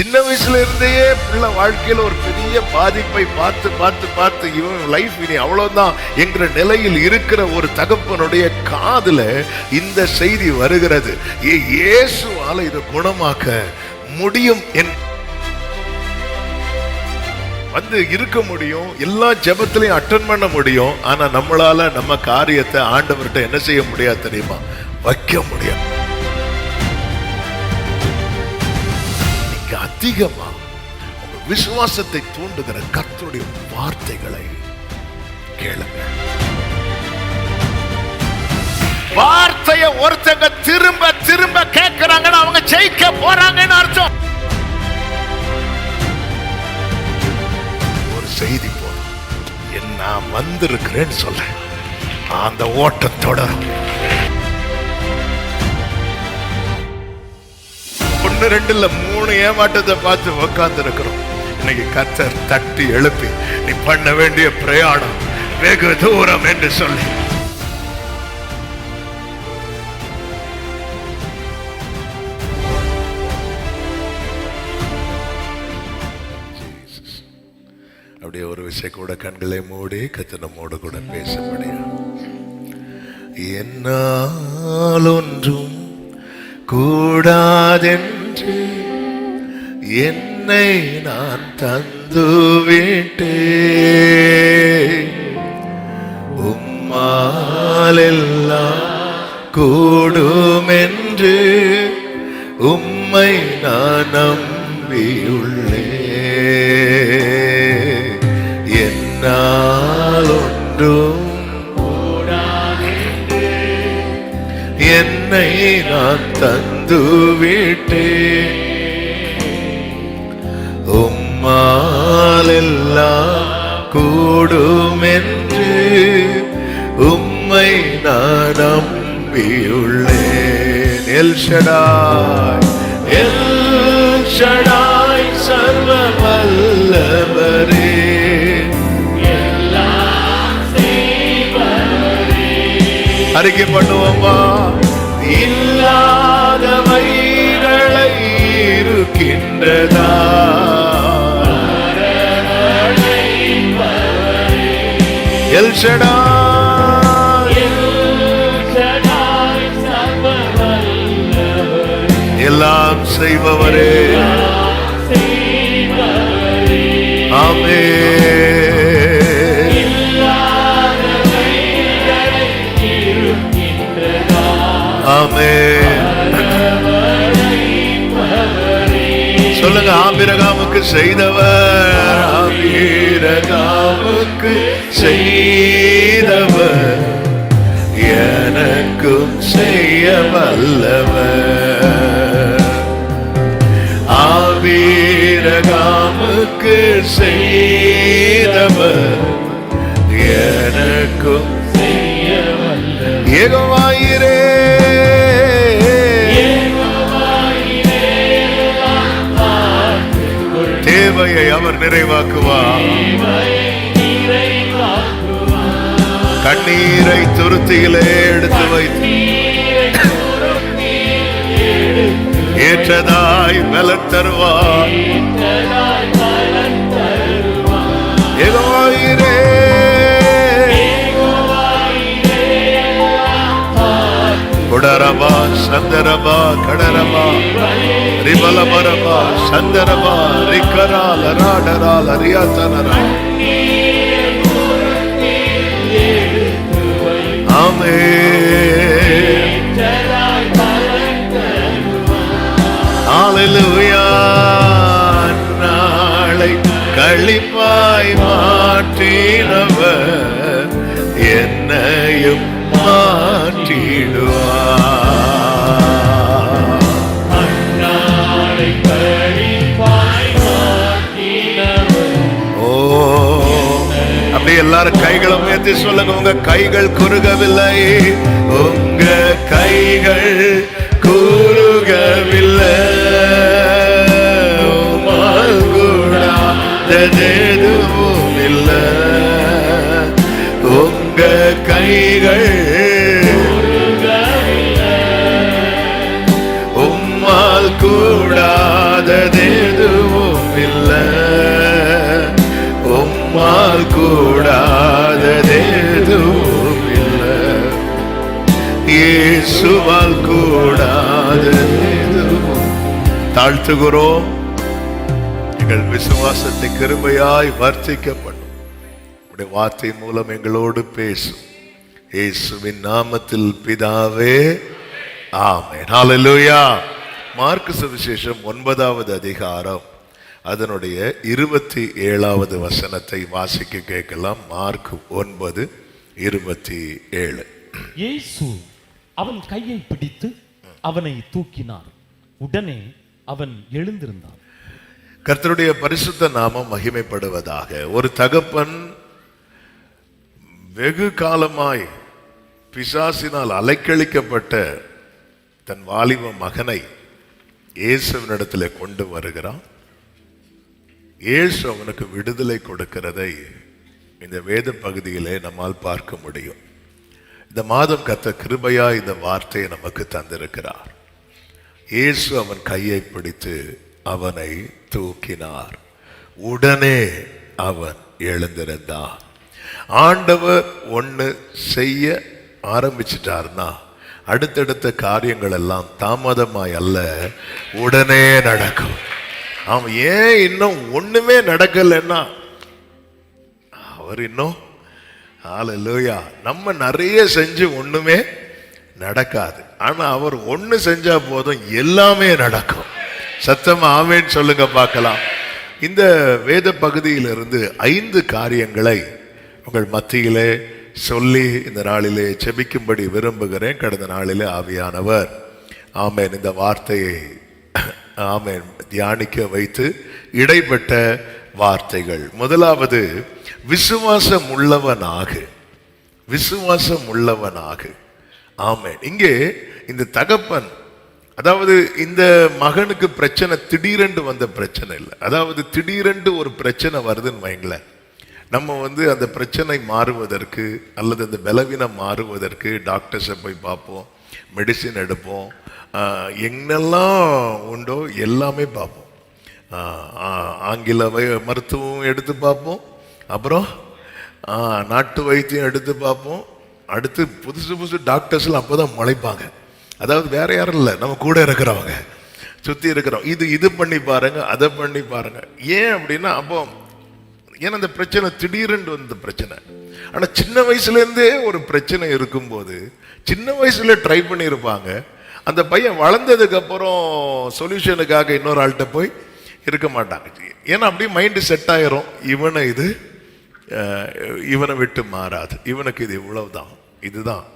சின்ன வயசுல இருந்தே பிள்ளை வாழ்க்கையில ஒரு பெரிய பாதிப்பை பார்த்து பார்த்து பார்த்து இவன் லைஃப் இனி அவ்வளவுதான் என்கிற நிலையில் இருக்கிற ஒரு தகப்பனுடைய காதுல இந்த செய்தி வருகிறது. இயேசுவால இதை குணமாக்க முடியும் வந்து இருக்க முடியும், எல்லா ஜெபத்திலையும் அட்டெண்ட் பண்ண முடியும். ஆனா நம்மளால நம்ம காரியத்தை ஆண்டவர்கிட்ட என்ன செய்ய முடியாது தெரியுமா? வைக்க முடியும். நீங்க அதிகமா உங்க விசுவாசத்தை தூண்டுகிற கர்த்தருடைய வார்த்தைகளை கேளுங்க. வார்த்தையை ஒருத்தங்க திரும்ப திரும்ப கேட்கிறாங்கன்னா அவங்க ஜெயிக்க போறாங்கன்னு அர்த்தம். செய்தி போதும், நான் வந்திருக்கிறேன்னு சொல்ல அந்த ஓட்டம் தொடரும். 1 2 இல்ல 3 ஏமாற்றத்தை பார்த்து உட்கார்ந்து இருக்கிறோம். இன்னைக்கு கர்த்தர் தட்டி எழுப்பி நீ பண்ண வேண்டிய பிரயாணம் வெகு தூரம் என்று சொல்லி அப்படியே ஒரு விஷயம் கூட கண்களை மூடி கர்த்தர் நம்மோடு கூட பேச முடியும். என்னால் ஒன்றும் கூடாதென்று என்னை நான் தந்து விட்டேன், உம்மால் எல்லாம் கூடும் என்று உம்மை நான் நம்பியுள்ளேன். என்னால் ஒன்றும் கூடாதென்று என்னை நான் தந்து விட்டேன், உம்மால் எல்லாம் கூடும் என்று உம்மை நான் நம்பியுள்ளேன். எல் ஷடாய், எல் ஷடாய் சர்வ வல்லவரே, அறிக்கை பண்ணுவோமா? இல்லாதவைகளை இருக்கின்றதா, எல் ஷடாய் எல்லாம் செய்பவரே, ஆமென். சொல்லுங்க, ஆபிரகாமுக்கு செய்தவர், ஆபிரகாமுக்கு செய்தவர் எனக்கும் செய்ய வல்லவர், ஆபிரகாமுக்கு செய்தவர் எனக்கும் செய்ய வல்லவர். யெகோவாயிரே, தேவையை அவர் நிறைவாக்குவார், கண்ணீரை துருத்தியிலே எடுத்து வைத்து ஏற்றதாய் பலன் தருவார். யெகோவாயிரே, கொடரபா சந்தரபா கடரபா ரிபலபரபா சந்தரபா ரிக்கரால் அராடரால் அரியாத்தனரா. ஆமென். ஹல்லேலூயா. நாளை களிப்பாய் மாற்றினவர் என்னையும் மாற்றிடுவார். ஓ, அப்படியே எல்லாரும் கைகளை உயர்த்தி சொல்லுங்க, உங்க கைகள் குறுகவில்லை, உங்க கைகள் குறுகவில்லை, உம்மால் கூடாததெதுவும் இல்லை, உங்க கைகள் உம்மால் கூடாததெதுவும் கூடாததேதும் இல்லை, இயேசுவால் கூடாததேதும். தாழ்த்துகிறோம். எங்கள் விசுவாசத்தை கிருபையாய் வர்த்திக்கப்படும். உடைய வார்த்தை மூலம் எங்களோடு பேசும். இயேசுவின் நாமத்தில் பிதாவே, ஆமென். ஹல்லேலூயா. மார்க்கு சுவிசேஷம் 9வது அதிகாரம் அதனுடைய 27வது வசனத்தை வாசிக்க கேட்கலாம். மார்க் 9:27. இயேசு அவன் கையை பிடித்து அவனை தூக்கினார். உடனே அவன் எழுந்திருந்தான். கர்த்தருடைய பரிசுத்த நாமம் மகிமைப்படுவதாக. ஒரு தகப்பன் வெகு காலமாய் பிசாசினால் அலைக்கழிக்கப்பட்ட தன் வாலிப மகனை இயேசுவினிடத்தில் கொண்டு வருகிறான். இயேசு அவனுக்கு விடுதலை கொடுக்கிறதை இந்த வேத பகுதியிலே நம்மால் பார்க்க முடியும். இந்த மாதம் கர்த்தர் கிருபையா இந்த வார்த்தையை நமக்கு தந்திருக்கிறார். இயேசு அவன் கையை பிடித்து அவனை தூக்கினார். உடனே அவன் எழுந்திருந்தான். ஆண்டவர் ஒன்று செய்ய ஆரம்பிச்சிட்டார்னா அடுத்தடுத்த காரியங்கள் எல்லாம் தாமதமாய் அல்ல, உடனே நடக்கும். அவன் ஏன் இன்னும் ஒண்ணுமே நடக்கலைன்னா அவர் இன்னும் ஹல்லேலூயா. நம்ம நிறைய செஞ்சு ஒண்ணுமே நடக்காது. ஆனா அவர் ஒண்ணு செஞ்சா போதும் எல்லாமே நடக்கும். சத்தமா ஆமென் சொல்லுங்க பார்க்கலாம். இந்த வேத பகுதியிலிருந்து 5 காரியங்களை உங்கள் மத்தியிலே சொல்லி இந்த நாளிலே செபிக்கும்படி விரும்புகிறேன். கடந்த நாளிலே ஆவியானவர் ஆமென் இந்த வார்த்தையை ஆமென் தியானிக்க வைத்து இடைப்பட்ட வார்த்தைகள். முதலாவது, விசுவாசம் உள்ளவனாகு. விசுவாசம் உள்ளவனாகு. ஆமென். இங்கே இந்த தகப்பன், அதாவது இந்த மகனுக்கு பிரச்சனை திடீரென்று வந்த பிரச்சனை இல்லை. அதாவது திடீரென்று ஒரு பிரச்சனை வருதுன்னு வைங்களேன், நம்ம அந்த பிரச்சனை மாறுவதற்கு அல்லது அந்த பலவீனம் மாறுவதற்கு டாக்டர்ஸை போய் பார்ப்போம், மெடிசின் எடுப்போம், என்னெல்லாம் உண்டோ எல்லாமே பார்ப்போம். ஆங்கில மருத்துவம் எடுத்து பார்ப்போம், அப்புறம் நாட்டு வைத்தியம் எடுத்து பார்ப்போம். அடுத்து புதுசு புதுசு டாக்டர்ஸ்லாம் அப்போ தான் முளைப்பாங்க. அதாவது வேற யாரும் இல்லை, நம்ம கூட இருக்கிறவங்க, சுற்றி இருக்கிறோம். இது பண்ணி பாருங்க, அதை பண்ணி பாருங்க. ஏன் அப்படின்னா, அப்போ ஏன்னா அந்த பிரச்சனை திடீரென்று வந்த பிரச்சனை. ஆனால் சின்ன வயசுலேருந்தே ஒரு பிரச்சனை இருக்கும்போது சின்ன வயசுல ட்ரை பண்ணியிருப்பாங்க. அந்த பையன் வளர்ந்ததுக்கு அப்புறம் சொல்யூஷனுக்காக இன்னொரு ஆள்கிட்ட போய் இருக்க மாட்டாங்க. ஏன்னா அப்படியே மைண்டு செட் ஆயிரும். இவனை விட்டு மாறாது, இவனுக்கு இது இவ்வளவுதான், இதுதான்.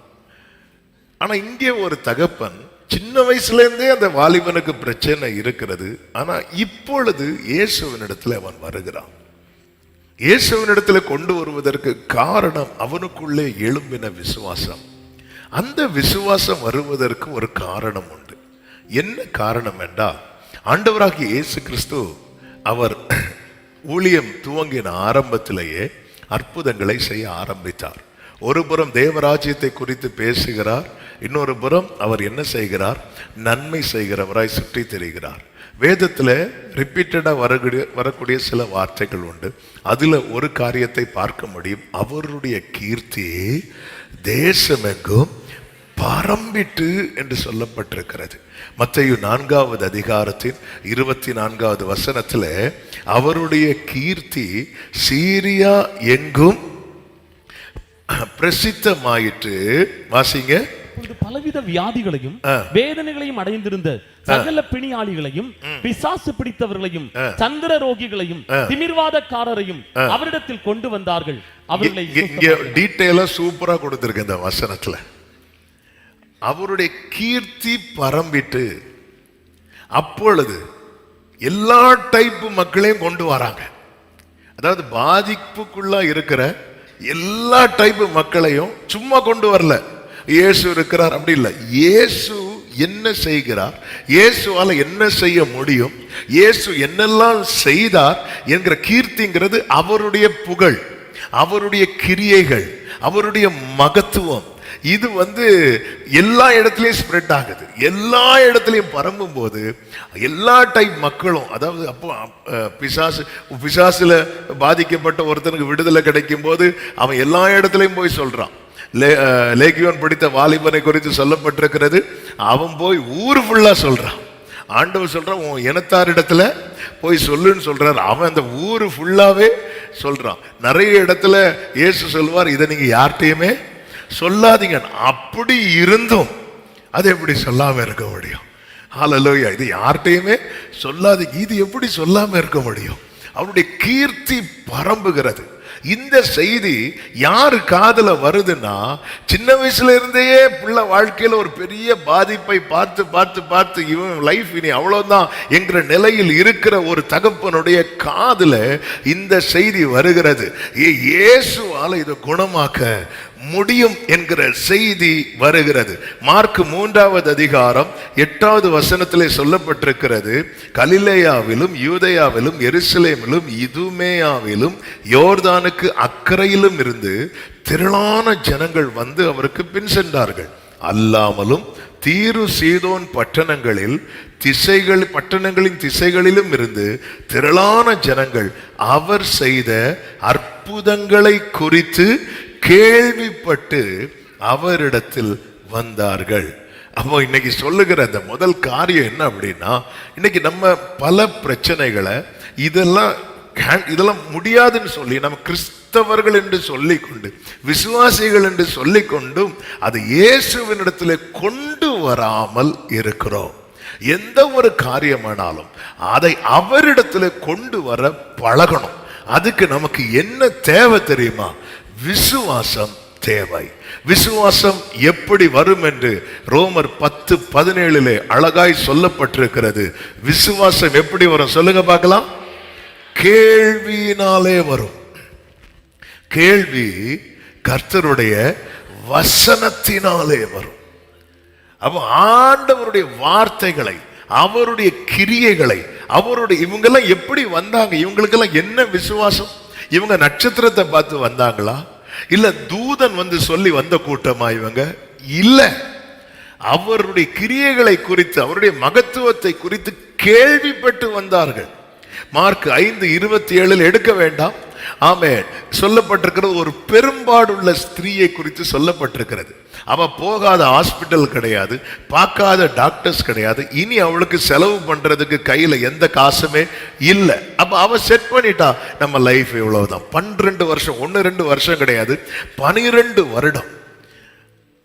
ஆனா இங்கே ஒரு தகப்பன் சின்ன வயசுல இருந்தே அந்த வாலிபனுக்கு பிரச்சனை இருக்கிறது. ஆனா இப்பொழுது இயேசுவினிடத்தில் அவன் வருகிறான். இயேசுவினிடத்துல கொண்டு வருவதற்கு காரணம் அவனுக்குள்ளே எழும்பின விசுவாசம். அந்த விசுவாசம் வருவதற்கு ஒரு காரணம் உண்டு. என்ன காரணம் என்றால், ஆண்டவராகிய இயேசு கிறிஸ்து அவர் ஊழியம் துவங்கின ஆரம்பத்திலேயே அற்புதங்களை செய்ய ஆரம்பித்தார். ஒரு புறம் தேவராஜ்யத்தை குறித்து பேசுகிறார், இன்னொரு புறம் அவர் என்ன செய்கிறார், நன்மை செய்கிறவராய் சுற்றி திரிகிறார். வேதத்தில் ரிப்பீட்டடா வரக்கூடிய சில வார்த்தைகள் உண்டு. அதுல ஒரு காரியத்தை பார்க்க முடியும். அவருடைய கீர்த்தி தேசமெங்கும் பரம்பிட்டு என்று சொல்லப்பட்டிருக்கிறது. மத்தேயு 4வது அதிகாரத்தின் 24வது வசனத்தில் அவருடைய கீர்த்தி சீரியா எங்கும் பிரசித்தமாயிற்று. வாசிங்க. பலவித வியாதிகளையும் வேதனைகளையும் அடைந்திருந்த சகல பிணியாளிகளையும் பிசாசு பிடித்தவர்களையும் சந்திர ரோகிகளையும் திமிர்வாதக்காரரையும் அவரிடத்தில் கொண்டு வந்தார்கள். அவர்களை டீடைலா சூப்பரா கொடுத்திருக்க இந்த வசனத்துல. அவருடைய கீர்த்தி பரம்பிட்டு அப்பொழுது எல்லா டைப் மக்களையும் கொண்டு வராங்க. அதாவது பாதிப்புக்குள்ள இருக்கிற எல்லா டைப் மக்களையும் சும்மா கொண்டு வரல. இயேசு இருக்கிறார் அப்படி இல்லை. இயேசு என்ன செய்கிறார், இயேசுவால என்ன செய்ய முடியும், இயேசு என்னெல்லாம் செய்தார் என்கிற கீர்த்திங்கிறது அவருடைய புகழ், அவருடைய கிரியைகள், அவருடைய மகத்துவம். இது எல்லா இடத்துலயும் ஸ்ப்ரெட் ஆகுது. எல்லா இடத்துலயும் பரம்பும் போது எல்லா டைப் மக்களும், அதாவது அப்போ பிசாசுல பாதிக்கப்பட்ட ஒருத்தனுக்கு விடுதலை கிடைக்கும் போது அவன் எல்லா இடத்துலயும் போய் சொல்றான். லேகியோன் படித்த வாலிபனை குறித்து சொல்லப்பட்டிருக்கிறது. அவன் போய் ஊர் ஃபுல்லா சொல்றான். ஆண்டவர் சொல்றான், உன் இனத்தாரிடத்துல போய் சொல்லுன்னு சொல்றாரு. அவன் அந்த ஊர் ஃபுல்லாவே சொல்றான். நிறைய இடத்துல இயேசு சொல்வார், இதை நீங்க யார்கிட்டயுமே சொல்லாதீங்க. அப்படி இருந்தும் அது எப்படி சொல்லாம இருக்க முடியும்? ஹல்லேலூயா. இது யார்கிட்டயுமே சொல்லாதீங்க, இது எப்படி சொல்லாம இருக்க முடியும்? அவருடைய கீர்த்தி பரம்புகிறது. இந்த செய்தி யாரு காதுல வருதுன்னா, சின்ன வயசுல இருந்தே பிள்ளை வாழ்க்கையில ஒரு பெரிய பாதிப்பை பார்த்து பார்த்து பார்த்து இவன் லைஃப் இனி அவ்வளவுதான் என்கிற நிலையில் இருக்கிற ஒரு தகப்பனுடைய காதுல இந்த செய்தி வருகிறது. இயேசுவால இதை குணமாக்க முடியும் என்கிற செய்தி வருகிறது. மார்க் 3வது அதிகாரம் 8வது வசனத்திலே சொல்லப்பட்டிருக்கிறது, கலிலேயாவிலும் யூதேயாவிலும் எருசலேமிலும் இதுமேயாவிலும் யோர்தானுக்கு அக்கறையிலும் இருந்து திரளான ஜனங்கள் வந்து அவருக்கு பின் சென்றார்கள். அல்லாமலும் தீரு சீதோன் பட்டணங்களின் திசைகளிலும் இருந்து திரளான ஜனங்கள் அவர் செய்த அற்புதங்களை குறித்து கேள்விப்பட்டு அவரிடத்தில் வந்தார்கள். அப்போ இன்னைக்கு சொல்லுகிற அந்த முதல் காரியம் என்ன அப்படின்னா, இன்னைக்கு நம்ம பல பிரச்சனைகளை இதெல்லாம் முடியாதுன்னு சொல்லி நம்ம கிறிஸ்தவர்கள் என்று சொல்லிக்கொண்டு, விசுவாசிகள் என்று சொல்லிக்கொண்டும் அது இயேசுவினிடத்தில் கொண்டு வராமல் இருக்கிறோம். எந்த ஒரு காரியமானாலும் அதை அவரிடத்தில் கொண்டு வர பழகணும். அதுக்கு நமக்கு என்ன தேவை தெரியுமா? விசுவாசம் தேவை. விசுவாசம் எப்படி வரும் என்று ரோமர் 10:17 அழகாய் சொல்லப்பட்டிருக்கிறது. விசுவாசம் எப்படி வரும் சொல்லுங்க பார்க்கலாம். கேள்வியினாலே வரும். கேள்வி கர்த்தருடைய வசனத்தினாலே வரும். அப்ப ஆண்டவருடைய வார்த்தைகளை, அவருடைய கிரியைகளை, இவங்கெல்லாம் எப்படி வந்தாங்க? இவங்களுக்கெல்லாம் என்ன விசுவாசம்? இவங்க நட்சத்திரத்தை பார்த்து வந்தாங்களா? இல்ல தூதன் சொல்லி வந்த கூட்டமா? இவங்க இல்ல. அவருடைய கிரியைகளை குறித்து, அவருடைய மகத்துவத்தை குறித்து கேள்விப்பட்டு வந்தார்கள். மார்க் 5:27 எடுக்க வேண்டாம். ஆமென். சொல்லப்பட்டிருக்கிறது, ஒரு பெரும்பாடுள்ள ஸ்திரீயை குறித்து சொல்லப்பட்டிருக்கிறது. அவ போகாத ஹாஸ்பிட்டல் கிடையாது, பார்க்காத டாக்டர்ஸ் கிடையாது. இனி அவளுக்கு செலவு பண்றதுக்கு கையில எந்த காசுமே இல்லை. அப்ப அவ செட் பண்ணிட்டா, நம்ம லைஃப் இவ்வளவுதான். 12 வருஷம், 1-2 வருஷம் கிடையாது, 12 வருடம்.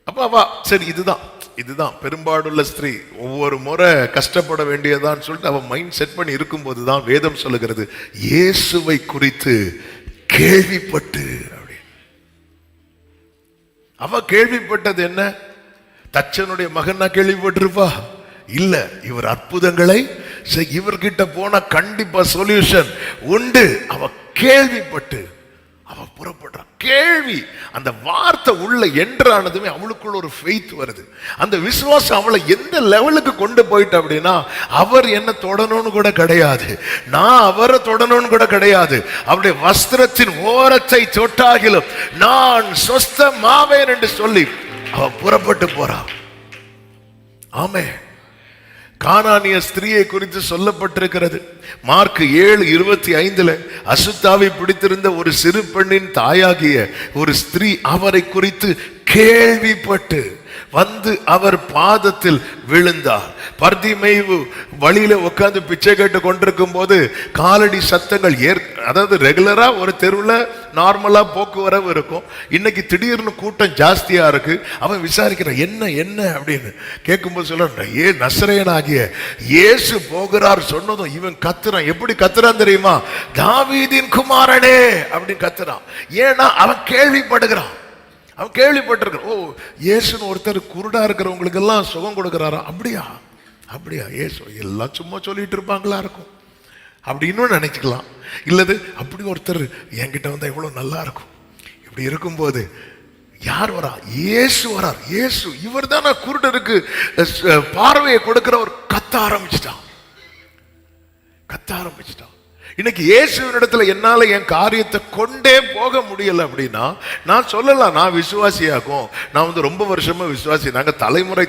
அப்ப அவ சரி, இதுதான் பெரும்பாடுள்ள ஸ்திரீ, ஒவ்வொரு முறை கஷ்டப்பட வேண்டியதான்னு சொல்லிட்டு அவ மைண்ட் செட் பண்ணி இருக்கும் போதுதான் வேதம் சொல்லுகிறது, இயேசுவை குறித்து கேள்விப்பட்டு. அவ கேள்விப்பட்டது என்ன? தச்சனுடைய மகன் கேள்விப்பட்டிருப்பா? இல்ல, இவர் அற்புதங்களை இவர்கிட்ட போனா கண்டிப்பா சொல்யூஷன் உண்டு. அவ கேள்விப்பட்டு அவ புறப்படுறா. கேள்வி, அந்த வார்த்தை உள்ள என்றானதுமே அவளுக்குள்ள ஒரு ஃபெய்த் வருது. அந்த விசுவாசம் அவளை எந்த லெவலுக்கு கொண்டு போயிட்டு அப்படின்னா, அவர் என்ன தொடணும்னு கூட கிடையாது, நான் அவரை தொடணும்னு கூட கிடையாது. அவருடைய வஸ்திரத்தின் ஓரத்தை தொட்டாகிலும் நான் சொஸ்தமாவேன் என்று சொல்லி அவ புறப்பட்டு போறா. ஆமே. கானானிய ஸ்திரீயை குறித்து சொல்லப்பட்டிருக்கிறது. மார்க் 7:25 அசுத்தாவை பிடித்திருந்த ஒரு சிறு பெண்ணின் தாயாகிய ஒரு ஸ்திரீ அவரை குறித்து கேள்விப்பட்டு வந்து அவர் பாதத்தில் விழுந்தார். பர்திமேயு வழியில உட்கார்ந்து பிச்சை கேட்டு கொண்டிருக்கும் போது காலடி சத்தங்கள் அதாவது ரெகுலரா ஒரு தெருவில் நார்மலா போக்குவரவு இருக்கும். இன்னைக்கு திடீர்னு கூட்டம் ஜாஸ்தியா இருக்கு. அவன் விசாரிக்கிறான், என்ன அப்படின்னு கேட்கும்போது சொல்ல, நசரேயனாகிய இயேசு போகிறார் சொன்னதும் இவன் கத்துறான். எப்படி கத்துறான் தெரியுமா? தாவீதின் குமாரனே அப்படின்னு கத்துறான். ஏன்னா அவன் கேள்விப்படுகிறான். அவன் கேள்விப்பட்டிருக்கான், ஓ இயேசுன்னு ஒருத்தர் குருடா இருக்கிறவங்களுக்கு எல்லாம் சுகம் கொடுக்கிறாரா? அப்படியா இயேசு எல்லாம் சும்மா சொல்லிட்டு இருப்பாங்களா இருக்கும் அப்படின்னு நினைச்சுக்கலாம். இல்லது அப்படி ஒருத்தர் என்கிட்ட வந்தா எவ்வளவு நல்லா இருக்கும். இப்படி இருக்கும்போது யார் வரா? இயேசு வரார். இயேசு, இவர் தானே குருடருக்கு பார்வையை கொடுக்கிறவர். கத்த ஆரம்பிச்சிட்டான். இன்னைக்கு இயேசுவினிடத்துல என்னால என் காரியத்தை கொண்டே போக முடியல அப்படின்னா நான் சொல்லலாம், நான் விசுவாசியாகும், நான் வந்து ரொம்ப வருஷமா விசுவாசி, நாங்க தலைமுறை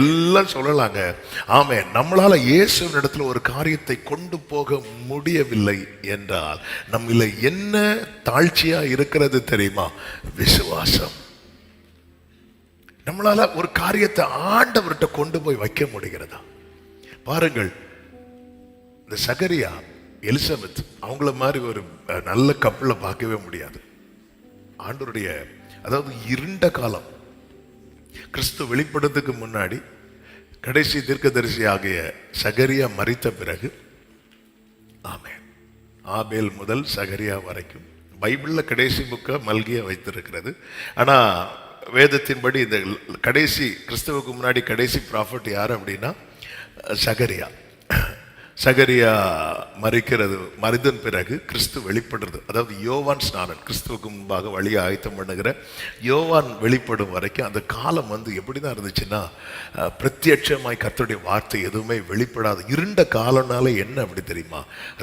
எல்லாம் சொல்லலாங்க. ஆமே, நம்மளால இயேசுவினிடத்துல ஒரு காரியத்தை கொண்டு போக முடியவில்லை என்றால் நம்மள என்ன தாழ்ச்சியா இருக்கிறது தெரியுமா? விசுவாசம். நம்மளால ஒரு காரியத்தை ஆண்டவர்கிட்ட கொண்டு போய் வைக்க முடிகிறதா? பாருங்கள், இந்த சகரியா எலிசபெத் அவங்கள மாதிரி ஒரு நல்ல கப்பலை பார்க்கவே முடியாது. ஆண்டவருடைய, அதாவது இருண்ட காலம், கிறிஸ்து வெளிப்படுறதுக்கு முன்னாடி கடைசி தீர்க்கதரிசி ஆகிய சகரியா மரித்த பிறகு, ஆமென், ஆபேல் முதல் சகரியா வரைக்கும் பைபிள்ல கடைசி புக்க மல்கியா வைத்திருக்கிறது. ஆனா வேதத்தின்படி இந்த கடைசி கிறிஸ்துவுக்கு முன்னாடி கடைசி ப்ராஃபட் யார் அப்படின்னா சகரியா. சகரியா மரிதன் பிறகு கிறிஸ்து வெளிப்படுறது, அதாவது யோவான் ஸ்நானன், கிறிஸ்துவுக்கு முன்பாக வழியை ஆயத்தம் பண்ணுகிற யோவான் வெளிப்படும் வரைக்கும் அந்த காலம் வந்து எப்படிதான் இருந்துச்சுன்னா, பிரத்யட்சமாய் கர்த்தருடைய வார்த்தை எதுவுமே வெளிப்படாது இருண்ட காலம்னால என்ன அப்படி தெரியுமா?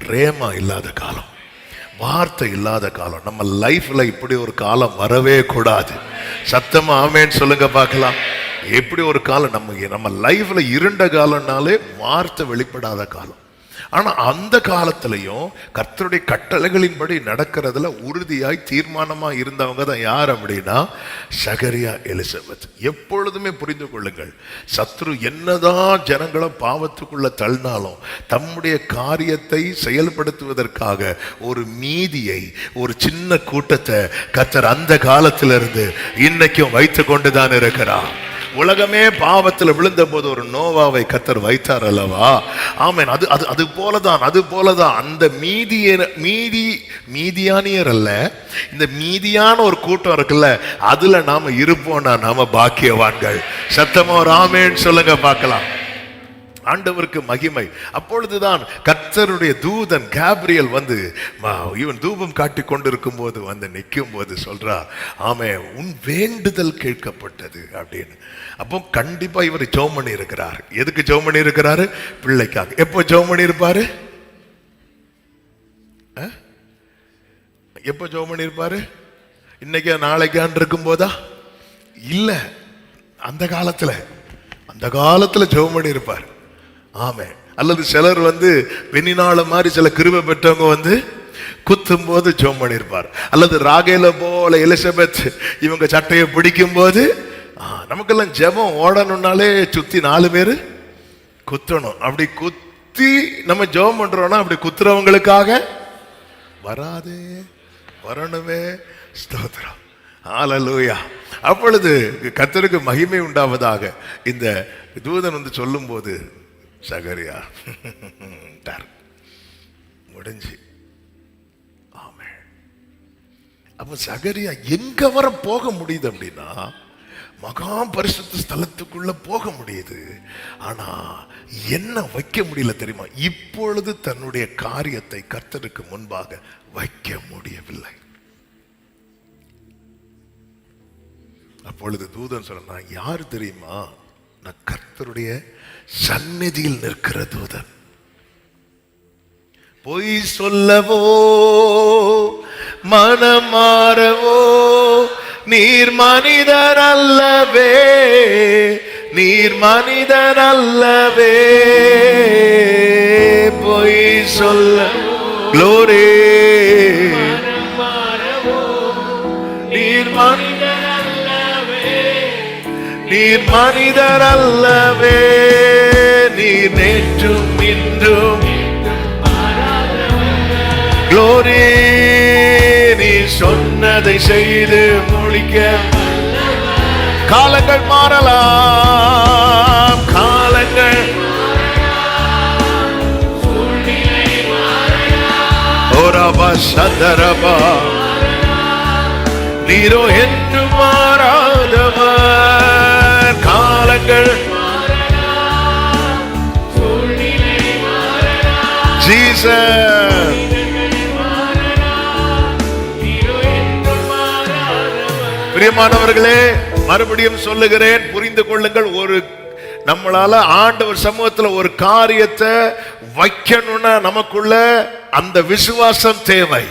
ரேமா இல்லாத காலம், வார்த்தை இல்லாத காலம். நம்ம லைஃப்ல இப்படி ஒரு காலம் வரவே கூடாது. சத்தமா ஆமேன்னு சொல்லுங்க பார்க்கலாம். எப்படி ஒரு காலம் நம்ம லைஃப்ல இருண்ட காலம்னாலே வார்த்தை வெளிப்படாத காலம். ஆனா அந்த காலத்திலையும் கர்த்தருடைய கட்டளைகளின்படி நடக்கிறதுல உறுதியாய் தீர்மானமா இருந்தவங்க தான் யார் அப்படின்னா சகரியா எலிசபெத். எப்பொழுதுமே புரிந்து கொள்ளுங்கள், சத்ரு என்னதான் ஜனங்களை பாவத்துக்குள்ள தள்ளினாலும் தம்முடைய காரியத்தை செயல்படுத்துவதற்காக ஒரு மீதியை, ஒரு சின்ன கூட்டத்தை கர்த்தர் அந்த காலத்திலிருந்து இன்னைக்கும் வைத்து கொண்டுதான் இருக்கிறார். உலகமே பாவத்தில் விழுந்த போது ஒரு நோவாவை கர்த்தர் வைத்தார் அல்லவா? ஆமென். அது போலதான் அந்த மீதியானியர் அல்ல, இந்த மீதியான ஒரு கூட்டம் இருக்குல்ல, அதுல நாம இருப்போம்னா நாம பாக்கியவான்கள். சத்தமா ஒரு ஆமென் சொல்லுங்க பார்க்கலாம். ஆண்டவருக்கு மகிமை. அப்பொழுதுதான் கர்த்தருடைய தூதன் கேப்ரியல் வந்து இவன் தூபம் காட்டி கொண்டிருக்கும் போது வந்து நிற்கும் போது சொல்றா, ஆமே, உன் வேண்டுதல் கேட்கப்பட்டது அப்படின்னு. அப்போ கண்டிப்பா இவர் ஜெபம் பண்ணி இருக்கிறார். எதுக்கு ஜெபம் பண்ணி இருக்கிறாரு? பிள்ளைக்காக. எப்போ ஜெபம் பண்ணி இருப்பாரு? எப்போ ஜெபம் பண்ணி இருப்பாரு? இன்னைக்கு நாளைக்கான் இருக்கும் போதா? இல்ல, அந்த காலத்துல ஜெபம் பண்ணி இருப்பார். ஆமே. அல்லது சிலர் வந்து பெண்ணினால மாதிரி சில கிருபை பெற்றவங்க வந்து குத்தும் போது ஜெபம் பண்ணியிருப்பார். அல்லது ராகேல போல எலிசபெத் இவங்க சட்டையை பிடிக்கும் போது, நமக்கெல்லாம் ஜெபம் ஓடணும்னாலே சுத்தி 4 பேரு குத்தணும். அப்படி குத்தி நம்ம ஜெபம் பண்றோம்னா அப்படி குத்துறவங்களுக்காக வராதே, வரணுமே. ஸ்தோத்திரம், ஹல்லேலூயா. அப்பொழுது கர்த்தருக்கு மகிமை உண்டாவதாக இந்த தூதன் வந்து சொல்லும் போது சகரியா முடிஞ்சு. ஆமென். அப்ப சகரியா எங்க வர போக முடியுது அப்படின்னா மகா பரிசுத்த ஸ்தலத்துக்குள்ள போக முடியுது. ஆனா என்ன வைக்க முடியல தெரியுமா? இப்பொழுது தன்னுடைய காரியத்தை கர்த்தருக்கு முன்பாக வைக்க முடியவில்லை. அப்பொழுது தூதன் சொன்னா, யாரு தெரியுமா? நான் கர்த்தருடைய சந்நிதியில் நிற்கிற தூதன். பொய் சொல்லவோ மனம் மாறவோ நீர் மனிதர் அல்லவே, நீர் மனிதர் அல்லவே. பொய் சொல்ல க்ளோரி, நீர் மனிதர் அல்லவே, நீர் மனிதர் அல்லவே. நீர் நேற்றும் இன்றும் க்ளோரி, நீ சொன்னதை செய்து முடிக்க. காலங்கள் மாறலாம், காலங்கள் ஓரபா சந்தரபா, நீரோ என்று மாறாதவர். காலங்கள் ஜீசஸ். பிரியமானவர்களே, மறுபடியும் சொல்லுகிறேன், புரிந்து கொள்ளுங்கள். ஒரு நம்மளால ஆண்டவர் சமூகத்துல ஒரு காரியத்தை வைக்கணும்னா நமக்குள்ள அந்த விசுவாசம் தேவை.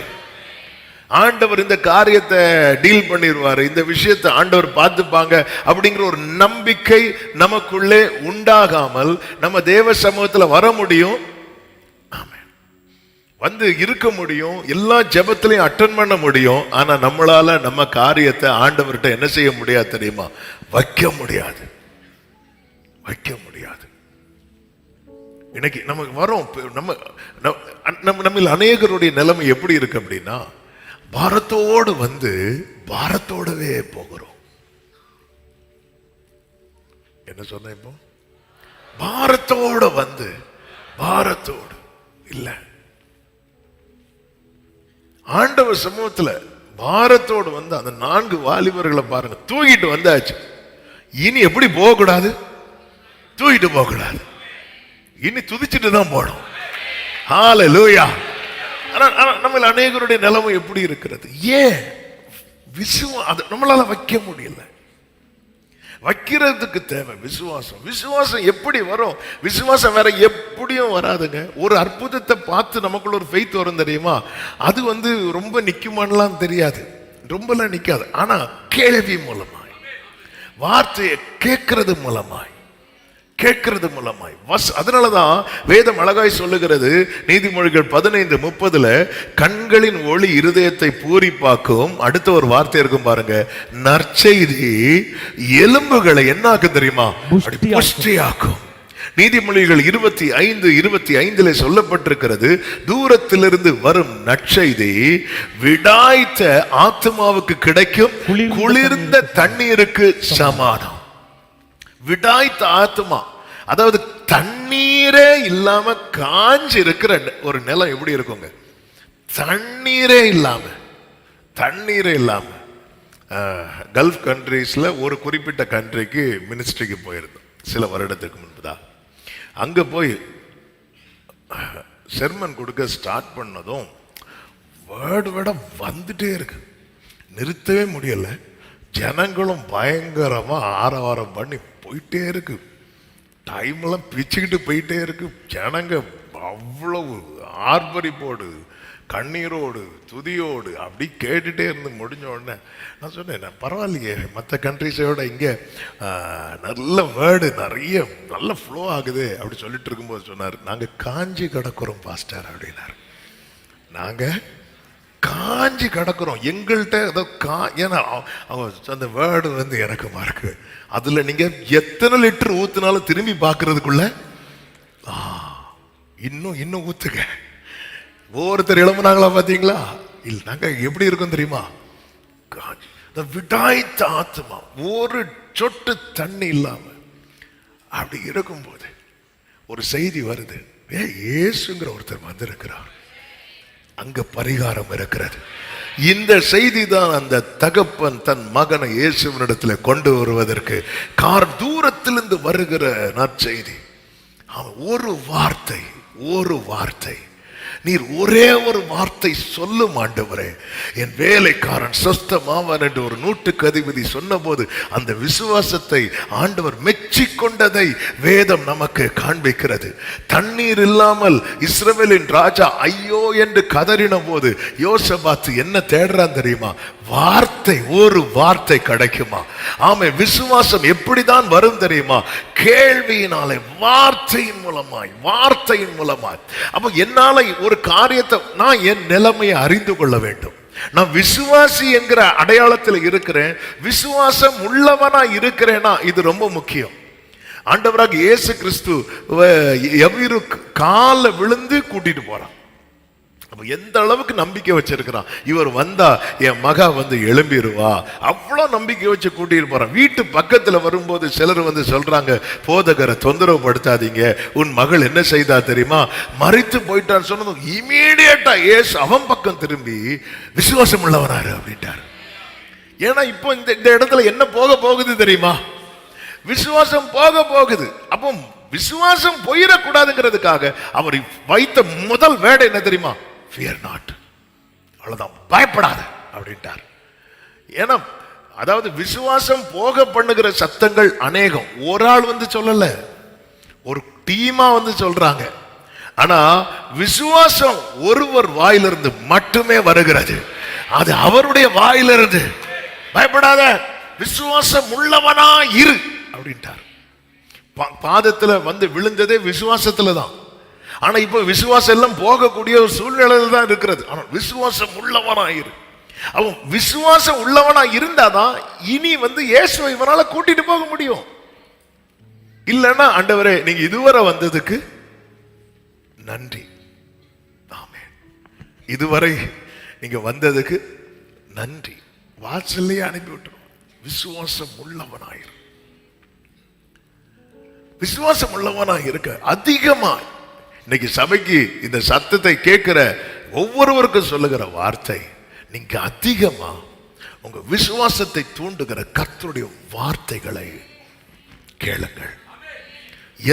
ஆண்டவர் இந்த காரியத்தை டீல் பண்ணிடுவாரு, இந்த விஷயத்தை ஆண்டவர் பார்த்துப்பாங்க அப்படிங்கிற ஒரு நம்பிக்கை நமக்குள்ளே உண்டாகாமல் நம்ம தேவ சமூகத்துல வர முடியும், வந்து இருக்க முடியும், எல்லா ஜெபத்திலையும் அட்டெண்ட் பண்ண முடியும். ஆனா நம்மளால நம்ம காரியத்தை ஆண்டவர்கிட்ட என்ன செய்ய முடியாது தெரியுமா? வைக்க முடியாது, வைக்க முடியாது. இன்னைக்கு நமக்கு வரும், நம்ம அநேகருடைய நிலைமை எப்படி இருக்கு அப்படின்னா, பாரத்தோடு வந்து பாரத்தோடவே போகிறோம். என்ன சொன்ன? இப்போ பாரத்தோடு வந்து பாரத்தோடு இல்ல, ஆண்டவர் சமூகத்துல பாரத்தோடு வந்து அந்த 4 வாலிபர்களை பாருங்க, தூக்கிட்டு வந்தாச்சு. இனி எப்படி போக கூடாது? தூக்கிட்டு போக கூடாது, இனி துதிச்சுட்டு தான் போகணும். ஹல்லேலூயா. நம்ம அநேகருடைய நிலைமை எப்படி இருக்கிறது? ஏன் விசுவாசம் நம்மளால வைக்க முடியல? வைக்கிறதுக்கு தேவை விசுவாசம். விசுவாசம் எப்படி வரும்? விசுவாசம் வேற எப்படியும் வராதுங்க. ஒரு அற்புதத்தை பார்த்து நமக்குள்ள ஒரு ஃபெய்த் வரும் தெரியுமா? அது வந்து ரொம்ப நிக்குமான்லாம் தெரியாது, ரொம்பலாம் நிக்காது. ஆனா கேள்வி மூலமாய், வார்த்தையை கேட்கறது மூலமாய், கேட்கறது மூலமாய். அதனாலதான் வேதம் அழகாய் சொல்லுகிறது, நீதிமொழிகள் 15:30, கண்களின் ஒளி இருதயத்தை பூரிப்பாக்கும். அடுத்த ஒரு வார்த்தை இருக்கும் பாருங்க, நற்செய்தி எலும்புகளை என்ன ஆக்கும் தெரியுமா? புஷ்டியாக்கும். நீதிமொழிகள் 25:25 சொல்லப்பட்டிருக்கிறது, தூரத்திலிருந்து வரும் நற்செய்தி விடாய்த்த ஆத்மாவுக்கு கிடைக்கும் குளிர்ந்த தண்ணீருக்கு சமானம். விடாய்த்த ஆத்மா, அதாவது தண்ணீரே இல்லாம காஞ்சி இருக்கிற ஒரு நிலம் எப்படி இருக்குங்க? தண்ணீரே இல்லாம, தண்ணீரே இல்லாம. கல்ஃப் கண்ட்ரீஸ்ல ஒரு குறிப்பிட்ட கண்ட்ரிக்கு மினிஸ்ட்ரிக்கு போயிருந்தோம் சில வருடத்துக்கு முன்புதான். அங்க போய் செர்மன் கொடுக்க ஸ்டார்ட் பண்ணதும் வேர்டு வந்துட்டே இருக்கு, நிறுத்தவே முடியல. ஜனங்களும் பயங்கரமா ஆரவாரம் பண்ணி போயிட்டே இருக்கு, டைம்லாம் பிச்சுக்கிட்டு போயிட்டே இருக்கு. ஜனங்க அவ்வளவு ஆர்ப்பரிப்போடு, கண்ணீரோடு, துதியோடு அப்படி கேட்டுட்டே இருந்து முடிஞ்ச உடனே நான் சொன்னேன், பரவாயில்லையே, மற்ற கண்ட்ரிஸோட இங்கே நல்ல வேர்டு நிறைய நல்ல ஃப்ளோ ஆகுது அப்படி சொல்லிட்டு இருக்கும்போது சொன்னார், நாங்கள் காஞ்சி கிடக்குறோம் பாஸ்டர் அப்படின்னாரு. நாங்கள் காஞ்சி கிடக்குறோம், எங்கள்கிட்ட ஏன்னா அந்த வேர்டு வந்து எனக்கு மார்க்கு. அதுல நீங்க எத்தனை லிட்டர் ஊத்துனாலும் திரும்பி பார்க்கறதுக்குள்ள இன்னும் ஊத்துங்க. ஒவ்வொருத்தர் எழும்புனாங்களா பாத்தீங்களா? இல்ல, நாங்க எப்படி இருக்கோம் தெரியுமா? விடாய்த்த ஆத்மா, ஒரு சொட்டு தண்ணி இல்லாம அப்படி இருக்கும்போது ஒரு செய்தி வருது, இயேசுங்கிற ஒருத்தர் வந்திருக்கிறார், அங்க பரிகாரம் இருக்கிறது. இந்த செய்தி தான் அந்த தகப்பன் தன் மகனை இயேசுவினிடத்தில் கொண்டு வருவதற்கு தூரத்திலிருந்து வருகிற நற்செய்தி. ஒரு வார்த்தை, ஒரு வார்த்தை, நீர் ஒரே ஒரு வார்த்தை சொல்லும் ஆண்டவரே, என் வேலைக்காரன் சொஸ்தமாவான் என்று ஒரு 100க்கு அதிபதி சொன்ன போது அந்த விசுவாசத்தை ஆண்டவர் மெச்சிக்கொண்டதை வேதம் நமக்கு காண்பிக்கிறது. தண்ணீர் இல்லாமல் இஸ்ரவேலின் ராஜா ஐயோ என்று கதறின போது யோசபாத் என்ன தேடுறான் தெரியுமா? வார்த்தை, ஒரு வார்த்தை கிடைக்குமா? ஆமே, விசுவாசம் எப்படிதான் வரும் தெரியுமா? கேள்வியினாலே, வார்த்தையின் மூலமாய், வார்த்தையின் மூலமாய். அப்ப என்னால ஒரு காரியத்தை, நான் என் நிலைமையை அறிந்து கொள்ள வேண்டும். நான் விசுவாசி என்கிற அடையாளத்தில் இருக்கிறேன், விசுவாசம் உள்ளவனா இருக்கிறேனா, இது ரொம்ப முக்கியம். ஆண்டவராக இயேசு கிறிஸ்து எவ்விரு கால விழுந்து கூட்டிட்டு போறான். எந்த அளவுக்கு நம்பிக்கை வச்சிருக்கிறான், இவர் வந்தா என் மகா வந்து எழும்பிடுவா, அவ்வளவு நம்பிக்கை வச்சு கூட்டிட்டு போறான். வீட்டு பக்கத்துல வரும்போது சிலர் வந்து சொல்றாங்க, போதகரை தொந்தரவு படுத்தாதீங்க, உன் மகள் என்ன செய்தா தெரியுமா, மரித்து போயிட்டான்னு சொன்னதும் இமீடியட்டா ஏசு அவன் பக்கம் திரும்பி விசுவாசம் உள்ளவனாரு அப்படின்ட்டாரு. ஏன்னா இப்போ இந்த இடத்துல என்ன போக போகுது தெரியுமா? விசுவாசம் போக போகுது. அப்போ விசுவாசம் போயிடக்கூடாதுங்கிறதுக்காக அவர் வைத்த முதல் வேடை என்ன தெரியுமா? Fear not. அவ்வளவுதான், பயப்படாத அப்படின்ட்டார். ஏன்னா அதாவது விசுவாசம் போக பண்ணுகிற சத்தங்கள் அநேகம். ஒரு ஆள் வந்து சொல்லல, ஒரு டீமா வந்து சொல்றாங்க. ஆனா விசுவாசம் ஒருவர் வாயிலிருந்து மட்டுமே வருகிறது. அது அவருடைய வாயிலிருந்து. பயப்படாத, விசுவாசம் உள்ளவனா இரு அப்படின்ட்டார். பாதத்துல வந்து விழுந்ததே விசுவாசத்துல தான். ஆனா இப்ப விசுவாசம் எல்லாம் போகக்கூடிய ஒரு சூழ்நிலையில் தான் இருக்கிறது. ஆனா விசுவாசம் உள்ளவனா இரு. அவன் விசுவாசம் உள்ளவனா இருந்தாதான் இனி வந்து இயேசுவை இவனால கூட்டிட்டு போக முடியும். இல்லைன்னா ஆண்டவரே நீங்க இதுவரை வந்ததுக்கு நன்றி, ஆமென், இதுவரை நீங்க வந்ததுக்கு நன்றி, வாசல்லையே அனுப்பி விட்டுருவோம். விசுவாசம் உள்ளவனாயிரு. விசுவாசம் உள்ளவனாக இருக்க அதிகமா இன்னைக்கு சபைக்கு இந்த சத்தத்தை கேட்கிற ஒவ்வொருவருக்கும் சொல்லுகிற வார்த்தை, நீங்க அதிகமா உங்க விசுவாசத்தை தூண்டுகிற கர்த்தருடைய வார்த்தைகளை கேளுங்கள்.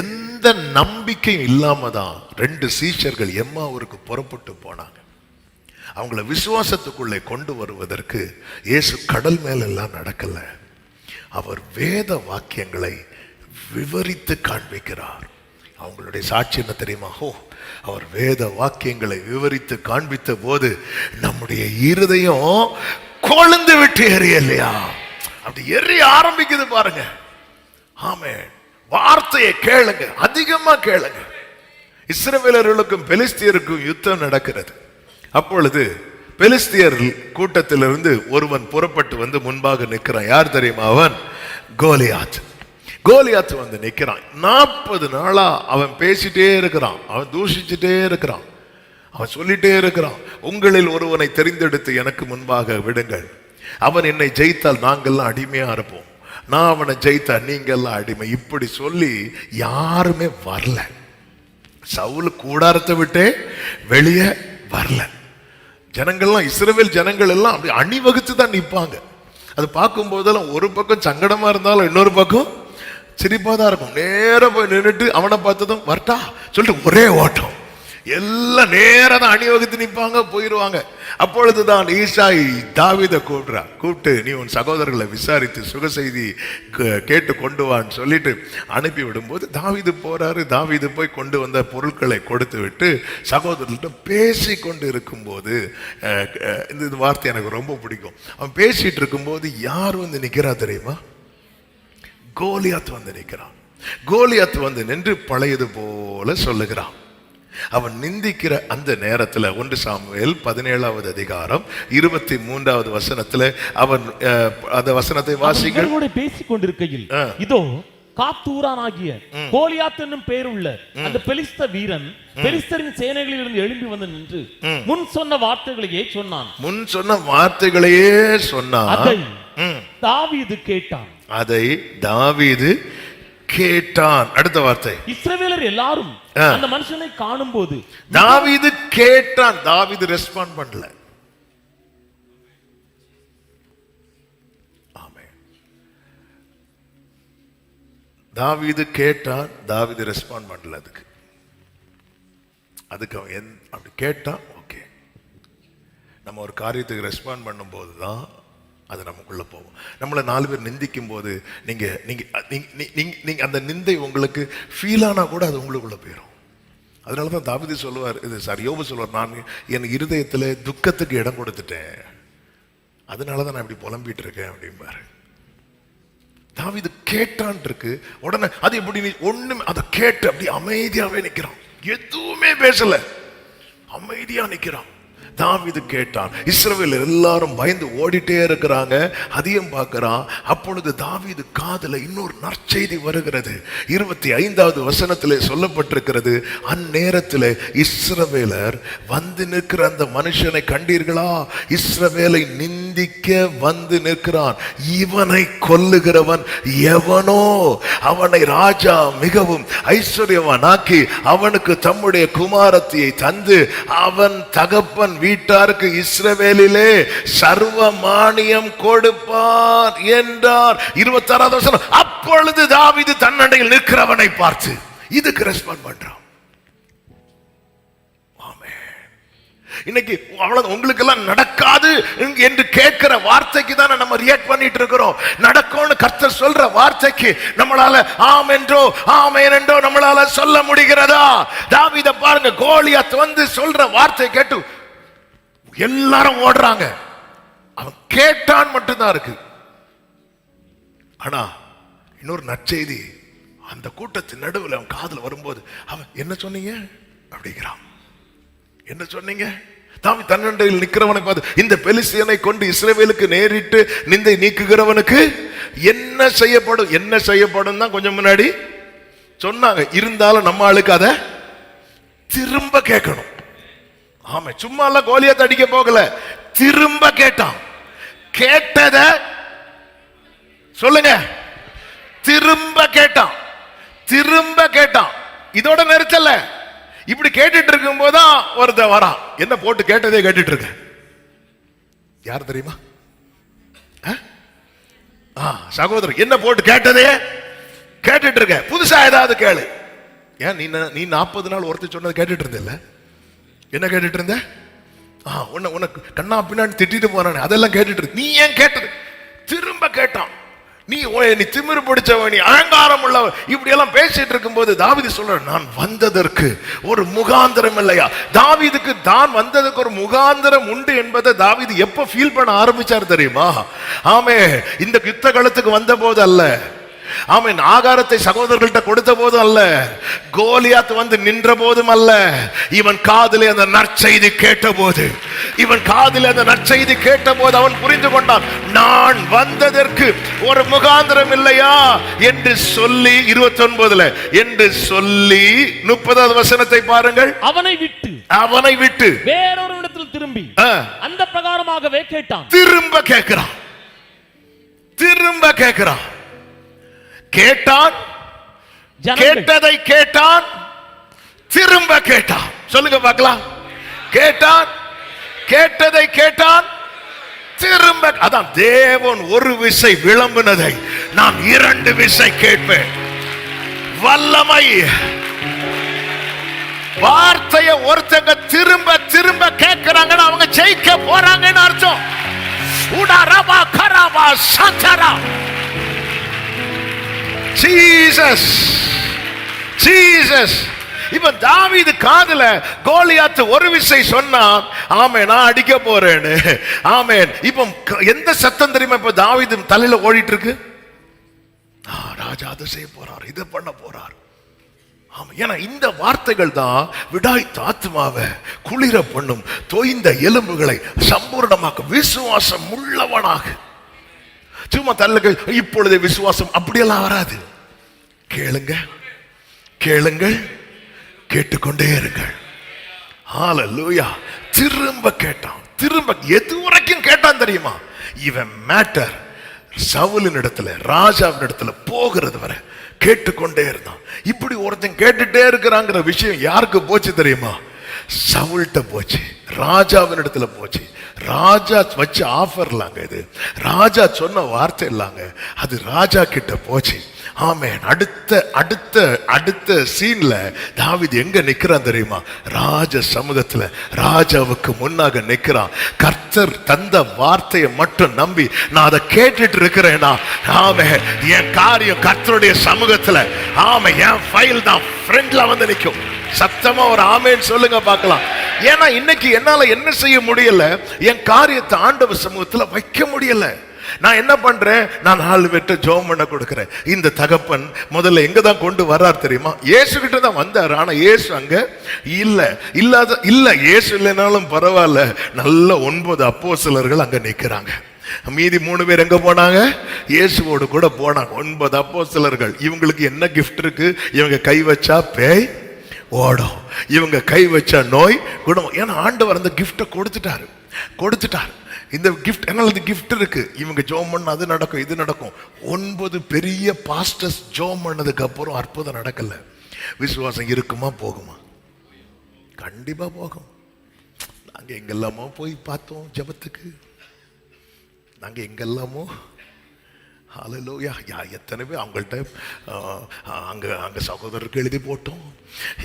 எந்த நம்பிக்கையும் இல்லாம தான் 2 சீஷர்கள் எம்மாவூருக்கு புறப்பட்டு போனாங்க. அவங்கள விசுவாசத்துக்குள்ளே கொண்டு வருவதற்கு இயேசு கடல் மேல எல்லாம் நடக்கல. அவர் வேத வாக்கியங்களை விவரித்து காண்பிக்கிறார். அவங்களுடைய சாட்சி என்ன தெரியுமா? அவர் வேத வாக்கியங்களை விவரித்து காண்பித்த போது நம்முடைய இருதயம் கொழுந்து விட்டு எரியலையா? அப்படி எரிய ஆரம்பிக்குது பாருங்க. ஆமென். வார்த்தையை கேளுங்க, அதிகமா கேளுங்க. இஸ்ரவேலர்களுக்கும் பெலிஸ்தியருக்கும் யுத்தம் நடக்கிறது. அப்பொழுது பெலிஸ்தியர் கூட்டத்திலிருந்து ஒருவன் புறப்பட்டு வந்து முன்பாக நிற்கிறான். யார் தெரியுமா? அவன் கோலியாத். கோலியாத் வந்து நிற்கிறான். 40 நாளா அவன் பேசிட்டே இருக்கிறான், அவன் தூஷிச்சுட்டே இருக்கிறான், அவன் சொல்லிட்டே இருக்கிறான், உங்களில் ஒருவனை தெரிந்தெடுத்து எனக்கு முன்பாக விடுங்கள், அவன் என்னை ஜெயித்தால் நாங்கள்லாம் அடிமையா இருப்போம், நான் அவனை ஜெயித்தா நீங்கள்லாம் அடிமை. இப்படி சொல்லி யாருமே வரல. சவுல் கூடாரத்தை விட்டே வெளியே வரல. ஜனங்கள்லாம், இஸ்ரவேல் ஜனங்கள் எல்லாம் அப்படி அணிவகுத்து தான் நிற்பாங்க. அது பார்க்கும் போதெல்லாம் ஒரு பக்கம் சங்கடமா இருந்தாலும் இன்னொரு பக்கம் சிரிப்பா தான் இருக்கும். நேர போய் நின்றுட்டு அவனை பார்த்ததும் வரட்டா சொல்லிட்டு ஒரே ஓட்டம். எல்லாம் நேரா தான் அணிவகுத்து நிற்பாங்க, போயிடுவாங்க. அப்பொழுதுதான் ஈசாய் தாவீதை கூப்பிட்டு நீ உன் சகோதரர்களை விசாரித்து சுக செய்தி கேட்டு கொண்டு வான்னு சொல்லிட்டு அனுப்பி விடும்போது தாவீது போறாரு. தாவீது போய் கொண்டு வந்த பொருட்களை கொடுத்து விட்டு சகோதரர்கிட்ட பேசி கொண்டு இருக்கும்போது, இந்த வார்த்தை எனக்கு ரொம்ப பிடிக்கும், அவன் பேசிட்டு இருக்கும்போது யார் வந்து நிக்கிறா தெரியுமா? கோலியாத் வந்து நிற்கிறான். கோலியாத் வந்து நின்று பழையது போல சொல்லுகிறான். அவன் நிந்திக்கிற அந்த நேரத்தில் 1 சாமுவேல் 17வது அதிகாரம் 23வது வசனத்துல அவன் அந்த வசனத்தை வாசிங்கள். பேசிக் கொண்டிருக்கையில் இதோ காத்தூரானாகிய கோலியாத் என்னும் பெயருள்ள அந்த பெலிஸ்த வீரன் பெலிஸ்தரின் சேனைகளிலிருந்து எழும்பி வந்து நின்று முன் சொன்ன வார்த்தைகளையே சொன்னான். முன் சொன்ன வார்த்தைகளையே சொன்னான். அதை தாவீது கேட்டான். அதை தாவீது கேட்டான். அடுத்த வார்த்தை, இஸ்ரவேலர் எல்லாரும் அந்த மனுஷனை காணும்போது தாவீது கேட்டான். தாவீது ரெஸ்பாண்ட் பண்ணல. ஆமென். தாவீது கேட்டான், தாவீது ரெஸ்பாண்ட் பண்ணல. அதுக்கு அவன் அப்படி கேட்டான். ஓகே, நம்ம ஒரு காரியத்துக்கு ரெஸ்பாண்ட் பண்ணும் போதுதான் அது நமக்குள்ள போகும். நம்மளை 4 பேர் நிந்திக்கும் போது நீங்க நீங்க நீங்க அந்த நிந்தை உங்களுக்கு ஃபீல் ஆனா கூட அது உங்களுக்குள்ள போயிடும். அதனாலதான் தாவீது சொல்லுவார், யோபு சொல்லுவார், நான் என் இருதயத்துல துக்கத்துக்கு இடம் கொடுத்துட்டேன், அதனாலதான் நான் இப்படி புலம்பிட்டு இருக்கேன் அப்படிம்பாரு. தாவீது கேட்டான் இருக்கு. உடனே அது எப்படி ஒண்ணுமே, அதை கேட்டு அப்படி அமைதியாவே நிக்கிறான், எதுவுமே பேசல, அமைதியா நிக்கிறான். தாவீது கேட்டான். இஸ்ரவேல் எல்லாரும் பயந்து ஓடிட்டே இருக்கிறாங்க. அதையும் பார்க்கிறான். அப்பொழுது தாவீது காதுல இன்னொரு நற்செய்தி வருகிறது. 25வது வசனத்திலே சொல்லப்பட்டிருக்கிறது, அந்நேரத்தில் இஸ்ரவேலர் வந்து நிற்கிற அந்த மனுஷனை கண்டீர்களா? இஸ்ரவேலை நிந்திக்க வந்து நிற்கிறான். இவனை கொல்லுகிறவன் எவனோ அவனை ராஜா மிகவும் ஐஸ்வர்யவானாக்கி அவனுக்கு தம்முடைய குமாரத்தியை தந்து அவன் தகப்பன் வீட்டாருக்கு இஸ்ரவேலிலே சர்வ மானியம் கொடுப்பார் என்றார். 26வது வசனம், அப்பொழுது தாவீது தன்னண்டையில் நிற்கிறவனை பார்த்து இதுக்கு ரெஸ்பாண்ட் பண்றான். ஆமென். இன்னைக்கு அவ்வளவு உங்களுக்கு எல்லாம் நடக்காத நடக்காது என்று கேட்கிற வார்த்தைக்கு தானே நம்ம ரியாக்ட் பண்ணிட்டு இருக்கிறோம். நடக்கும்னு கர்த்தர் சொல்ற வார்த்தைக்கு நம்மளால ஆம் என்றோ ஆமென் என்றோ நம்மளால சொல்ல முடிகிறதா? தாவீதை பாருங்க, கோலியாத் வந்து சொல்ற வார்த்தை கேட்டு எல்லாரும் ஓடுறாங்க. அவன் கேட்டான் மட்டும்தான் இருக்கு. ஆனா இன்னொரு நற்செய்தி அந்த கூட்டத்தின் நடுவில் அவன் காதுல வரும்போது, அவன் என்ன சொன்னீங்க அப்படிங்கிறான். என்ன சொன்னீங்க? தாவீது தன்னண்டையில் நிற்கிறவனை பார்த்து, இந்த பெலிஸ்தியனை கொண்டு இஸ்ரவேலுக்கு நேரிட்டு நிந்தை நீக்குகிறவனுக்கு என்ன செய்யப்படும்? என்ன செய்யப்படும் தான் கொஞ்சம் முன்னாடி சொன்னாங்க. இருந்தாலும் நம்ம ஆளுக்கு அதை திரும்ப கேட்கணும். ஆமா, சும்மா எல்லாம் கோலியாத் அடிக்க போகல, திரும்ப கேட்டான். கேட்டத சொல்லுங்க, திரும்ப கேட்டான். திரும்ப கேட்டான். இதோட நிறுத்தல. இப்படி கேட்டுட்டு இருக்கும் போதுதான் ஒருத்த வரான். என்ன போட்டு கேட்டதே கேட்டுட்டு இருக்க. யார் தெரியுமா? சகோதரர், என்ன போட்டு கேட்டதே கேட்டுட்டு இருக்க. புதுசா ஏதாவது கேளு. ஏன் நீ 40 நாள் ஒருத்தர் சொன்னது கேட்டுட்டு இருந்த? என்ன கேட்டுட்டு இருந்த? உனக்கு கண்ணா பின்னாடி திட்டிட்டு போறானே, அதெல்லாம் கேட்டுட்டு இருக்கு. நீ ஏன் கேட்டது? திரும்ப கேட்டான். நீ திமிரு பிடிச்சவன், நீ அகங்காரம் உள்ளவன், இப்படி எல்லாம் பேசிட்டு இருக்கும் போது தாவீது சொல்ற, நான் வந்ததற்கு ஒரு முகாந்திரம் இல்லையா? தாவீதுக்கு தான் வந்ததுக்கு ஒரு முகாந்திரம் உண்டு என்பதை தாவீது எப்ப ஃபீல் பண்ண ஆரம்பிச்சார் தெரியுமா? ஆமே, இந்த யுத்த களத்துக்கு வந்த போது அல்ல. ஆமென். ஆகாரத்தை சகோதரர்கள்ட்ட கொடுத்த போதும் அல்ல, கோலியாத் வந்து நின்ற போதும் அல்ல. இவன் காதிலே அந்த நற்செய்தி கேட்ட போது, இவன் காதிலே அந்த நற்செய்தி கேட்ட போது அவன் புரிந்து கொண்டான், நான் வந்ததற்கு ஒரு முகாந்திரம் இல்லையா என்று சொல்லி 29 என்று சொல்லி 30வது வசனத்தை பாருங்கள். அவனை விட்டு வேறொரு இடத்தில் திரும்பி அந்த பிரகாரமாகவே கேட்டான். திரும்ப கேட்கிறான். திரும்ப கேட்கிறான். கேட்டான், கேட்டதை கேட்டான், திரும்ப கேட்டான். சொல்லுங்க பார்க்கலாம். கேட்டான், கேட்டதை கேட்டான், திரும்ப. அதான் தேவன் ஒரு விசை விளம்பினதை நான் 2 விசை கேட்பேன். வல்லமை வார்த்தையை ஒருத்தங்க திரும்ப திரும்ப கேட்கிறாங்கன்னா அவங்க ஜெயிக்க போறாங்கன்னு அர்த்தம். உடரபா கரபா சந்தரா. Jesus, Jesus. இப்ப தாவீது காதுல கோலியாத் ஒரு விசை சொன்னான், ஆமென், நான் அடிக்க போறேன்னு. ஆமென். இப்ப எந்த சத்தம் தெரியுமா இப்ப தாவீது தலையில ஓடிட்டு இருக்கு? ராஜா அதை செய்ய போறார், இதை பண்ண போறார். ஆமா, ஏன்னா இந்த வார்த்தைகள் தான் விடாய்த்த ஆத்மாவை குளிர பண்ணும், தோய்ந்த எலும்புகளை சம்பூர்ணமாக்கும், விசுவாசம் உள்ளவனாக. சும்மா தள்ளுகள் இப்பொழுதே விசுவாசம் அப்படியெல்லாம் வராது. கேளுங்க, கேளுங்கள், கேட்டுக்கொண்டே இருங்கள். ஹல்லேலூயா. திரும்ப கேட்டான். திரும்ப எது வரைக்கும் கேட்டான் தெரியுமா? இவன் மேட்டர் சவுலின் இடத்துல, ராஜாவின் இடத்துல போகிறது வரை கேட்டுக்கொண்டே இருந்தான். இப்படி ஒருத்தன் கேட்டுட்டே இருக்கிறாங்கிற விஷயம் யாருக்கு போச்சு தெரியுமா? சவுல்ட்ட போச்சு, ராஜாவின் இடத்துல போச்சு. ராஜா வச்ச ஆஃபர் இல்லாங்க, இது ராஜா சொன்ன வார்த்தை இல்லாங்க, அது ராஜா கிட்ட போச்சு. ஆமென். அடுத்த அடுத்த அடுத்த சீன்ல தாவீது எங்க நிக்கிறான் தெரியுமா? ராஜ சமூகத்துல ராஜாவுக்கு முன்னாக நிக்கிறான். கர்த்தர் தந்த வார்த்தையை மட்டும் நம்பி நான் அதை கேட்டுட்டு இருக்கிறேனா, ஆமென், என் காரியம் கர்த்தருடைய சமூகத்துல, ஆமென், என் ஃபைல் தான் ஃப்ரண்ட்ல வந்து நிற்கும். சத்தமா ஒரு ஆமென் சொல்லுங்க பார்க்கலாம். ஏன்னா இன்னைக்கு என்னால என்ன செய்ய முடியல, என் காரியத்தை ஆண்டவர் சமூகத்துல வைக்க முடியல. நான் என்ன பண்றேன்? நான் 4 பேர்ட்ட ஜெபம் பண்ண கொடுக்கிறேன். இந்த தகப்பன் முதல்ல எங்க தான் கொண்டு வர்றார் தெரியுமா? இயேசு கிட்ட தான் வந்தார். ஆனா இயேசு அங்க இல்ல. இயேசு இல்லைனாலும் பரவாயில்ல, நல்ல 9 அப்போஸ்தலர்கள் அங்க நிக்கிறாங்க. மீதி 3 பேர் எங்க போனாங்க? இயேசுவோடு கூட போனாங்க. 9 அப்போஸ்தலர்கள். இவங்களுக்கு என்ன கிஃப்ட் இருக்கு? இவங்க கை வச்சா பேய் ஓடும், இவங்க கை வச்சா நோய் குணம். ஏன்னா ஆண்டவர் அந்த கிஃப்ட கொடுத்துட்டாரு. இந்த கிஃப்ட், என்னால இந்த கிஃப்ட் இருக்கு. இவங்க ஜோம் பண்ண அது நடக்கும், இது நடக்கும். 9 பெரிய பாஸ்டர்ஸ் ஜோம் பண்ணதுக்கு அப்புறம் அற்புதம் நடக்கல. விசுவாசம் இருக்குமா? போகுமா? கண்டிப்பா போகும். நாங்க எங்கெல்லாமோ போய் பார்த்தோம் ஜெபத்துக்கு, நாங்க எங்கெல்லாமோ. ஹல்லேலூயா. எத்தனை பேர் அவங்கள்ட்ட அங்க சகோதரருக்கு எழுதி போட்டோம்,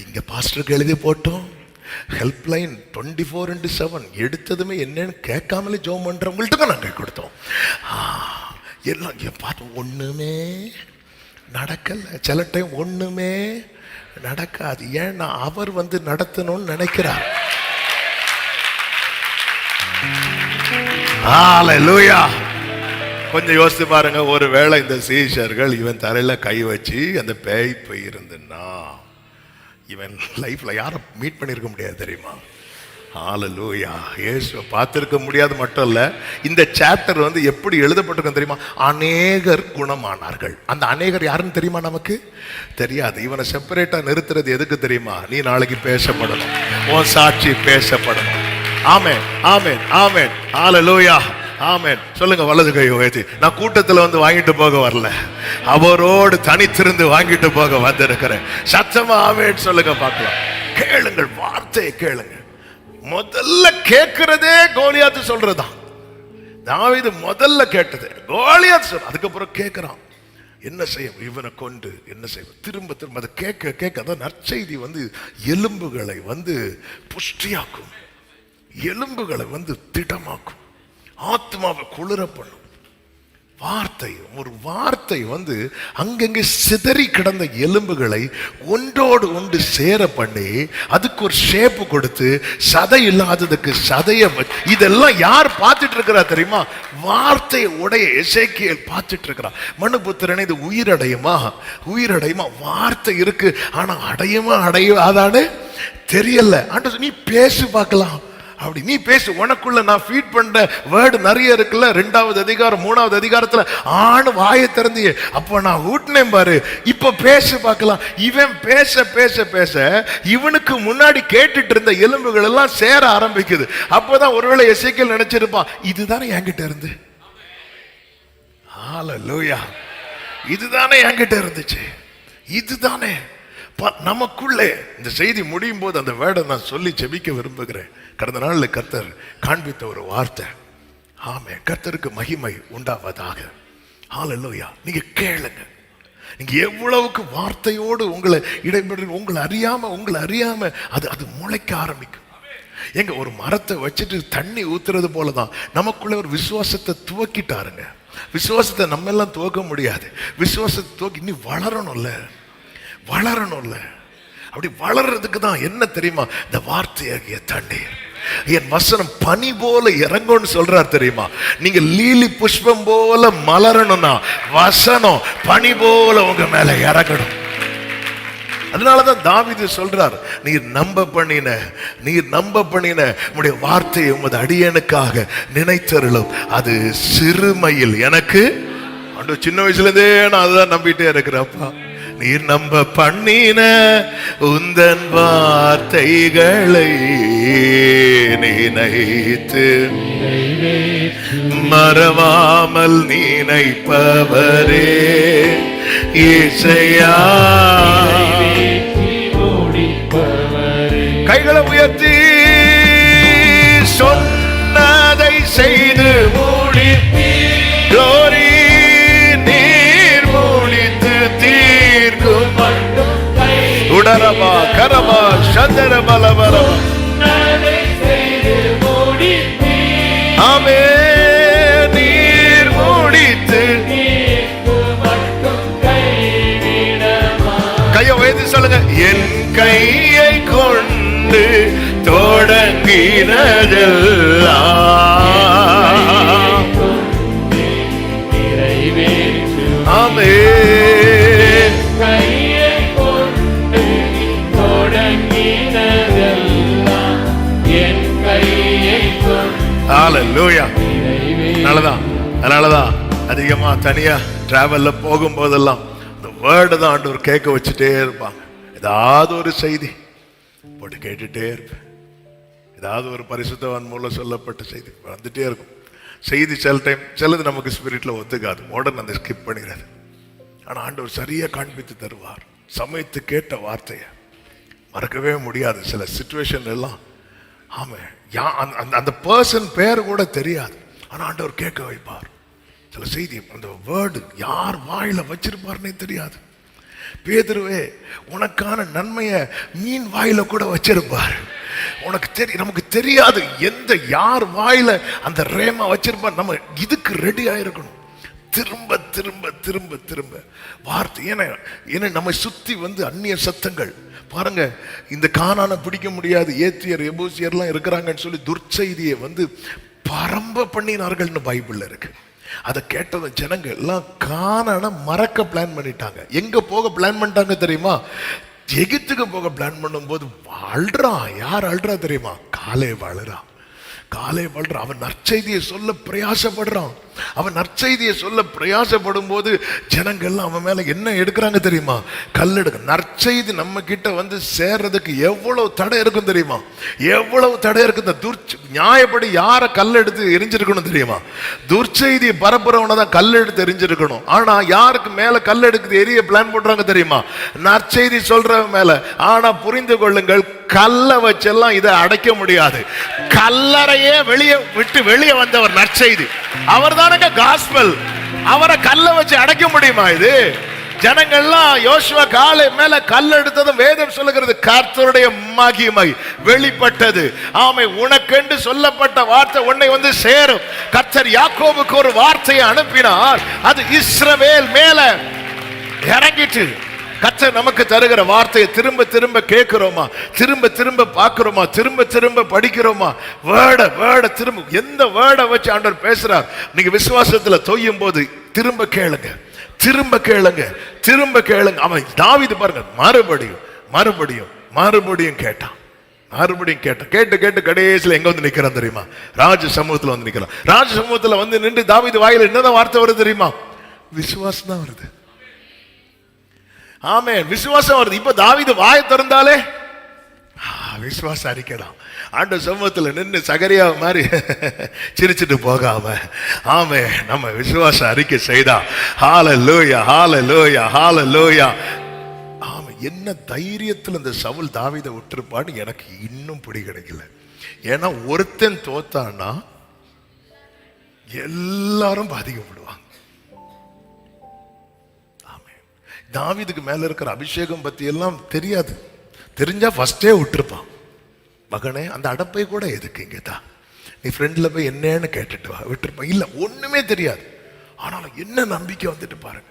இங்க பாஸ்டருக்கு எழுதி போட்டோம். ஹெல்ப்லைன் 24/7 எடுத்ததுமே என்னன்னு கேட்காமலே ஜெபம் பண்றவங்கள்ட்ட தான் நாங்கள் கொடுத்தோம். எல்லாம் பார்த்து ஒண்ணுமே நடக்கல. சில டைம் ஒண்ணுமே நடக்காது. ஏன்னா அவர் வந்து நடத்தணும்னு நினைக்கிறார். ஹல்லேலூயா. கொஞ்சம் யோசித்து பாருங்க, ஒருவேளை இந்த சீஷர்கள் இவன் தலையில கை வச்சு அந்த பேய் போயிருந்துன்னா இவன் லைஃப்ல யாரை மீட் பண்ணிருக்க முடியாது தெரியுமா? ஹல்லேலூயா. இயேசுவை பார்த்திருக்க முடியாது மட்டும் இல்ல, இந்த சாப்டர் வந்து எப்படி எழுதப்பட்டிருக்கும் தெரியுமா? அநேகர் குணமானார்கள். அந்த அநேகர் யாருன்னு தெரியுமா? நமக்கு தெரியாது. இவனை செப்பரேட்டா நிறுத்துறது எதுக்கு தெரியுமா? நீ நாளைக்கு பேசப்படணும், உன் சாட்சி பேசப்படணும். ஆமென், ஆமென், ஆமென். ஹல்லேலூயா, ஆமென். சொல்லுங்க வலது கை உயர்த்தி. நான் கூட்டத்தில் வந்து வாங்கிட்டு போக வரல, அவரோடு தனித்திருந்து வாங்கிட்டு போக வந்திருக்கிறேன். சத்தமா ஆமென் சொல்லுங்க பார்க்கலாம். கேளுங்கள், வார்த்தையை கேளுங்க. முதல்ல கேட்கிறதே கோலியாத்து சொல்றதுதான். தாவீது முதல்ல கேட்டது கோலியாத் சொல்ற. அதுக்கப்புறம் கேட்கிறான் என்ன செய்யும், இவனை கொண்டு என்ன செய்வோம். திரும்ப திரும்ப அதை கேட்க கேட்க அதான் நற்செய்தி வந்து எலும்புகளை வந்து புஷ்டியாக்கும், எலும்புகளை வந்து திடமாக்கும், ஆத்மாவை குளிர பண்ணும். வார்த்தை, ஒரு வார்த்தை வந்து அங்கங்கே சிதறி கிடந்த எலும்புகளை ஒன்றோடு ஒன்று சேர பண்ணி அதுக்கு ஒரு ஷேப்பு கொடுத்து சதை இல்லாததுக்கு சதைய. இதெல்லாம் யார் பார்த்துட்டு இருக்கிறா தெரியுமா? வார்த்தை உடைய எசேக்கியேல் பார்த்துட்டு இருக்கிறா. மனுபுத்திரனே, இது உயிரடையுமா? உயிரடையுமா? வார்த்தை இருக்கு, ஆனா அடையுமா அடையாதான்னு தெரியல. ஆண்டவர் நீ பேசு பார்க்கலாம். அப்படி நீ பேசு, உனக்குள்ள நான் ஃபீட் பண்ண வேர்டு நிறைய இருக்குல்ல. 2வது அதிகாரம் 3வது அதிகாரத்துல ஆணு வாயை திறந்தியே, அப்ப நான் ஊட்டினேன் பாரு, இப்ப பேசு பார்க்கலாம். இவன் பேச பேச பேச இவனுக்கு முன்னாடி கேட்டுட்டு இருந்த எலும்புகள் எல்லாம் சேர ஆரம்பிக்குது. அப்பதான் ஒருவேளை எசேக்கியேல் நினைச்சிருப்பான், இதுதானே என்கிட்ட இருந்து. ஹல்லேலூயா. இதுதானே என்கிட்ட இருந்துச்சு, இதுதானே நமக்குள்ளே. இந்த செய்தி முடியும் போது அந்த வேர்டை நான் சொல்லி ஜெபிக்க விரும்புகிறேன். கடந்த நாளில் கர்த்தர் காண்பித்த ஒரு வார்த்தை. ஆமென். கர்த்தருக்கு மகிமை உண்டாவதாக. ஹல்லேலூயா. நீங்க கேளுங்க. நீங்க எவ்வளவுக்கு வார்த்தையோடு உங்களை இடைபெற, உங்களை அறியாம அது முளைக்க ஆரம்பிக்கும். எங்க ஒரு மரத்தை வச்சுட்டு தண்ணி ஊத்துறது போலதான் நமக்குள்ள ஒரு விசுவாசத்தை துவக்கிட்டாருங்க. விசுவாசத்தை நம்ம எல்லாம் துவக்க முடியாது. விசுவாசத்தை துவக்கி இன்னும் வளரணும்ல. அப்படி வளர்றதுக்கு தான் என்ன தெரியுமா? இந்த வார்த்தையாகிய தண்ணீர். என் வசனம் பனி போல இறங்கும்னு சொல்றார் தெரியுமா? நீங்க லீலி புஷ்பம் போல மலரணும்னா வசனம் பனி போல உங்க மேல இறங்கணும். அதனாலதான் தாவீது சொல்றார், நீர் நம்ப பண்ணின உம்முடைய வார்த்தையை உமது அடியனுக்காக நினைத்தருளும். அது சிறுமையில் எனக்கு சின்ன வயசுல இருந்தே நான் அதுதான் நம்பிட்டே இருக்கிறப்பா. நீர் நம்ப பண்ணின உந்தன் வார்த்தைகளை நினைத்து மறவாமல் நினைப்பவரே இசையா. கைகளை உயர்த்தி சொன்னதை செய்து மூடி glory உடரமா கரமா சந்தர பலவரமா. ஆமே நீர் மூடித்து கையை உயர்த்தி சொல்லுங்க. என் கையை கொண்டு தொடங்கினதெல்லாம் ஆமே. அதனாலதான் அதிகமா தனியா டிராவல்ல போகும்போதெல்லாம் இந்த வேர்டு தான் ஆண்டவர் கேட்க வச்சுட்டே இருப்பாங்க. ஏதாவது ஒரு செய்தி போட்டு கேட்டுட்டே இருப்பேன். ஏதாவது ஒரு பரிசுத்தவான் மூலம் சொல்லப்பட்ட செய்தி வந்துட்டே இருக்கும். செய்தி சில டைம் சிலது நமக்கு ஸ்பிரிட்ல ஒத்துக்காது, உடனே அந்த ஸ்கிப் பண்ணிடுறது. ஆனா ஆண்டவர் சரியா காண்பித்து தருவார். சமயத்து கேட்ட வார்த்தையை மறக்கவே முடியாது. சில சிச்சுவேஷன் எல்லாம் ஆமா அந்த பர்சன் பேர் கூட தெரியாது, ஆனா ஆண்டவர் கேட்க வைப்பார். சில செய்தி அந்த வேர்டு யார் வாயில வச்சிருப்பாருன்னே தெரியாது. பேதுருவே, உனக்கான நன்மையை மீன் வாயில கூட வச்சிருப்பார். நமக்கு தெரியாது எந்த யார் வாயில அந்த ரேமா வச்சிருப்பா. நம்ம இதுக்கு ரெடி ஆயிருக்கணும். திரும்ப திரும்ப திரும்ப திரும்ப வார்த்தை. ஏன்னா நம்ம சுத்தி அந்நிய சத்தங்கள். பாருங்க, இந்த கானானை பிடிக்க முடியாது, ஏத்தியர் எபூசியர்லாம் இருக்கிறாங்கன்னு சொல்லி துர்ச்செய்தியை பரம்ப பண்ணினார்கள்னு பைபிள்ல இருக்கு. அதை கேட்டத ஜனங்க எல்லாம் கானானை மறக்க பிளான் பண்ணிட்டாங்க. எங்க போக பிளான் பண்ணிட்டாங்க தெரியுமா? எகிப்துக்கு போக பிளான் பண்ணும் போது வாழ்றான். யார் அழுறா தெரியுமா? காலேப் அழுறான். காலேப் அழுறான். அவன் நற்செய்தியை சொல்ல பிரயாசப்படுறான். அவன் நற்செய்தியை சொல்ல பிரயாசப்படும் போது ஜனங்கள்லாம் அவன் மேல என்ன எடுக்கிறாங்க தெரியுமா? கல் எடுக்க. நற்செய்தி நம்ம கிட்ட சேர்றதுக்கு எவ்வளவு தடை இருக்கும் தெரியுமா? எவ்வளவு தடை இருக்கு. இந்த நியாயப்படி யார கல் எடுத்து எரிஞ்சிருக்கணும் தெரியுமா? துர்ச்செய்தியை பரப்புறவனை தான் கல் எடுத்து எரிஞ்சிருக்கணும். ஆனா யாருக்கு மேல கல் எடுக்குது எரிய பிளான் போடுறாங்க தெரியுமா? நற்செய்தி சொல்றவன் மேல. ஆனா புரிந்து கொள்ளுங்கள், கல்ல வச்செல்லாம் இதை அடைக்க முடியாது. கல்லறையே வெளியே வந்தவர் நற்செய்தி. அவர் தானங்க காஸ்பல். அவரை கல்ல வச்சு அடைக்க முடியுமா? இது ஜனங்கள்லாம் யோசுவா காலை மேல கல் எடுத்ததும் வேதம் சொல்லுகிறது கர்த்தருடைய மகிமை வெளிப்பட்டது. ஆமை, உனக்கென்று சொல்லப்பட்ட வார்த்தை உன்னை சேரும். கர்த்தர் யாக்கோபுக்கு ஒரு வார்த்தையை அனுப்பினார், அது இஸ்ரவேல் மேல இறங்கிட்டு. கர்த்தர் நமக்கு தருகிற வார்த்தையை திரும்ப திரும்ப கேட்கிறோமா? திரும்ப திரும்ப பார்க்கிறோமா? திரும்ப திரும்ப படிக்கிறோமா? வேர்ட திரும்ப எந்த வேர்டை வச்சு ஆண்டவர் பேசுறார்? நீங்க விசுவாசத்துல தொய்யும் போது திரும்ப கேளுங்க, திரும்ப கேளுங்க, திரும்ப கேளுங்க. அவன் தாவீது பாருங்க, மறுபடியும் மறுபடியும் மறுபடியும் கேட்டான். மறுபடியும் கேட்டு கேட்டு கடைசியில் எங்க நிக்கிறான் தெரியுமா? ராஜ சமூகத்துல நிக்கிறான். ராஜ சமூகத்துல நின்று தாவீது வாயில என்னதான் வார்த்தை வருது தெரியுமா? விசுவாசம் தான் வருது. ஆமென், விசுவாசம் வருது. இப்ப தாவீது வாயை திறந்தாலே விசுவாசம் அறிக்கலாம். ஆண்டவர் சமூகத்துல நின்று சகரியா மாதிரி சிரிச்சுட்டு போகாம ஆமே நம்ம விசுவாச அறிக்கை செய்தா ஹல்லேலூயா ஹல்லேலூயா ஹல்லேலூயா. ஆமா, என்ன தைரியத்துல இந்த சவுல் தாவீதை விட்டுருப்பான்னு எனக்கு இன்னும் பிடி கிடைக்கல. ஏன்னா ஒருத்தன் தோத்தான்னா எல்லாரும் பாதிக்கப்படுவாங்க. தாவீதுக்கு மேல இருக்கிற அபிஷேகம் பத்தி எல்லாம் தெரியாது. தெரிஞ்சா ஃபர்ஸ்டே விட்டுருப்பான். மகனே, அந்த அடப்பை கூட எதுக்கு இங்கதான், நீ ஃப்ரெண்ட்ல போய் என்னன்னு கேட்டுட்டு வா, விட்டுருப்பான். இல்ல, ஒண்ணுமே தெரியாது. ஆனாலும் என்ன நம்பிக்கை வந்துட்டு பாருங்க.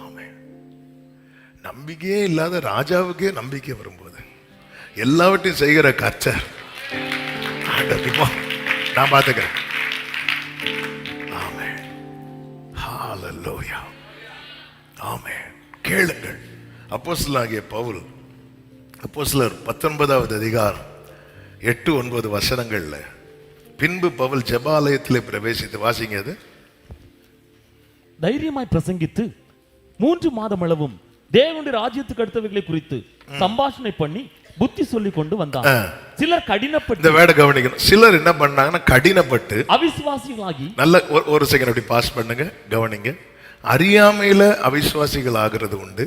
ஆமே, நம்பிக்கையே இல்லாத ராஜாவுக்கே நம்பிக்கை வரும்போது எல்லாவற்றையும் செய்கிற கர்த்தர் நான் பாத்துக்கிறேன். ஆமே, ஹல்லேலூயா. ஆமே, கேளுங்கள். அப்போஸ்தலனாகிய பவுல் அப்போஸ்தலர் 19வது அதிகாரம் 8-9 வசனங்கள்ல, பின்பு பவுல் ஜெபாலயத்திலே பிரவேசித்து, வாசிங்க அது. தைரியமாய் பிரசங்கித்து 3 மாதம் அளவும் தேவனுடைய ராஜ்யத்துக்கு அடுத்தவைகளை குறித்து சம்பாஷணை பண்ணி புத்தி சொல்லி கொண்டு வந்தார். சிலர் கடினப்பட்டு, இந்த வேட கவனிக்கணும், சிலர் என்ன பண்ணாங்கன்னா கடினப்பட்டு அவிசுவாசிகளாகி, நல்ல ஒரு செகண்ட் அப்படி பாஸ் பண்ணுங்க, கவனிங்க. அறியாமையில அவிசுவாசிகள் ஆகிறது உண்டு.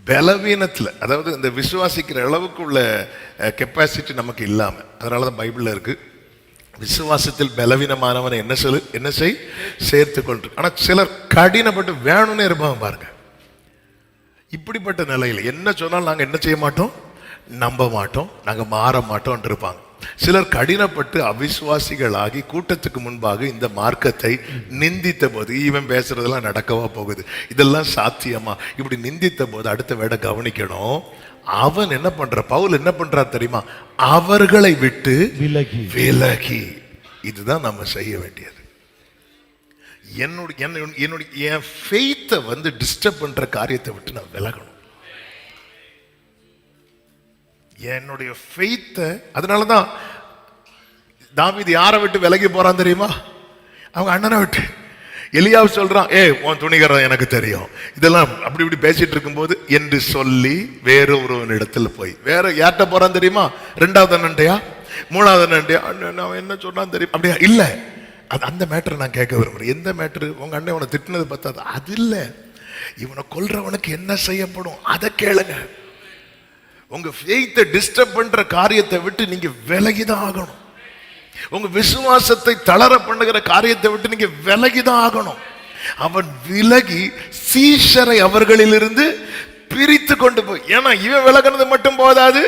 பலவீனத்துல, அதாவது இந்த விசுவாசிக்கிற அளவுக்கு உள்ள கெப்பாசிட்டி நமக்கு இல்லாம, அதனாலதான் பைபிள்ல இருக்கு, விசுவாசத்தில் பலவீனமானவனை என்ன செய் சேர்த்து கொண்டு. ஆனா சிலர் கடினப்பட்டு வேணும்னே இருப்பாங்க பாருங்க. இப்படிப்பட்ட நிலையில என்ன சொன்னாலும் நாங்க என்ன செய்ய மாட்டோம், நம்ப மாட்டோம், நாங்க மாற மாட்டோம் இருப்பாங்க. சிலர் கடினப்பட்டு அவிசுவாசிகளாகி கூட்டத்துக்கு முன்பாக இந்த மார்க்கத்தை நிந்தித்த போது, இவன் பேசுறதெல்லாம் நடக்கவா போகுது, இதெல்லாம் சாத்தியமா, இப்படி நிந்தித்த போது அடுத்த வேட கவனிக்கணும். அவன் என்ன பண்ற, பவுல் என்ன பண்றார் தெரியுமா? அவர்களை விட்டு விலகி. இதுதான் நம்ம செய்ய வேண்டியது. என் ஃபெய்த்தை டிஸ்டர்ப் பண்ற காரியத்தை விட்டு நான் விலகணும். என்னுடைய ஃபெய்த்தை, அதனாலதான் தாவீது யாரை விட்டு விலகி போறான் தெரியுமா? அவங்க அண்ணனை விட்டு. எலியாவு சொல்றான், உன் துணிகரம் எனக்கு தெரியும், இதெல்லாம் அப்படி இப்படி பேசிட்டு இருக்கும்போது என்று சொல்லி வேற ஒரு இடத்துல போய் வேற யார்கிட்ட போறான் தெரியுமா? 2வது அண்ணன்ட்டையா 3வது அண்ணன்ட்டையா? அவன் என்ன சொன்னான் தெரியும்? அப்படியா? இல்ல, அந்த மேட்டரை நான் கேட்க விரும்புறேன். எந்த மேட்டரு? உங்க அண்ணன் உன திட்டினது பத்தாது, அது இல்ல, இவனை கொல்றவனுக்கு என்ன செய்யப்படும் அதை கேளுங்க. உங்க ஃபெய்த்தை டிஸ்டர்ப் பண்ற காரியத்தை விட்டு நீங்க விலகிதான் ஆகணும். உங்க விசுவாசத்தை தளர பண்ணுகிற காரியத்தை விட்டு நீங்க விலகிதான் ஆகணும். அவன் விலகி சீஷரை அவர்களிலிருந்து பிரித்து கொண்டு போய், ஏன்னா இவன் விலகினது மட்டும் போதாது,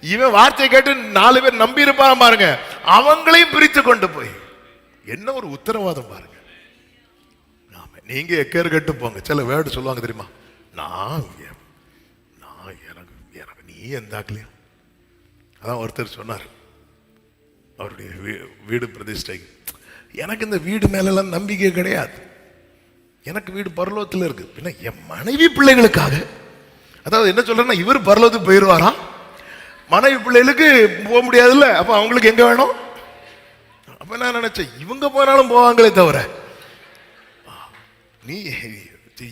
இவன் வார்த்தையை கேட்டு 4 பேர் நம்பி இருப்பான் பாருங்க, அவங்களையும் பிரித்து கொண்டு போய் என்ன ஒரு உத்தரவாதம் பாருங்க. நீங்க எக்கேறு கட்டு போங்க. சில வேர்டு சொல்லுவாங்க தெரியுமா, நான் எனக்கு நீ எந்தாக்கலையும். அதான் ஒருத்தர் சொன்னார் அவருடைய வீடு பிரதிஷ்டை, எனக்கு இந்த வீடு மேலெல்லாம் நம்பிக்கை கிடையாது, எனக்கு வீடு பரலோகத்தில் இருக்கு, பின்ன என் மனைவி பிள்ளைகளுக்காக. அதாவது என்ன சொல்றேன்னா, இவர் பரலோகத்துக்கு போயிடுவாரா, மனைவி பிள்ளைகளுக்கு போக முடியாதுல்ல, அப்ப அவங்களுக்கு எங்க வேணும். அப்ப நான் நினைச்சேன், இவங்க போனாலும் போவாங்களே தவிர நீ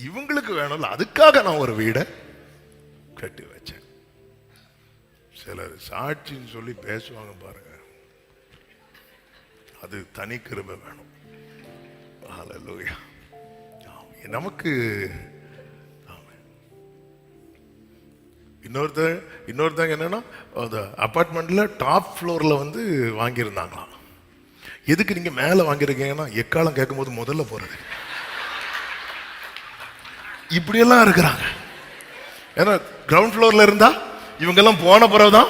இவங்களுக்கு வேணும்ல, அதுக்காக நான் ஒரு வீடை கட்டி வச்சேன். சிலர் சாட்சின்னு சொல்லி பேசுவாங்க பாருங்க, அது தனி கிருபை வேணும். ஹல்லேலூயா. நமக்கு இன்னொருத்தங்க என்னன்னா, அந்த அபார்ட்மெண்ட்ல டாப் ஃப்ளோர்ல வந்து வாங்கியிருந்தாங்களாம். எதுக்கு நீங்க மேல வாங்கியிருக்கீங்கன்னா, எக்காலம் கேட்கும் போது முதல்ல போறது. இப்படியெல்லாம் இருக்கிறாங்க. ஏன்னா கிரவுண்ட் ஃப்ளோர்ல இருந்தா இவங்கெல்லாம் போன பிறகுதான்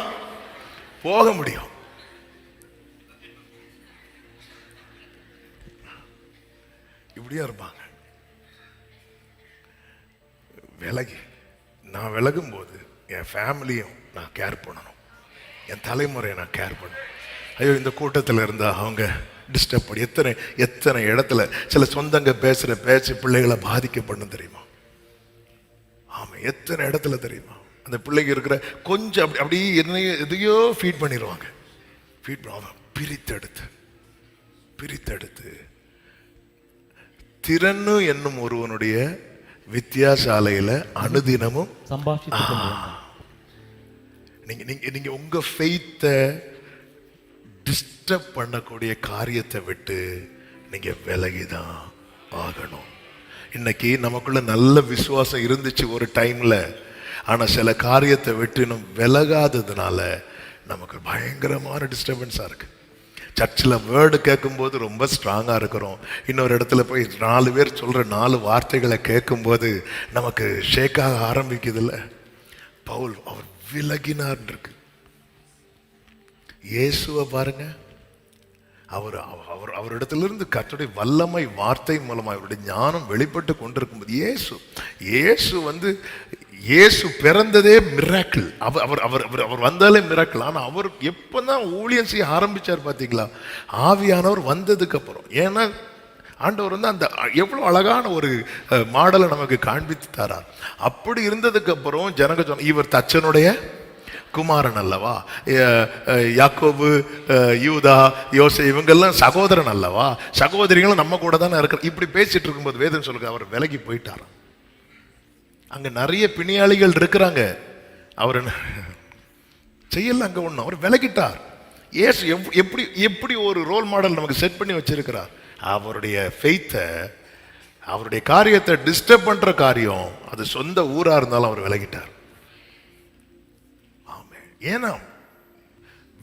போக முடியும். இப்படியா இருப்பாங்க. நான் விலகும் போது என் ஃபேமிலியும் நான் கேர் பண்ணணும், என் தலைமுறையை நான் கேர் பண்ணணும். ஐயோ, இந்த கூட்டத்தில் இருந்தா அவங்க டிஸ்டர்ப் பண்ணி எத்தனை இடத்துல சில சொந்தங்க பேசுற பேச்சு பிள்ளைகளை பாதிக்கப்படும் தெரியுமா? ஆமா, எத்தனை இடத்துல தெரியுமா? அந்த பிள்ளைங்க இருக்கிற கொஞ்சம் அப்படி எதையோ ஃபீட் பண்ணிடுவாங்க. பிரித்தெடுத்து திறன்னு என்னும் ஒருவனுடைய வித்தியாசாலையில அனுதினமும் நீங்க உங்க ஃபெய்த்தை டிஸ்டர்ப் பண்ணக்கூடிய காரியத்தை விட்டு நீங்க விலகிதான் ஆகணும். இன்னைக்கு நமக்குள்ள நல்ல விசுவாசம் இருந்துச்சு ஒரு டைம்ல, ஆனா சில காரியத்தை விட்டு நம்ம விலகாததுனால நமக்கு பயங்கரமான டிஸ்டர்பன்ஸா இருக்கு. சர்ச்சில் வேர்டு கேட்கும்போது ரொம்ப ஸ்ட்ராங்கா இருக்கிறோம், இன்னொரு இடத்துல போய் 4 பேர் சொல்ற 4 வார்த்தைகளை கேட்கும்போது நமக்கு ஷேக்காக ஆரம்பிக்குது இல்ல. பவுல் அவர் விலகினார் இருக்கு. இயேசுவை பாருங்க, அவரிடத்திலிருந்து கர்த்தருடைய வல்லமை வார்த்தை மூலமா அவருடைய ஞானம் வெளிப்பட்டு கொண்டிருக்கும் போது இயேசு பிறந்ததே மிராக்கிள். அவர் வந்தாலே மிராக்கிள். ஆனா அவர் எப்பதான் ஊழியம் செய்ய ஆரம்பிச்சார் பாத்தீங்களா, ஆவியானவர் வந்ததுக்கு அப்புறம். ஏன்னா ஆண்டவர் வந்து அந்த எவ்வளவு அழகான ஒரு மாடலை நமக்கு காண்பித்து தரார். அப்படி இருந்ததுக்கு அப்புறம் ஜனங்க சொன்ன, இவர் தச்சனுடைய குமாரன் அல்லவா, யாக்கோபு, யூதா, யோசே இவங்கெல்லாம் சகோதரன் அல்லவா, சகோதரிகளும் நம்ம கூட தானே இருக்கிற. இப்படி பேசிட்டு இருக்கும்போது வேதம் சொல்லுங்க, அவர் விலகி போயிட்டார். அங்க நிறைய பிணியாளிகள் இருக்கிறாங்க, அவர் செய்யல அங்க ஒண்ணு, அவர் விலகிட்டார். இயேசு எப்படி ஒரு ரோல் மாடல் நமக்கு செட் பண்ணி வச்சிருக்கிறார். அவருடைய ஃபெய்த்தை, அவருடைய காரியத்தை டிஸ்டர்ப் பண்ற காரியம் அது சொந்த ஊரா இருந்தாலும் அவர் விலகிட்டார். ஏன்னா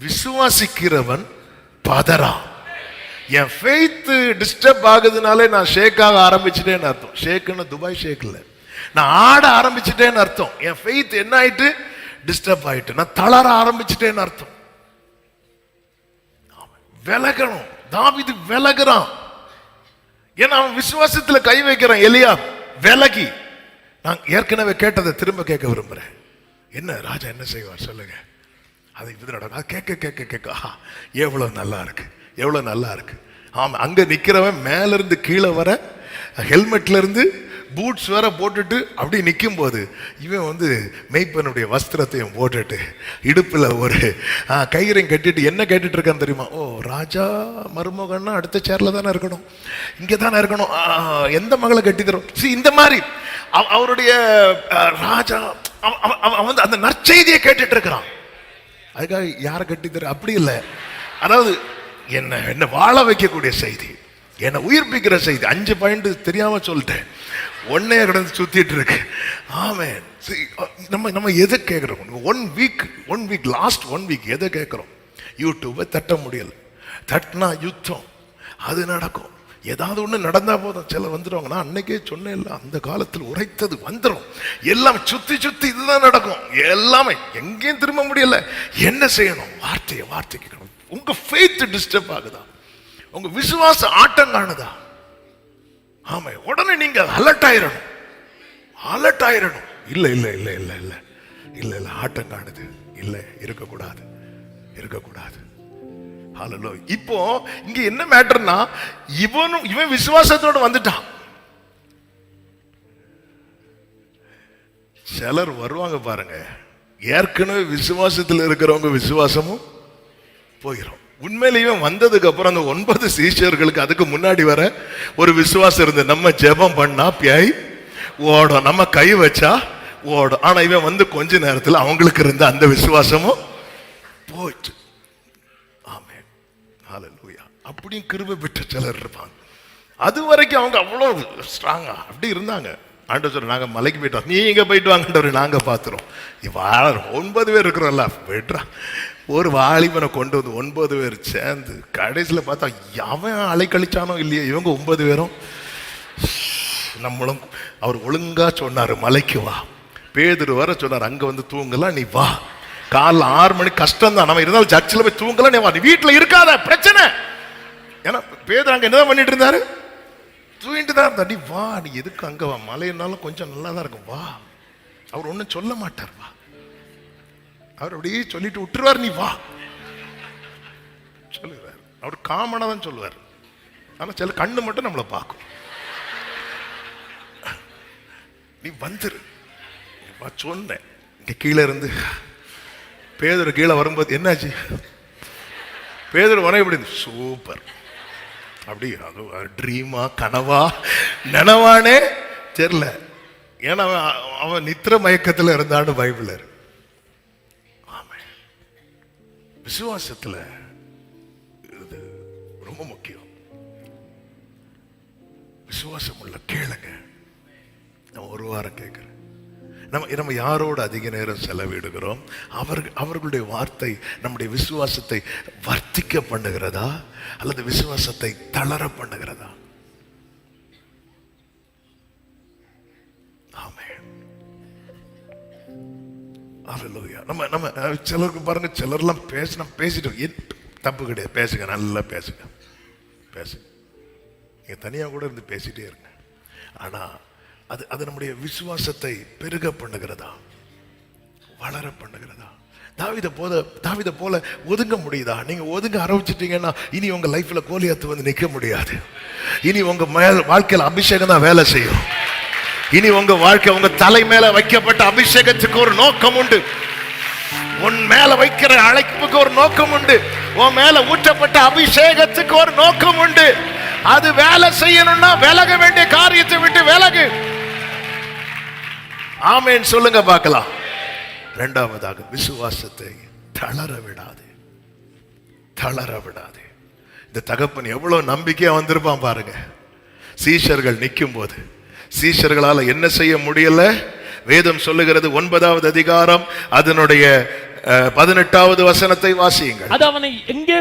விசுவாசிக்கிறவன் பதறா. என் ஃபெய்த் டிஸ்டர்ப் ஆகுதுனாலே நான் ஷேக்காக ஆரம்பிச்சுட்டேன்னு அர்த்தம். ஷேக்குன்னு துபாய் ஷேக் இல்ல, நான் ஆட ஆரம்பிச்சுட்டேன்னு அர்த்தம். என் ஃபெய்த் என்ன ஆயிட்டு, டிஸ்டர்ப் ஆயிட்டு, நான் தளர ஆரம்பிச்சுட்டேன்னு அர்த்தம். விலகணும். தாவீது விலகுறான், ஏன்னா அவன் விசுவாசத்துல கை வைக்கிறான். எலியா விலகி. நான் ஏற்கனவே கேட்டதை திரும்ப கேட்க விரும்புறேன். என்ன ராஜா என்ன செய்வார் சொல்லுங்க, அது இது நடக்கும். கேட்க எவ்வளவு நல்லா இருக்கு, எவ்வளவு நல்லா இருக்கு. ஆமா, அங்க நிக்கிறவன் மேல இருந்து கீழே வர ஹெல்மெட்ல இருந்து பூட்ஸ் வேற போட்டுட்டு அப்படி நிற்கும் போது இவன் வந்து மெய்ப்பனுடைய வஸ்திரத்தையும் போட்டுட்டு இடுப்புல ஒரு கயிறையும் கட்டிட்டு என்ன கேட்டுட்டு இருக்கான்னு தெரியுமா? ஓ, ராஜா மருமகன்னா அடுத்த சேர்ல தானே இருக்கணும், இங்கே தானே இருக்கணும், எந்த மகளை கட்டி தரும். இந்த மாதிரி அவருடைய ராஜா அவன் அந்த நற்செய்தியை கேட்டுட்டு இருக்கிறான். அதுக்காக யாரை கட்டி தர அப்படி இல்லை. அதாவது என்ன வாழ வைக்கக்கூடிய செய்தி, என்னை உயிர்ப்பிக்கிற செய்தி. 5 பாயிண்ட் தெரியாம சொல்லிட்டேன், ஒன்னே கிடந்து சுத்திட்டு இருக்கு. ஆமென். நம்ம எதை கேட்கிறோம்? 1 வீக் லாஸ்ட் 1 வீக் எதை கேட்கிறோம்? யூடியூபை தட்ட முடியல, தட்டினா யுத்தம், அது நடக்கும், ஏதாவது ஒண்ணு நடந்தா போதும் சிலர் வந்துடுவாங்க. நான் அன்னைக்கே சொன்னேன் இல்ல, அந்த காலத்தில் உரைத்தது வந்துடும். எல்லாம் சுத்தி சுத்தி இதுதான் நடக்கும். எல்லாமே எங்கேயும் திரும்ப முடியல. என்ன செய்யணும்? வார்த்தை கேட்கணும். உங்க ஃபெய்த் டிஸ்டர்ப் ஆகுதா? உங்க விசுவாச ஆட்டம் காணுதா? ஆமா, உடனே நீங்க அலர்ட் ஆயிரணும். இல்ல இல்ல இல்ல இல்ல இல்ல இல்ல இல்ல ஆட்டம் காணுது. இல்ல, இருக்கக்கூடாது. ஹல்லேலூயா. இப்போ இங்க என்ன மேட்டர்னா, இவன் விசுவாசத்தோட வந்துட்டான். சிலர் வருவாங்க பாருங்க, ஏற்கனவே விசுவாசத்தில் இருக்கிறவங்க விசுவாசமும் போயிடும். உண்மையிலேயே வந்ததுக்கு அப்புறம் அந்த 9 சீஷர்களுக்கு அதுக்கு முன்னாடி வர ஒரு விசுவாசம் இருந்து, நம்ம ஜெபம் பண்ணா பியாய் ஓடும், நம்ம கை வச்சா ஓடும். ஆனா இவன் வந்து கொஞ்ச நேரத்தில் அவங்களுக்கு இருந்த அந்த விசுவாசமும் போயிட்டு. ஆமென், ஹல்லேலூயா. அப்படியும் கிருபை பெற்ற சிலர் இருப்பாங்க. அது வரைக்கும் அவங்க அவ்வளவு ஸ்ட்ராங்கா அப்படி இருந்தாங்க. ஆண்டவர் சொல்ற, நாங்க மலைக்கு போயிட்டோம், நீங்க போயிட்டு வாங்கன்றவர், நாங்க பாத்துறோம். 9 பேர் இருக்கிறோம்ல, போயிட்டுறான். ஒரு வாலிபனை கொண்டு வந்து 9 பேர் சேர்ந்து கடைசியில் பார்த்தா அவன் அலைக்கழிச்சானோ இல்லையோ, இவங்க 9 பேரும் நம்மளும். அவர் ஒழுங்கா சொன்னாரு, மலைக்கு வா. பேதுரு வர சொன்னார், அங்க வந்து தூங்கலாம், நீ வா. காலைல 6 மணி கஷ்டம் தான், நம்ம இருந்தாலும் சர்ச்சில் போய் தூங்கலாம், நீ வா. நீ வீட்டில் இருக்காத, பிரச்சனை. ஏன்னா பேதுரு அங்க என்னதான் பண்ணிட்டு இருந்தாரு? தூங்கிட்டு தான் இருந்தா. நீ வா, நீ எதுக்கு அங்க வா, மலையினாலும் கொஞ்சம் நல்லா தான் இருக்கும், வா. அவர் ஒன்றும் சொல்ல மாட்டார், வா. அவர் அப்படியே சொல்லிட்டு விட்டுருவார், நீ வா சொல்லுவார். அவர் காமனா தான் சொல்லுவார். ஆனா சில கண்ணு மட்டும் நம்மளை பார்க்கும். நீ வந்துரு, சொன்னேன். இங்க கீழே இருந்து பேதுரு கீழே வரும்போது என்னாச்சு? பேதுரு வர எப்படி சூப்பர், அப்படி அது ட்ரீமா கனவா நனவானே தெரியல. ஏன்னா அவன் நித்திர மயக்கத்தில் இருந்தான்னு பைபிள். விசுவாசத்துல இது ரொம்ப முக்கியம். விசுவாசம் உள்ள கேளுங்க. நான் ஒரு வாரம் கேட்கிறேன். நம்ம யாரோடு அதிக நேரம் செலவிடுகிறோம்? அவர்களுடைய வார்த்தை நம்முடைய விசுவாசத்தை வர்த்திக்க பண்ணுகிறதா அல்லது விசுவாசத்தை தளர பண்ணுகிறதா? ஹல்லேலூயா. நம்ம சிலருக்கு பாருங்க, சிலர்லாம் பேசிட்டு தப்பு கிடையாது, பேசுங்க, நல்லா பேசுங்க. நீங்க தனியா கூட இருந்து பேசிட்டே இருங்க. ஆனா அது நம்முடைய விசுவாசத்தை பெருக பண்ணுகிறதா, வளர பண்ணுகிறதா? தாவீதை போல ஒதுங்க முடியுதா? நீங்க ஒதுங்க ஆரம்பிச்சிட்டீங்கன்னா இனி உங்க லைஃப்ல கோலியாத்து வந்து நிக்க முடியாது. இனி உங்க வாழ்க்கையில அபிஷேகம் தான் வேலை செய்யும். இனி உங்க வாழ்க்கை, உங்க தலை மேல வைக்கப்பட்ட அபிஷேகத்துக்கு ஒரு நோக்கம் உண்டு. உன் மேல வைக்கிற அழைப்புக்கு ஒரு நோக்கம் உண்டு. உன் மேல ஊற்றப்பட்ட அபிஷேகத்துக்கு ஒரு நோக்கம் உண்டு. அது வேலை செய்யணும்னா விலக வேண்டிய காரியத்தை விட்டு விலகு. ஆமென் சொல்லுங்க பார்க்கலாம். இரண்டாவதாக, விசுவாசத்தை தளர விடாது. இந்த தகப்பன் எவ்வளவு நம்பிக்கையா வந்திருப்பான் பாருங்க. சீஷர்கள் நிற்கும் போது சீஷர்களால என்ன செய்ய முடியல? வேதம் சொல்லுகிறது 9வது அதிகாரம் அதனுடைய 18வது வசனத்தை வாசியுங்கள். அது அவனை எங்கே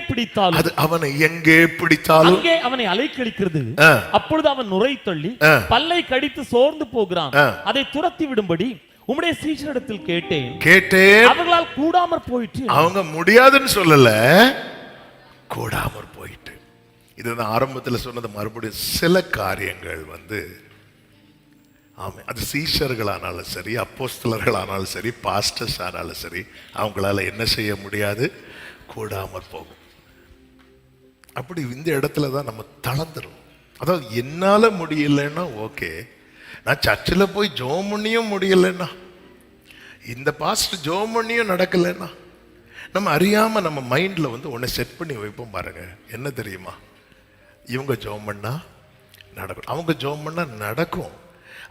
பிடித்தாலும் அங்கே அவனை அலைக்கழிக்கிறது. அப்பொழுது அவன் நுரை தள்ளி பல்லை கடித்து சோர்ந்து போகிறான். அதை துரத்தி விடும்படி உம்முடைய சீஷரிடத்தில் கேட்டேன். அவர்களால் கூடாமற் போயிற்று. அவங்க முடியாதுன்னு சொல்லல, கூடாமற் போயிட்டு. இதுதான் ஆரம்பத்தில் சொன்னது. மறுபடியும் சில காரியங்கள் ஆமாம், அது சீஷர்களானாலும் சரி, அப்போஸ்தலர்களானாலும் சரி, பாஸ்டர்ஸ் ஆனாலும் சரி, அவங்களால என்ன செய்ய முடியாது? கூடாமற் போகும். அப்படி இந்த இடத்துல தான் நம்ம தளர்ந்துரும். அதாவது என்னால முடியலன்னா ஓகே, நான் சர்ச்சில் போய் ஜோம் பண்ணியும் முடியலன்னா, இந்த பாஸ்டர் ஜோம் பண்ணியும் நடக்கலைன்னா, நம்ம அறியாம நம்ம மைண்ட்ல ஒன்றை செட் பண்ணி வைப்போம் பாருங்க. என்ன தெரியுமா? இவங்க ஜோம் பண்ணா நடக்கும், அவங்க ஜோம் பண்ணா நடக்கும்.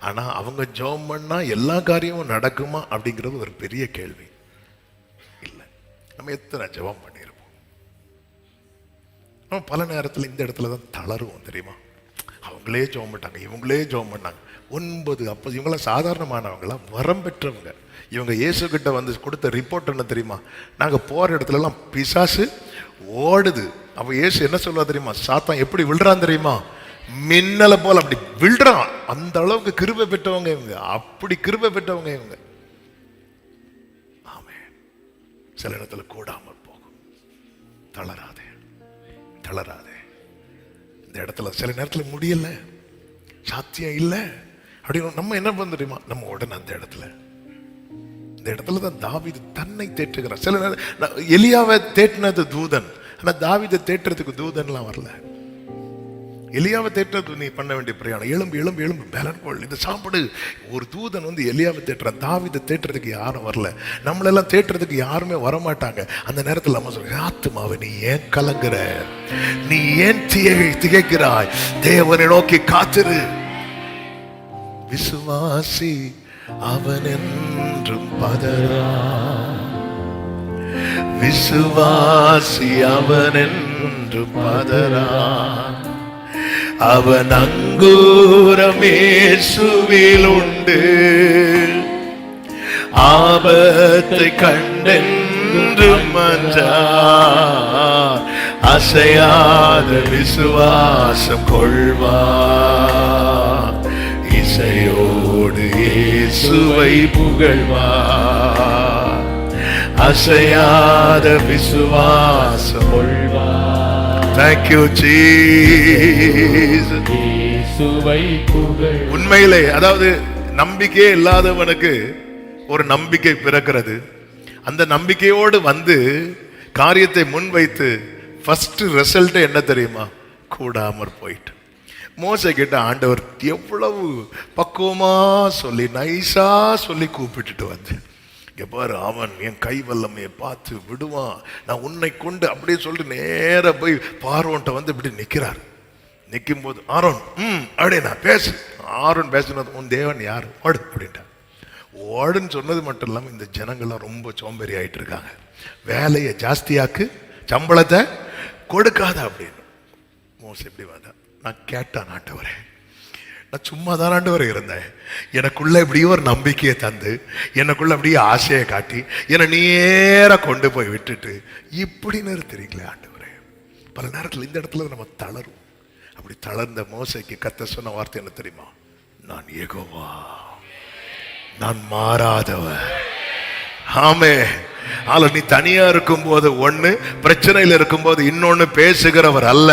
ஆனா அவங்க ஜெபம் பண்ணா எல்லா காரியமும் நடக்குமா அப்படிங்கிறது ஒரு பெரிய கேள்வி. இல்லை, நம்ம எத்தனை ஜெபம் பண்ணியிருப்போம். நம்ம பல நேரத்தில் இந்த இடத்துல தான் தளருவோம் தெரியுமா? அவங்களே ஜெபம் பண்ணாங்க, இவங்களே ஜெபம் பண்ணாங்க. 9 அப்போ இவங்களாம் சாதாரணமானவங்களா, வரம் பெற்றவங்க. இவங்க இயேசு கிட்ட கொடுத்த ரிப்போர்ட் என்ன தெரியுமா? நாங்கள் போகிற இடத்துலலாம் பிசாசு ஓடுது. அப்போ இயேசு என்ன சொல்லுவா தெரியுமா? சாத்தான் எப்படி விழுறான் தெரியுமா? மின்னலை போல அப்படி விழுறான். அந்த அளவுக்கு கிருபை பெற்றவங்க இவங்க, அப்படி கிருபை பெற்றவங்க இவங்க. ஆமென். சில இடத்துல கூடாமல் போகும். தளராதே, தளராதே. இந்த இடத்துல சில நேரத்தில் முடியல, சாத்தியம் இல்லை அப்படின்னு நம்ம என்ன பண்ண தெரியுமா, நம்ம உடனே அந்த இடத்துல தான் தாவீது தன்னை தேற்றுகிறார். சில நேரம் எலியாவை தேற்றினது தூதன், ஆனா தாவீதை தேற்றுறதுக்கு தூதன்லாம் வரல. எலியாவை தேற்றுறது நீ பண்ண வேண்டிய பிரயாணம். எலும்பு எலும்பு எலும்பு பேலன்கோள் இதை சாப்பிடு. ஒரு தூதன் வந்து எலியாவை தேற்றுறான். தாவீதை தேற்றுறதுக்கு யாரும் வரல. நம்மளெல்லாம் தேற்றுறதுக்கு யாருமே வரமாட்டாங்க. அந்த நேரத்தில் நம்ம சொல்றோம், ஆத்துமாவை நீ ஏன் கலங்குற, நீ ஏன் திகைக்கிறாய், தேவனை நோக்கி காத்திரு. விசுவாசி அவன் என்றும் பதறா, விசுவாசி அவன் என்றும் பதறா. அவன் அங்கூரம் இயேசுவில் உண்டு, ஆபத்தை கண்டென்று மஞ்சார், அசையாத விசுவாசம் கொள்வார், இசையோடு இயேசுவை புகழ்வார், அசையாத விசுவாசம் கொள்வார். Thank you Jesus. இயேசுவை புகழ். உண்மையிலே அதாவது நம்பிக்கையே இல்லாதவனுக்கு ஒரு நம்பிக்கை பிறக்கிறது. அந்த நம்பிக்கையோடு வந்து காரியத்தை முன்வைத்து ஃபர்ஸ்ட் ரிசல்ட் என்ன தெரியுமா, கூடாமற் போயிட்டு. மோசே கிட்ட ஆண்டவர் எவ்வளவு பக்குவமா சொல்லி நைஸா சொல்லி கூப்பிட்டுட்டு வந்து, இங்க பாரு அவன் என் கை வல்லமையை பார்த்து விடுவான், நான் உன்னை கொண்டு அப்படியே சொல்லிட்டு நேர போய் பார்வோன்ட்ட வந்து இப்படி நிக்கிறார். நிற்கும் போது ஆரோன் அப்படியே நான் பேசு. ஆரோன் பேசுனது, உன் தேவன் யாரு, ஓடு அப்படின்ட்டா. ஓடுன்னு சொன்னது மட்டும் இல்லாமல் இந்த ஜனங்கள்லாம் ரொம்ப சோம்பேறி ஆயிட்டு இருக்காங்க. வேலையை ஜாஸ்தியாக்கு, சம்பளத்தை கொடுக்காத அப்படின்னு. மோசே எப்படி வந்தா, நான் கேட்டான் ஆண்டவரே, நான் சும்மா தான் ஆண்டவரே இருந்தேன், எனக்குள்ள இப்படியே ஒரு நம்பிக்கையை தந்து, எனக்குள்ள அப்படியே ஆசையை காட்டி என்னை நேர கொண்டு போய் விட்டுட்டு இப்படி நிறுத்துறீங்களே ஆண்டவரே. பல நேரத்தில் இந்த இடத்துல நம்ம தளரும். அப்படி தளர்ந்த மோசைக்கு கர்த்தர் சொன்ன வார்த்தை என்ன தெரியுமா, நான் யெகோவா, நான் மாறாதவன். ஆமே. ஆனா நீ தனியா இருக்கும் போது ஒண்ணு, பிரச்சனையில் இருக்கும் போது இன்னொன்னு பேசுகிறவர் அல்ல.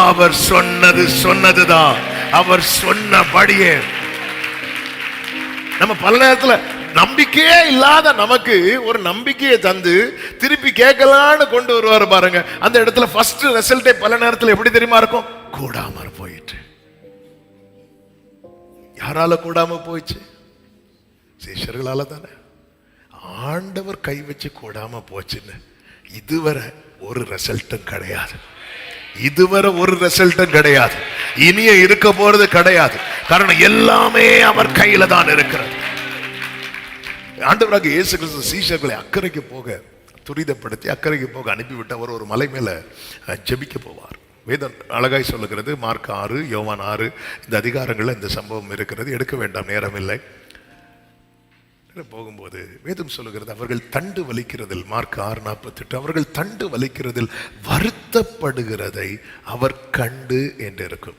அவர் சொன்னது சொன்னதுதான், அவர் சொன்னபடியே. நம்ம பல நேரத்துல நம்பிக்கையே இல்லாத நமக்கு ஒரு நம்பிக்கையை தந்து திருப்பி கேட்கலான்னு கொண்டு வருவாரு பாருங்க. அந்த இடத்துல ஃபர்ஸ்ட் ரிசல்ட்டே பல நேரத்துல எப்படி தெரியுமா இருக்கும், கூடாம போயிட்டு. யாரால கூடாம போயிச்சு? சீஷர்களால தானே. ஆண்டவர் கை வச்சு கூடாம போச்சுன்னு இதுவரை ஒரு ரிசல்ட்டும் கிடையாது. இதுவரை ஒரு ரிசல்ட்டும் கிடையாது. இனிய இருக்க போறது கிடையாது. காரணம் எல்லாமே அவர் கையில தான் இருக்கிறது. ஆண்டவராக இயேசு கிறிஸ்து சீஷர்களை அக்கறைக்கு போக துரிதப்படுத்தி அக்கறைக்கு போக அனுப்பிவிட்டு அவர் ஒரு மலை மேல ஜெபிக்க போவார். வேதம் அழகாய் சொல்லுகிறது. மார்க் 6, யோவான் 6 இந்த அதிகாரங்கள்ல இந்த சம்பவம் இருக்கிறது. எடுக்க வேண்டாம், நேரம் இல்லை. போகும்போது வேதம் சொல்லுகிறது, அவர்கள் தண்டு வலிக்கிறதில், மார்க் 6:48, அவர்கள் தண்டு வலிக்கிறதில் வருத்தப்படுகிறதை அவர் கண்டு என்று இருக்கும்.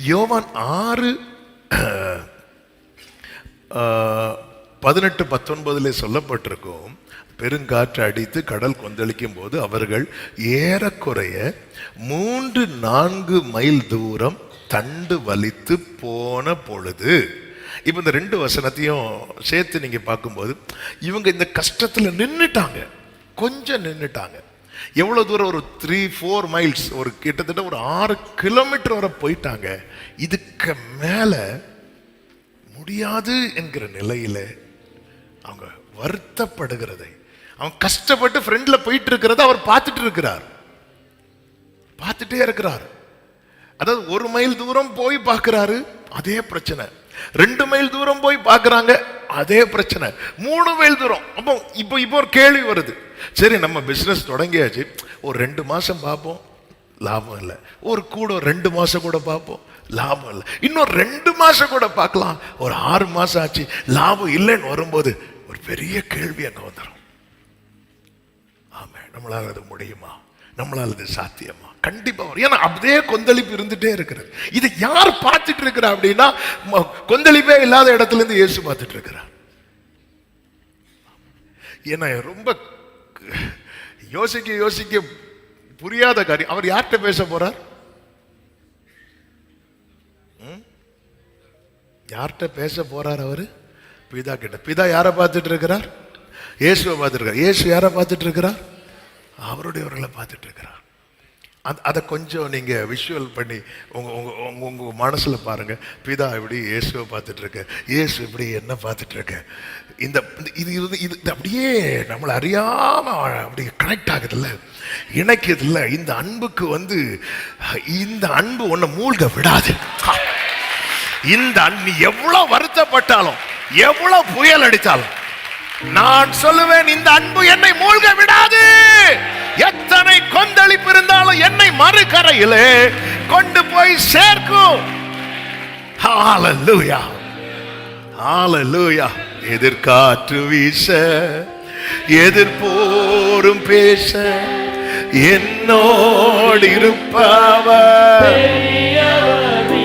யோவான் 6:18-19 சொல்லப்பட்டிருக்கும், பெருங்காற்று அடித்து கடல் கொந்தளிக்கும் போது அவர்கள் ஏறக்குறைய 3-4 மைல் தூரம் தண்டு வலித்து போன பொழுது. இப்ப இந்த 2 வசனத்தையும் சேர்த்து நீங்க பார்க்கும்போது இவங்க இந்த கஷ்டத்துல நின்னுட்டாங்க, கொஞ்சம் நின்னுட்டாங்க. எவ்வளவு தூரம்? ஒரு 3-4 மைல்ஸ், ஒரு கிட்டத்தட்ட ஒரு 6 கிலோமீட்டர் வரை போயிட்டாங்க. இதுக்கு மேல முடியாது என்கிற நிலையில அவங்க வருத்தப்படுகிறதை, அவங்க கஷ்டப்பட்டு ஃப்ரெண்ட்ல போயிட்டு இருக்கிறத அவர் பார்த்துட்டு இருக்கிறார், பார்த்துட்டே இருக்கிறார். அதாவது 1 மைல் தூரம் போய் பார்க்கிறாரு, அதே பிரச்சனை. 2 மைல் தூரம் போய் பார்க்கறாங்க, அதே பிரச்சனை. 3 மைல் தூரம். அப்போ இப்போ ஒரு கேள்வி வருது, சரி நம்ம பிசினஸ் தொடங்கியாச்சு, ஒரு 2 மாசம் பார்ப்போம், லாபம் இல்லை. ஒரு 2 மாசம் கூட பார்ப்போம், லாபம் இல்லை. இன்னும் 2 மாசம் கூட பார்க்கலாம், ஒரு 6 மாசம் ஆச்சு, லாபம் இல்லைன்னு வரும்போது ஒரு பெரிய கேள்வி அங்க வந்துடும். ஆமா, நம்மளால அது முடியுமா? நம்மளால இது சாத்தியமா? கண்டிப்பா வரும். ஏன்னா அப்படியே கொந்தளிப்பு இருந்துட்டே இருக்கிறது. இதை யார் பார்த்துட்டு இருக்கிறா அப்படின்னா, கொந்தளிப்பே இல்லாத இடத்துல இருந்து இயேசு பார்த்துட்டு இருக்கிறார். ஏன்னா ரொம்ப யோசிக்க யோசிக்க புரியாத காரியம். அவர் யார்கிட்ட பேச போறார்? யார்கிட்ட பேச போறார்? அவரு பிதா கிட்ட. பிதா யாரை பார்த்துட்டு இருக்கிறார்? இயேசுவை பார்த்துட்டு இருக்கிறார். இயேசு யாரை பார்த்துட்டு இருக்கிறார்? அவருடையவர்களை பார்த்துட்டு இருக்கிறார். அதை கொஞ்சம் நீங்க விஷுவல் பண்ணி உங்க மனசுல பாருங்க. பிதா இப்படி இயேசுவை பார்த்துட்டு இருக்க, இயேசு இப்படி என்ன பார்த்துட்டு இருக்க. இந்த இது இது அப்படியே நம்மளை அறியாம அப்படி கனெக்ட் ஆகுதுல்ல, இணைக்குது இல்ல. இந்த அன்புக்கு இந்த அன்பு உன்னை மூழ்க விடாது. இந்த அன்பு எவ்வளவு வருத்தப்பட்டாலும், எவ்வளவு புயல் அடித்தாலும், நான் சொல்லுவேன், இந்த அன்பு என்னை மூழ்க விடாது. எத்தனை கொந்தளிப்பு இருந்தாலும் என்னை மறுகரையிலே கொண்டு போய் சேர்க்கும். ஹalleluya, ஹalleluya. எதிர்காற்று வீச, எதிர்போரும் பேச, என்னோடு இருப்பவர்.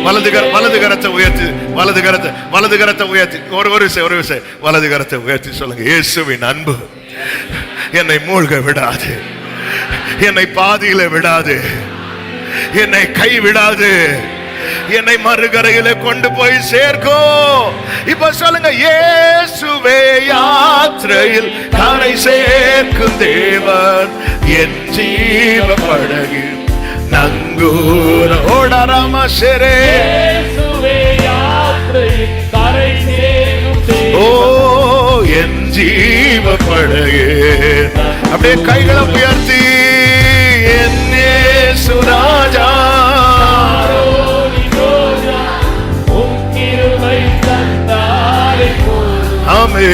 வலது கரத்தை உயர்த்தி, வலது கரத்தை உயர்த்தி, ஒரு விஷயம் வலது கரத்தை உயர்த்தி சொல்லுங்க. இயேசுவின் அன்பு என்னை மூழ்க விடாது, என்னை பாதியில விடாது, என்னை கை விடாது, என்னை மறுகரையில கொண்டு போய் சேர்க்கும். இப்ப சொல்லுங்க, இயேசுவே யாத்திரையில் கரை சேர்க்கும் தேவன், என் ஜீவ படகு நங்கூர ஓடராமசரே. ஓ என் ஜீவ படகு. அப்படியே கைகளை உயர்த்தி, என்னே சுராஜா, ஆமே.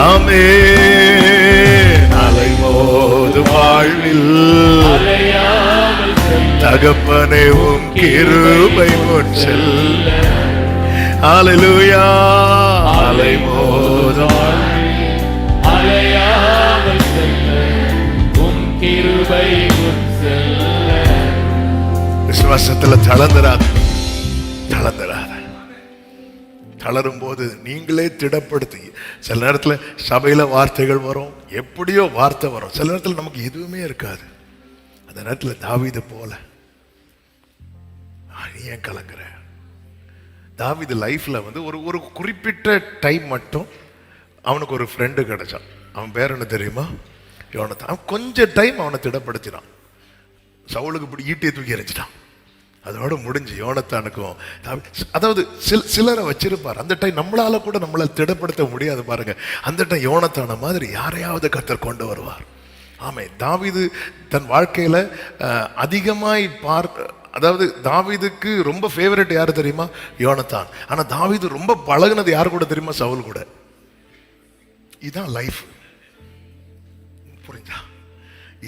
ஆமே. அலைமோது வாழ்வில் தகப்பனே உம் கிருபை முன் செல்ல. ஹல்லேலூயா. அலைமோது அலையாமல் செல்ல உம் கிருபை முன் செல்ல. விசுவாசத்துல தளர்ந்துராத. தளரும் போது நீங்களே திடப்படுத்தி. சில நேரத்தில் சபையில வார்த்தைகள் வரும், எப்படியோ வார்த்தை வரும். சில நேரத்தில் நமக்கு எதுவுமே இருக்காது. அந்த நேரத்தில் தாவீது போல, நீ ஏன் கலங்குற? தாவீது லைஃப்ல ஒரு குறிப்பிட்ட டைம் மட்டும் அவனுக்கு ஒரு ஃப்ரெண்டு கிடைச்சான். அவன் பேர் என்ன தெரியுமா? யோனத்தான். அவன் கொஞ்ச டைம் அவனை திடப்படுத்தினான். சவுலுக்கு இப்படி ஈட்டியை தூக்கி எறிஞ்சிட்டான். அதோட முடிஞ்சு. யோனத்தானுக்கும் அதாவது சிலரை வச்சிருப்பார். அந்த டைம் நம்மளால கூட நம்மளை திடப்படுத்த முடியாது பாருங்க. அந்த டைம் யோனத்தான மாதிரி யாரையாவது கர்த்தர் கொண்டு வருவார். ஆமே. தாவீது தன் வாழ்க்கையில அதிகமாய் அதாவது தாவீதுக்கு ரொம்ப ஃபேவரட் யாரு தெரியுமா? யோனத்தான். ஆனா தாவீது ரொம்ப பழகுனது யாரு கூட தெரியுமா? சவுல் கூட. இதான் லைஃப். புரிஞ்சா?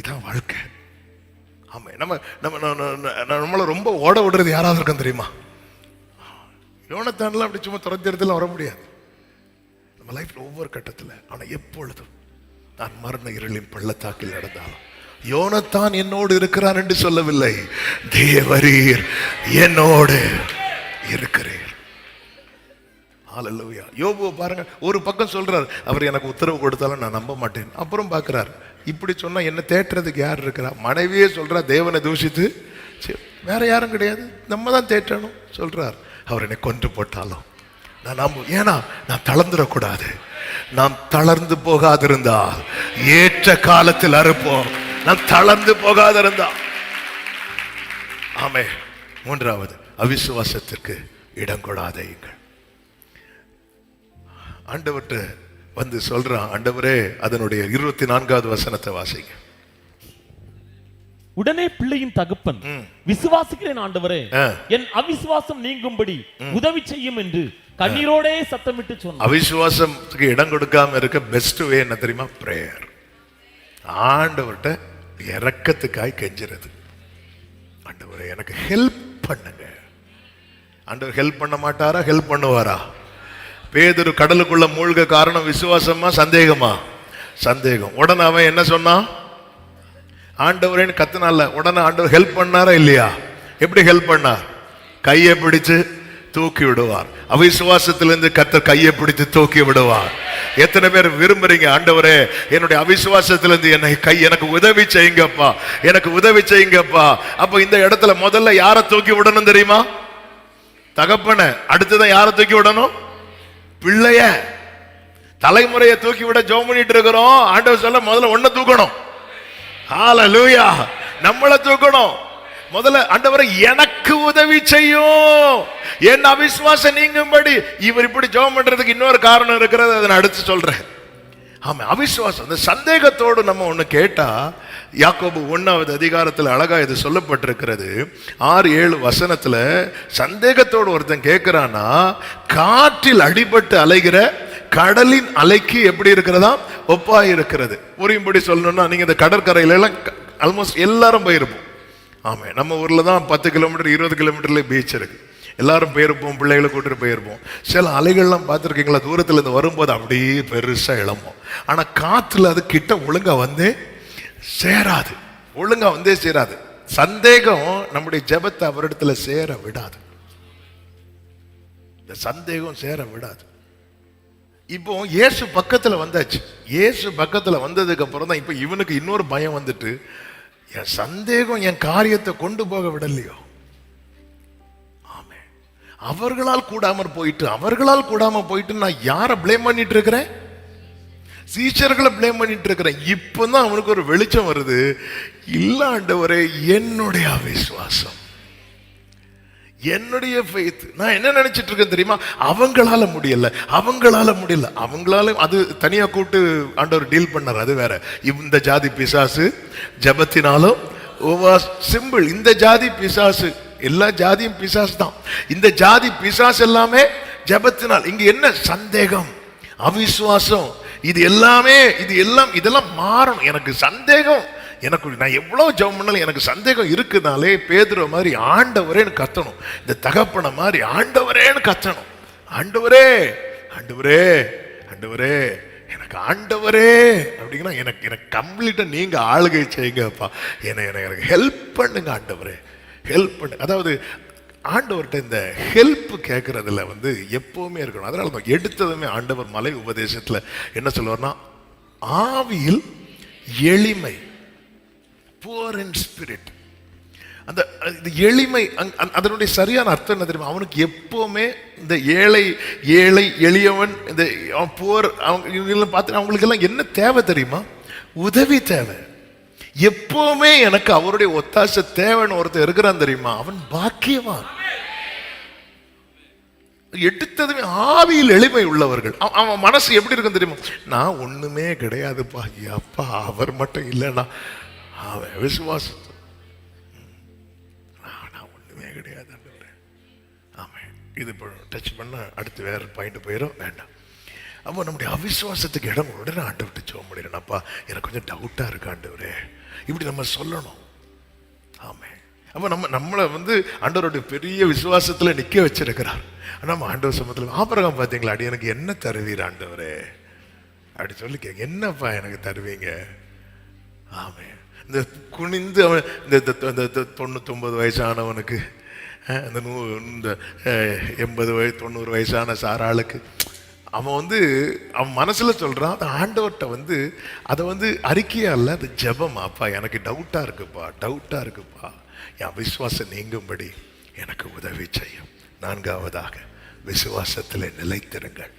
இதான் வாழ்க்கை. ஆமா. நம்மள ரொம்ப ஓட விடுறது யாராவது இருக்கும் தெரியுமா? யோனத்தான்லாம் அப்படி சும்மா துரத்திரத்துல வர முடியாது நம்ம லைஃப்ல ஒவ்வொரு கட்டத்துல. ஆனா எப்பொழுதும் நான் மரண இருளின் பள்ளத்தாக்கில் நடந்தாலும் யோனத்தான் என்னோடு இருக்கிறான் என்று சொல்லவில்லை. தேவரீர் என்னோடு இருக்கிறீர். ஹல்லேலூயா. யோபு பாருங்க, ஒரு பக்கம் சொல்றார், அவர் எனக்கு உத்தரவு கொடுத்தாலும் நான் நம்ப மாட்டேன். அப்புறம் பார்க்கிறார், இப்படி சொன்னா என்ன தேற்றுறதுக்கு யார் இருக்கிறா? மனைவியே சொல்றா, தேவனை தூஷித்து வேற யாரும் கிடையாது, நம்ம தான் தேற்றணும் சொல்றார். அவர் என்னை கொன்று போட்டாலும் நான் நம்ப. ஏன்னா நான் தளர்ந்துடக்கூடாது. நாம் தளர்ந்து போகாதிருந்தா ஏற்ற காலத்தில் அறுப்போம். நான் தளர்ந்து போகாதிருந்தா. ஆமே. மூன்றாவது, அவிசுவாசத்திற்கு இடம் கொடாதீர்கள். ஆண்டவர்கிட்ட சொல்றான், ஆண்டவரே, அதனுடைய 24வது வசனத்தை வாசிங்க. உடனே பிள்ளையின் தகப்பன், விசுவாசிக்கிறேன் ஆண்டவரே, என் அவிசுவாசம் நீங்கும்படி உதவி செய்யும் என்று கண்ணீரோடே சத்தமிட்டு சொன்னார். அவிசுவாசத்துக்கு இடம் கொடுக்காம இருக்க பெஸ்ட் வே என்ன தெரியுமா? பிரேயர். ஆண்டவர்கிட்ட இரக்கத்துக்காய் கெஞ்சுறது. ஆண்டவரே எனக்கு ஹெல்ப் பண்ணுங்க. ஆண்டவர் ஹெல்ப் பண்ண மாட்டாரா, ஹெல்ப் பண்ணுவாரா? பேதுரு கடலுக்குள்ள மூழ்க காரணம் விசுவாசமா சந்தேகமா? சந்தேகம். உடனே அவன் என்ன சொன்னான்? ஆண்டவரேன்னு கத்துனால. உடனே ஆண்டவர் ஹெல்ப் பண்ணாரா இல்லையா? எப்படி ஹெல்ப் பண்ணார்? கையை பிடிச்சு தூக்கி விடுவார். அவிசுவாசத்திலிருந்து கர்த்தர் கையை பிடித்து தூக்கி விடுவார். எத்தனை பேர் விரும்புறீங்க, ஆண்டவரே என்னுடைய அவிசுவாசத்திலிருந்து எனக்கு உதவி செய்யுங்கப்பா, எனக்கு உதவி செய்யுங்கப்பா? அப்ப இந்த இடத்துல முதல்ல யாரை தூக்கி விடணும் தெரியுமா? தகப்பனை. அடுத்துதான் யாரை தூக்கி விடணும்? பிள்ளைய. தலைமுறையை தூக்கி விட ஜெபம் பண்ணிட்டு இருக்கிறோம். ஆண்டவர் சொல்ல முதல்ல ஒன்ன தூக்கணும். ஹல்லேலூயா. நம்மள தூக்கணும். முதல்ல ஆண்டவரே எனக்கு உதவி செய்யும், என் அவிசுவாசம் நீங்கும்படி. இவர் இப்படி ஜெபம் பண்றதுக்கு இன்னொரு காரணம் இருக்கிறது, அதை நான் அடுத்து சொல்றேன். ஆமா, அவிசுவாசம். அந்த சந்தேகத்தோடு நம்ம ஒண்ணு கேட்டா, யாக்கோபு 1வது அதிகாரத்தில் அழகா இது சொல்லப்பட்டிருக்கிறது. 6-7 வசனத்துல சந்தேகத்தோடு ஒருத்தன் கேட்கிறானா, காற்றில் அடிபட்டு அலைகிற கடலின் அலைக்கு எப்படி இருக்கிறதா ஒப்பாய் இருக்கிறது. புரியும்படி சொல்லணும்னா, நீங்க இந்த கடற்கரையில எல்லாம் ஆல்மோஸ்ட் எல்லாரும் போயிருப்போம். ஆமா, நம்ம ஊர்ல தான் 10 கிலோமீட்டர் 20 கிலோமீட்டர்ல பீச் இருக்கு. எல்லாரும் போயிருப்போம், பிள்ளைகளை கூட்டிட்டு போயிருப்போம். சில அலைகள்லாம் பார்த்துருக்கீங்களா, தூரத்துல இருந்து வரும்போது அப்படியே பெருசா இளம்பும். ஆனா காத்துல அது கிட்ட ஒழுங்கா வந்து சேராது, ஒழுங்கா வந்தே சேராது. சந்தேகம் நம்முடைய ஜெபத்தை அவரிடத்துல சேர விடாது. இந்த சந்தேகம் சேர விடாது. இப்போ இயேசு பக்கத்துல வந்தாச்சு. இயேசு பக்கத்துல வந்ததுக்கு அப்புறம் தான் இப்ப இவனுக்கு இன்னொரு பயம் வந்துட்டு, என் சந்தேகம் என் காரியத்தை கொண்டு போக விடலையோ. ஆமே, அவர்களால் கூடாம போயிட்டு நான் யாரை பிளேம் பண்ணிட்டு இருக்கிறேன்? சீஷர்களை பிளேம் பண்ணிட்டு இருக்கிறேன். இப்பதான் அவனுக்கு ஒரு வெளிச்சம் வருது. இல்ல ஆண்டவரே, என்னுடைய அவிசுவாசம், என்னுடைய ஃபெய்த். நான் என்ன நினைச்சிட்டு இருக்கேன் தெரியுமா? அவங்களால முடியல. அவங்களால அது தனியா கூட்டு ஆண்டவர் டீல் பண்ணார், அது வேற. இந்த ஜாதி பிசாசு ஜெபத்தினாலும் சிம்பிள். இந்த ஜாதி பிசாசு, எல்லா ஜாதியும் பிசாசு தான். இந்த ஜாதி பிசாசு எல்லாமே ஜெபத்தினால். இங்க என்ன? சந்தேகம், அவிசுவாசம். இதெல்லாம் மாறணும். எனக்கு சந்தேகம், நான் எவ்வளவு ஜெபம் பண்ணாலும் எனக்கு சந்தேகம் இருக்குனாலே பேதுரு மாதிரி ஆண்டவரேன்னு கத்தணும். இந்த தகப்பனை மாதிரி ஆண்டவரேன்னு கத்தணும். ஆண்டவரே, ஆண்டவரே, ஆண்டவரே, எனக்கு ஆண்டவரே அப்படிங்கன்னா எனக்கு கம்ப்ளீட்டா நீங்க ஆளுகை செய்யுங்கப்பா. எனக்கு ஹெல்ப் பண்ணுங்க ஆண்டவரே, ஹெல்ப் பண்ணு. அதாவது ஆண்டவர்கிட்ட இந்த ஹெல்ப் கேட்கறதுல எப்பவுமே இருக்கணும். அதனால தான் எடுத்ததுமே ஆண்டவர் மலை உபதேசத்துல என்ன சொல்லுவார்னா, ஆவியில் எளிமை, poor in spirit. அந்த எளிமை, அதனுடைய சரியான அர்த்தம் என்ன தெரியுமா? அவனுக்கு எப்பவுமே இந்த ஏழை எளியவன், இந்த போர், அவங்க பார்த்து அவங்களுக்கு எல்லாம் என்ன தேவை தெரியுமா? உதவி தேவை. எப்பவுமே எனக்கு அவருடைய ஒத்தாசை தேவைன்னு ஒருத்தர் இருக்கிறான் தெரியுமா? அவன் பாக்கியவான். எடுத்ததுமே ஆவியில் எளிமை உள்ளவர்கள். அவன் மனசு எப்படி இருக்கும் தெரியுமா? நான் ஒண்ணுமே கிடையாதுப்பா, அப்பா அவர் மட்டும் இல்லைன்னா அவன் விசுவாசம், நான் ஒண்ணுமே கிடையாது. ஆமாம், இது இப்போ டச் பண்ண அடுத்து வேற பாயிண்ட் போயிடும், வேண்டாம். அப்போ நம்முடைய அவிசுவாசத்துக்கு இடம் உடனே ஆண்டு விட்டு சொல்ல முடியலப்பா, எனக்கு கொஞ்சம் டவுட்டா இருக்கு ஆண்டவரே, இப்படி நம்ம சொல்லணும். ஆமே, அப்போ நம்மளை ஆண்டவருடைய பெரிய விசுவாசத்துல நிக்க வச்சிருக்கிறார். நம்ம ஆண்டவர் சமூகத்தில் ஆபிரகாம் பார்த்தீங்களா, அடி எனக்கு என்ன தருவீர் ஆண்டவரே அப்படி சொல்லி கேட்க, என்னப்பா எனக்கு தருவீங்க? ஆமே, இந்த குனிந்து அவன் இந்த 99 வயசானவனுக்கு, இந்த 80 வயசு 90 வயசான சாராளுக்கு அவன் அவன் மனசுல சொல்றான், அந்த ஆண்டவர்கிட்ட அதை அறிக்கையா இல்ல, அது ஜெபம். அப்பா எனக்கு டவுட்டா இருக்குப்பா, என் அவிசுவாசம் நீங்கும்படி எனக்கு உதவி செய்யும். 4வதாக விசுவாசத்தில் நிலைத்திருங்கள்.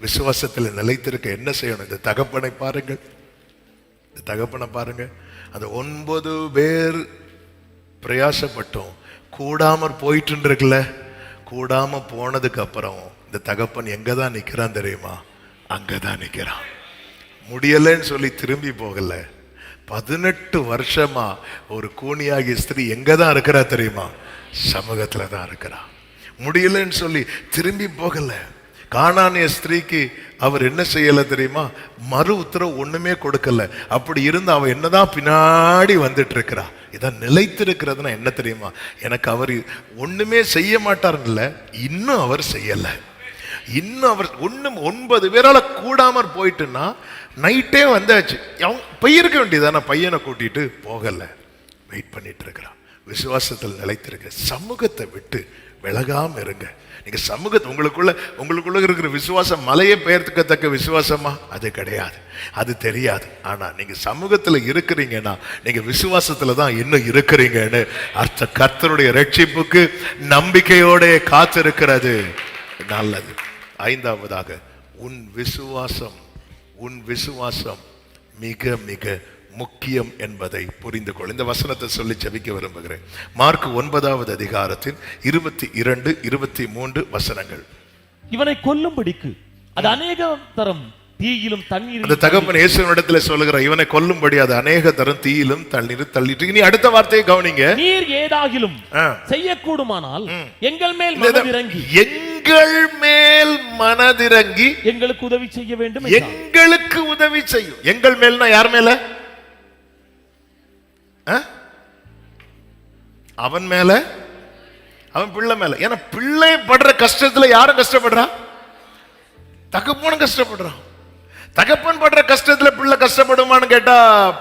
விசுவாசத்தில் நிலைத்திருக்க என்ன செய்யணும்? இந்த தகப்பனை பாருங்கள், இந்த தகப்பனை பாருங்க. அந்த 9 பேர் பிரயாசப்பட்டோம், கூடாம போயிட்டு இருக்குல்ல, கூடாம போனதுக்கு அப்புறம் இந்த தகப்பன் எங்கதான் நிக்கிறான் தெரியுமா? அங்கதான் நிக்கிறான். முடியலன்னு சொல்லி திரும்பி போகல. 18 வருஷமா ஒரு கூனியாகிய ஸ்திரீ எங்கதான் இருக்கிறா தெரியுமா? சமூகத்துல தான் இருக்கிறா. முடியலன்னு சொல்லி திரும்பி போகல. கானானிய ஸ்திரீக்கு அவர் என்ன செய்யல தெரியுமா? மறு உத்தரவு ஒண்ணுமே கொடுக்கல. அப்படி இருந்து அவ என்னதான் பின்னாடி வந்துட்டு இருக்கிறா. இதான் நிலைத்திருக்கிறதுனா என்ன தெரியுமா? எனக்கு அவர் ஒண்ணுமே செய்ய மாட்டாருல்ல, இன்னும் அவர் செய்யல. இன்னும் அவர் 9 பேரால கூடாம போயிட்டுன்னா நைட்டே வந்தாச்சு. போயிருக்க வேண்டியதான, பையனை கூட்டிட்டு போகல, வெயிட் பண்ணிட்டு இருக்கிறான். விசுவாசத்தில் நிலைத்திருக்க, சமூகத்தை விட்டு விலகாம இருங்க. நீங்க சமூகத்தை உங்களுக்குள்ள இருக்கிற விசுவாசம் மலையை பெயர்த்துக்கத்தக்க விசுவாசமா? அது கிடையாது, அது தெரியாது. ஆனா நீங்க சமூகத்துல இருக்கிறீங்கன்னா நீங்க விசுவாசத்துல தான் இன்னும் இருக்கிறீங்கன்னு அர்த்த. கர்த்தருடைய ரட்சிப்புக்கு நம்பிக்கையோட காத்திருக்கிறது நல்லது. 5வதாக, உன் விசுவாசம் மிக மிக முக்கியம் என்பதை புரிந்து கொள். இந்த வசனத்தை சொல்லி ஜெபிக்க விரும்புகிறேன். மார்க் 9வது அதிகாரத்தின் 22, 23 வசனங்கள். இவனை கொல்லும்படிக்கு அது அநேக தரம் தீயிலும் தண்ணீரிலும், அந்த தகப்பன் இயேசுவினிடத்தில் சொல்லுகிற இவனை கொல்லும்படி அது அநேக தரம் தீயிலும் தண்ணீரும் தள்ளிட்டு. இனி அடுத்த வார்த்தையை கவனிங்க. நீர் ஏதாகிலும் செய்யக்கூடுமானால் எங்கள் மேல் மனதிறங்கி, எங்கள் மேல் மனதிறங்கி எங்களுக்கு உதவி செய்ய வேண்டும். எங்களுக்கு உதவி செய்யும். எங்கள் மேல்னா யார் மேல? அவன் மேல, அவன் பிள்ளை மேல. ஏன்னா பிள்ளை படுற கஷ்டத்துல யாரும் கஷ்டப்படுறா? தகப்பனும் கஷ்டப்படுறான். தகப்பன் படுற கஷ்டத்துல பிள்ளை கஷ்டப்படுமான்னு கேட்டா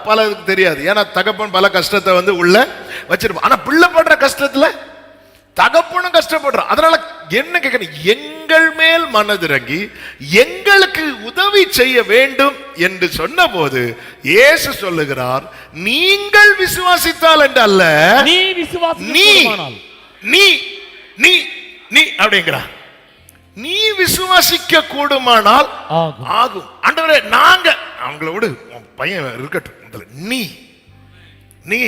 பலருக்கு தெரியாது. ஏன்னா தகப்பன் பல கஷ்டத்தை உள்ள வச்சிருப்பான். ஆனா பிள்ளை படுற கஷ்டத்துல தகப்பனும் கஷ்டப்படுறான். அதனால என்ன கேட்கணும்? எங்கள் மேல் மனதிறங்கி எங்களுக்கு உதவி செய்ய வேண்டும் என்று சொன்ன போது இயேசு சொல்லுகிறார், நீங்கள் விசுவாசித்தால் என்று அல்ல, நீ அப்படிங்கிறார். நீ விசுவாசிக்க கூடுமானால் ஆகும். ஆண்டவரே, நாங்க அவங்கள விடு, பையன் இருக்கட்டும், நீ நீ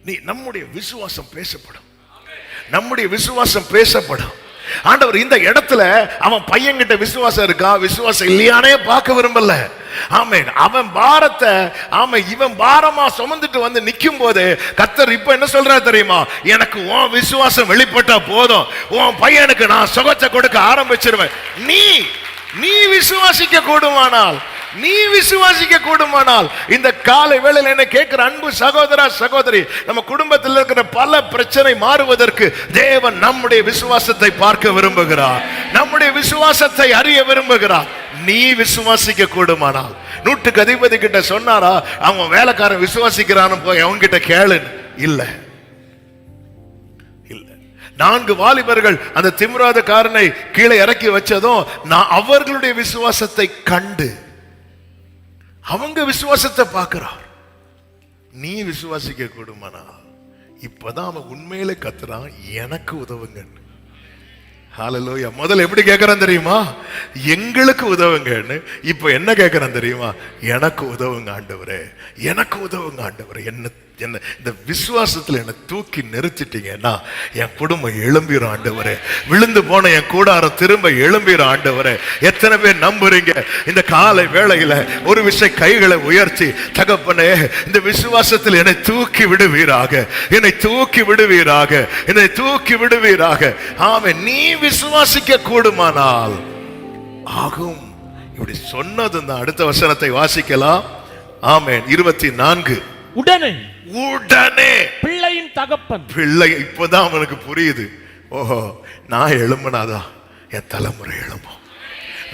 நீ நம்முடைய விசுவாசம் பேசப்படும். நம்முடைய விசுவாசம் பேசப்படும். ஆண்டவர் இந்த இடத்துல அவன் பையன்கிட்ட விசுவாசம் இருக்கா விசுவாசம் இல்லையானே பார்க்க விரும்பல. ஆமென். அவன் பாரத்தை இவன் பாரமா சுமந்துட்டு நிக்கும் போது கர்த்தர் இப்ப என்ன சொல்றாரு தெரியுமா? எனக்கு உன் விசுவாசம் வெளிப்பட்டா போதும், உன் பையனுக்கு நான் சுகத்தை கொடுக்க ஆரம்பிச்சிருவேன். நீ விசுவாசிக்க கூடுமானால் இந்த காலை வேளையில் என்ன கேட்கிற அன்பு சகோதரா சகோதரி, நம்ம குடும்பத்தில் இருக்கிற பல பிரச்சனை மாறுவதற்கு தேவன் நம்முடைய விசுவாசத்தை பார்க்க விரும்புகிறார். நம்முடைய விசுவாசத்தை அறிய விரும்புகிறார். நீ விசுவாசிக்க கூடுமானால். நூற்றுக்கு அதிபதி கிட்ட சொன்னாரா அவன் வேலைக்காரன் விசுவாசிக்கிறான்னு போய் அவங்க கிட்ட கேளு? இல்ல. 4 வாலிபர்கள் அந்த திமிராத காரனை கீழே இறக்கி வச்சதும் நான் அவர்களுடைய விசுவாசத்தை கண்டு அவங்க விசுவாசத்தை பார்க்கிறார். நீ விசுவாசிக்க கூடுமானா? இப்பதான் அவன் உண்மையிலே கத்துறான், எனக்கு உதவுங்க. ஹல்லேலூயா. முதல்ல எப்படி கேட்கறான் தெரியுமா? எங்களுக்கு உதவுங்கன்னு. இப்ப என்ன கேட்கறான் தெரியுமா? எனக்கு உதவுங்க ஆண்டவரே, எனக்கு உதவுங்க ஆண்டவரே. என்ன இந்த விசுவாசத்துல என்ன தூக்கி நிறுத்திட்டீங்கன்னா என் குடும்பம் எழும்பிடும் ஆண்டவரே. விழுந்து போன என் கூடாரம் திரும்ப எழும்பிடும் ஆண்டவரே. எத்தனை பேர் நம்புறீங்க? இந்த காலை வேளையில ஒரு விஷயம் கைகளை உயர்த்தி, தகப்பனே இந்த விசுவாசத்தில் என்னை தூக்கி விடுவீராக, என்னை தூக்கி விடுவீராக, என்னை தூக்கி விடுவீராக. ஆமென். நீ விசுவாசிக்க கூடுமானால் ஆகும். இப்படி சொன்னது தான். அடுத்த வசனத்தை வாசிக்கலாம். ஆமென். 24. உடனே பிள்ளையின் தகப்பன், பிள்ளை இப்பதான் அவனுக்கு புரியுது. ஓஹோ, நான் எழும்பனாதான் என் தலைமுறை எழும்பும்.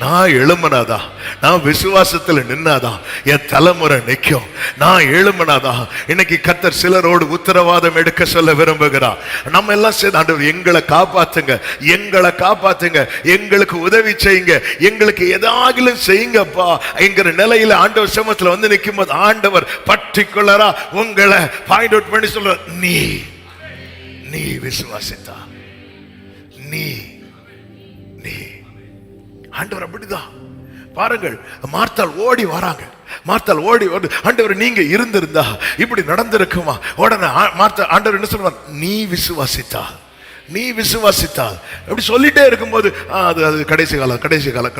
நான் எழும்பனாதான், நான் விசுவாசத்துல நின்னாதான் என் தலைமுறை நிற்கும். நான் எழும்பனாதான். இன்னைக்கு கர்த்தர் சிலரோடு உத்தரவாதம் எடுக்க சொல்ல விரும்புகிறார். நம்ம எல்லாம் சேர்ந்து ஆண்டவர் எங்களை காப்பாத்துங்க, எங்களை காப்பாத்துங்க, எங்களுக்கு உதவி செய்யுங்க, எங்களுக்கு ஏதாகிலும் செய்யுங்கப்பா என்கிற நிலையில ஆண்டவர் சமூகத்துல நிற்கும் போது ஆண்டவர் பர்டிகுலரா உங்களை பாயிண்ட் அவுட் பண்ணி சொல்ற, நீ விசுவாசித்தா, நீ ஆண்டவர் அப்படிதான். பாருங்கள், மார்த்தாள் ஓடி வராங்க. மார்த்தாள் ஓடி வந்து, ஆண்டவர் நீங்க இருந்திருந்தா இப்படி நடந்திருக்குமா? உடனே ஆண்டவர் என்ன சொல்றார்? நீ விசுவாசித்தால் அப்படி சொல்லிட்டே இருக்கும்போது அது கடைசி காலம்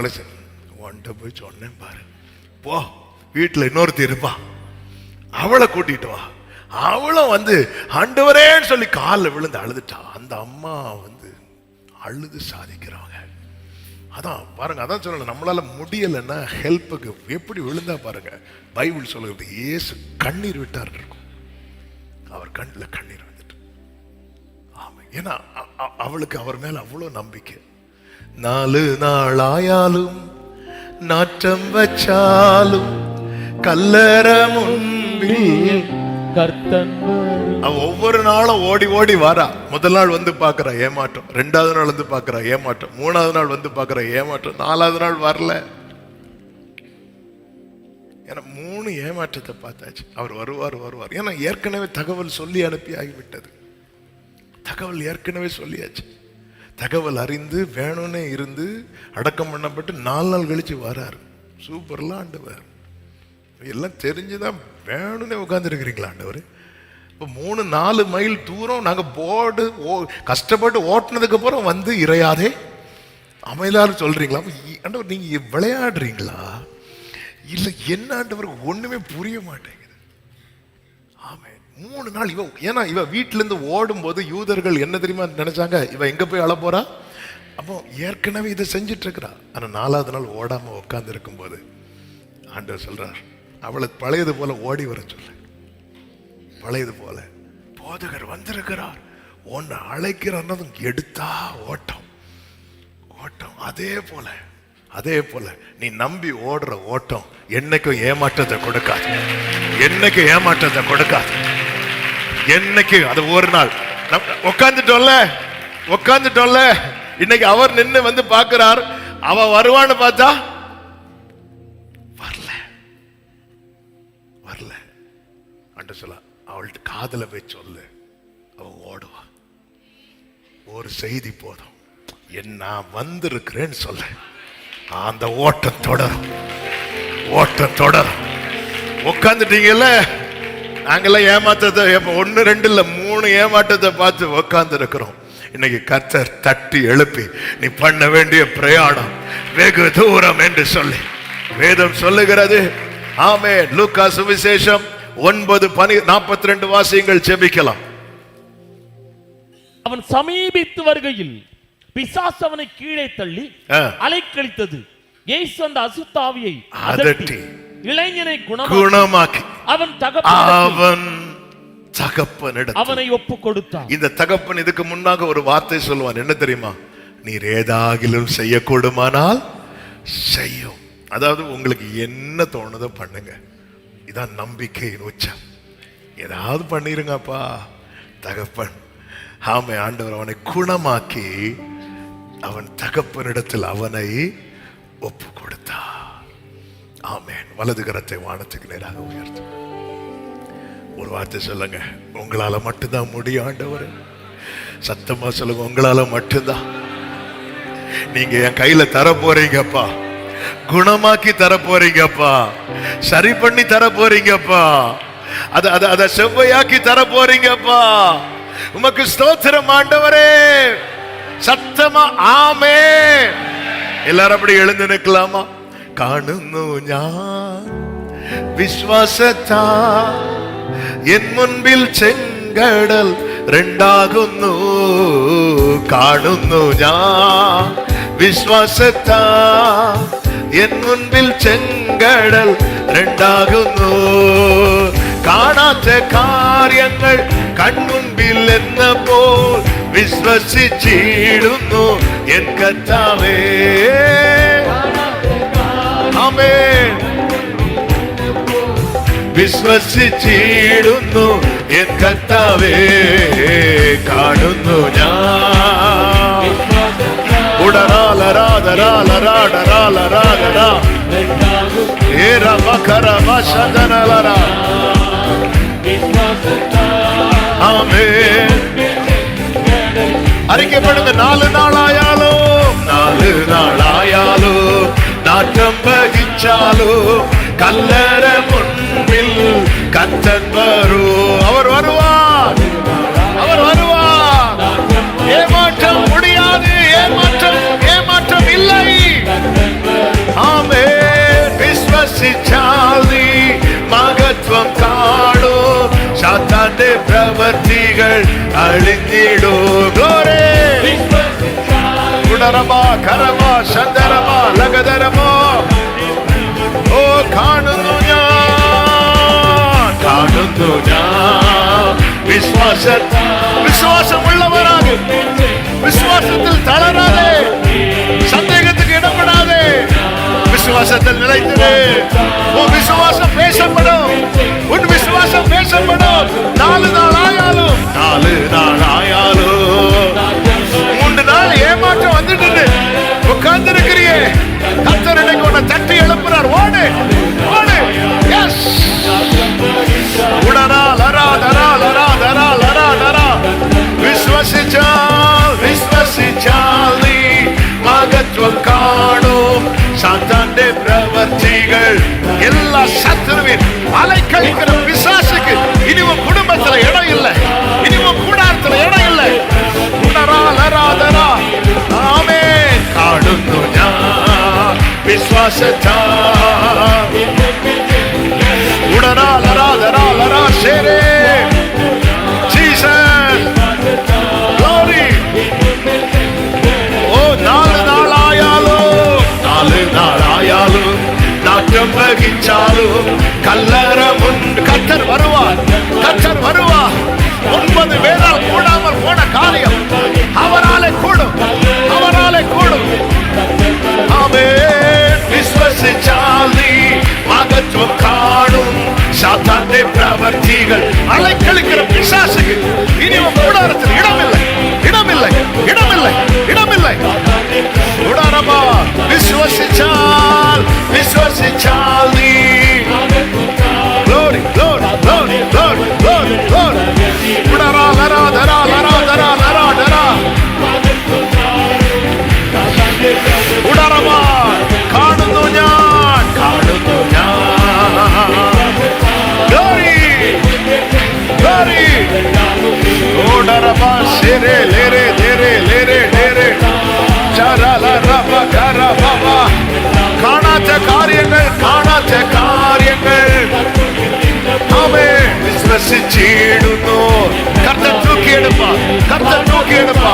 ஒன்றை போய் சொன்னேன் பாரு, போ வீட்டுல இன்னொருத்தி இருப்பா, அவளை கூட்டிட்டு வா. அவளும் ஆண்டவரேன்னு சொல்லி காலில் விழுந்து அழுதுட்டா. அந்த அம்மா அழுது சாதிக்கிறாங்க. அதான் பாருங்க, அதான் சொல்லல, நம்மளால முடியலைன்னா ஹெல்ப்புக்கு எப்படி விழுந்தா பாருங்க. பைபிள் சொல்லுறது இயேசு கண்ணீர் விட்டார் இருக்கும். அவர் கண்ணில் கண்ணீர் வந்துட்டு. ஆமா, ஏன்னா அவளுக்கு அவர் மேல அவ்வளவு நம்பிக்கை. 4 நாள் ஆயாலும் நாற்றம் வச்சாலும் கல்லற முன்பில் கர்த்தன் அவ ஒவ்வொரு நாளும் ஓடி ஓடி வாரா. முதல் நாள் வந்து பாக்குறா ஏமாற்றம், 2வது நாள் வந்து பாக்குறா ஏமாற்றம், 3வது நாள் வந்து பாக்குறா ஏமாற்றம், 4வது நாள் வரல. ஏன்னா 3 ஏமாற்றத்தை பார்த்தாச்சு. அவர் வருவார். ஏன்னா ஏற்கனவே தகவல் சொல்லி அனுப்பி ஆகிவிட்டது. தகவல் ஏற்கனவே சொல்லியாச்சு. தகவல் அறிந்து வேணும்னே இருந்து அடக்கம் பண்ணப்பட்டு 4 நாள் கழிச்சு வராரு. சூப்பர்லாம் ஆண்டவர். எல்லாம் தெரிஞ்சுதான் வேணும்னே உட்கார்ந்து இருக்கிறீங்களா ஆண்டவர்? இப்போ 3-4 மைல் தூரம் நாங்க போர்டு கஷ்டப்பட்டு ஓட்டினதுக்கு அப்புறம் வந்து இறையாதே அமைதியாரு சொல்றீங்களா? ஆண்டவர் நீங்க விளையாடுறீங்களா இல்ல என்ன ஆண்டவருக்கு ஒண்ணுமே புரிய மாட்டேங்குது. ஆமே 3 நாள் ஏன்னா இவ வீட்டுல இருந்து ஓடும் போது யூதர்கள் என்ன தெரியுமா நினைச்சாங்க, இவ எங்க போய் அழ போறா? அப்போ ஏற்கனவே இதை செஞ்சிட்டு இருக்கிறா. ஆனா 4வது நாள் ஓடாம உட்கார்ந்து இருக்கும் போது ஆண்டவர் சொல்றார், அவளை பழையது போல ஓடி வர சொல்ல. பழையது போல போதகர் வந்திருக்கிறார், உன்னை அழைக்கிறதும் எடுத்தா ஓட்டம். அதே போல நீ நம்பி ஓடுற ஓட்டம் என்னைக்கும் ஏமாற்றத்தை கொடுக்காது. என்னைக்கு அது ஒரு நாள் உட்காந்துட்டோம்ல. இன்னைக்கு அவர் நின்று வந்து பார்க்கிறார். அவ வருவான்னு பார்த்தா வரல. அண்ட சொல்ல அவள்கிட்ட காதல போய் சொல்லு, அவ ஓடுவா. ஒரு செய்தி போதும், என்ன வந்திருக்கிறேன்னு சொல்ல. அந்த ஓட்டம் தொடரும். உட்காந்துட்டீங்கல்ல, நாங்கெல்லாம் ஏமாற்றத்தை 1 2 இல்ல 3 ஏமாற்றத்தை பார்த்து உட்கார்ந்து இருக்கிறோம். இன்னைக்கு கர்த்தர் தட்டி எழுப்பி நீ பண்ண வேண்டிய பிரயாணம் வெகு தூரம் என்று சொல்லி வேதம் சொல்லுகிறது. ஆமென். லூக்கா சுவிசேஷம் 9:42 வாசியங்கள் ஜெபிக்கலாம். அவன் சமீபித்து வருகையில் பிசாசு அவனை கீழே தள்ளி அலைக்கழித்தது. இயேசு அந்த அசுத்தாவியை அதட்டி இளைஞனை குணமாக்கி அவன் தகப்பனிடம் அவனை ஒப்பு கொடுத்தான். இந்த தகப்பன் இதுக்கு முன்னாக ஒரு வார்த்தை சொல்லுவான், என்ன தெரியுமா? நீர் ஏதாகிலும் செய்யக்கூடுமானால் செய்யும். அதாவது உங்களுக்கு என்ன தோணுதோ பண்ணுங்க. இதான் நம்பிக்கையின் உச்சம். ஏதாவது பண்ணிருங்கப்பா. தகப்பன் ஆமை ஆண்டவர் அவனை குணமாக்கி அவன் தகப்பனிடத்தில் அவனை ஒப்பு கொடுத்தார். ஆமென். வலது கரத்தை வானத்துக்கு நேராக உயர்த்து ஒரு வார்த்தை சொல்லுங்க, உங்களால மட்டும்தான் முடியும் ஆண்டவர். சத்தமா சொல்லுங்க, உங்களால மட்டும்தான். நீங்க என் கையில தர போறீங்கப்பா, குணமாக்கி தர போறீங்கப்பா, சரி பண்ணி தர போறீங்கப்பா, அத செவ்வையாக்கி தர போறீங்கப்பா. உமக்கு ஸ்தோத்திரம் ஆண்டவரே. சத்தமா ஆமென். எல்லாரும் அப்படி எழுந்து நிற்கலாமா? കാണുന്നു ഞാൻ വിശ്വാസത്താ എൻ മുൻപിൽ ചെങ്കടൽ രണ്ടാകുന്നു. കാണുന്നു ഞാൻ വിശ്വാസത്താ എൻ മുൻപിൽ ചെങ്കടൽ രണ്ടാകുന്നു. കാണാത്ത കാര്യങ്ങൾ കൺമുൻപിൽ എന്നപ്പോൾ വിശ്വസിച്ചിടുന്നു എൻ കർത്താവേ. ആമേൻ. വിശ്വസിച്ചിടുന്നു എൻ കർത്താവേ. കാണുന്നു ഞാൻ ഉടരാലരാധരാലരാടരാലരാധരാ ഏരമകരമശദനലരാ. ആമേൻ. அறிக்கப்படுங்க. 4 நாளாயாலும் நாட்டம் வகிச்சாலும் கல்லற முன்பில் கர்த்தர் வரும். அவர் வருவார். ஏமாற்றம் முடியாது. ஏமாற்றம் இல்லை. ஆமென். விஸ்வசிச்சால் நீ மகத்துவம் காணும். சாத்தாന്റെ പ്രവൃത്തികൾ അழிഞ്ഞിടും. ഗ്ലോറി. കുടരമാ കരമാ ശന്തരമാ ലഗധരമാ. ഓ കാണുന്നു ഞാൻ விசுவாசத்தில் நிலைத்திரு. உன் விசுவாசம் பேசப்படும். உன் விசுவாசம் பேசப்படும். 4 நாள் ஆயாலும் 3 நாள் ஏமாற்றம் வந்துட்டு உட்கார்ந்து இருக்கிறியே, கர்த்தர் இன்னைக்கு உன்னை தட்டி எழுப்புறார். ஓடு ஓடு. எஸ். உடரா லரா தரா லரா தரா லரா தரா. விசுவசிச்சால் நீ மகத்துவம் காணும். சாத்தாண்டே பிரவர்த்திகள் எல்லா சத்துருவின் அலைக்கழிக்கிற பிசாசுக்கு இனிவும் குடும்பத்துல இடம் இல்லை, இனிவும் கூடாரத்துல இடம் இல்லை. உடரா லரா தரா. ஆமென். காணுന്നു ഞാൻ വിശ്വാസത്താൽ. ഉടരാ ലരാ ദരാ ലരാ ശേരേ. Jesus glory. ഓ 4 നാളായാലും നാട്ടം വഹിച്ചാലും കല്ലറമുണ്ട്. കർത്തർ வருவார், கர்த்தர் வருவார். 9 பேரால் கூடாமல் போன காரியம் அவராலே கூடும், அவராலே கூடும். ஆமென். விசுவசிச்சால் நீ மகத்துவம் காணும். சாத்தாண்டே பிரவர்த்திகள் அலைக்கழிக்கிற பிசாசுக்கு இனியும் கூடாரத்தில் இடமில்லை, இடமில்லை, இடமில்லை, இடமில்லை. கூடாரமா விசுவசிச்சால் நீ. Glory, glory, glory, glory, glory, glory. கூடாரா லரா தரா லரா தரா லரா தரா. കൂടാരമാ കാണുന്നു ഞാൻ, കാണുന്നു ഞാൻ. Glory, glory. കൂടാരമാ ശരേ ലേരേ ലേരേ ലേരേ ലേരേ. ചരല റബ കരബബ. കാണാത്ത കാര്യങ്ങൾ ആമേൻ. വിശ്വസിച്ചിടുന്നു. കർത്തർ തൂക്കിയെടുപ്പാ, കർത്തർ തൂക്കിയെടുപ്പാ.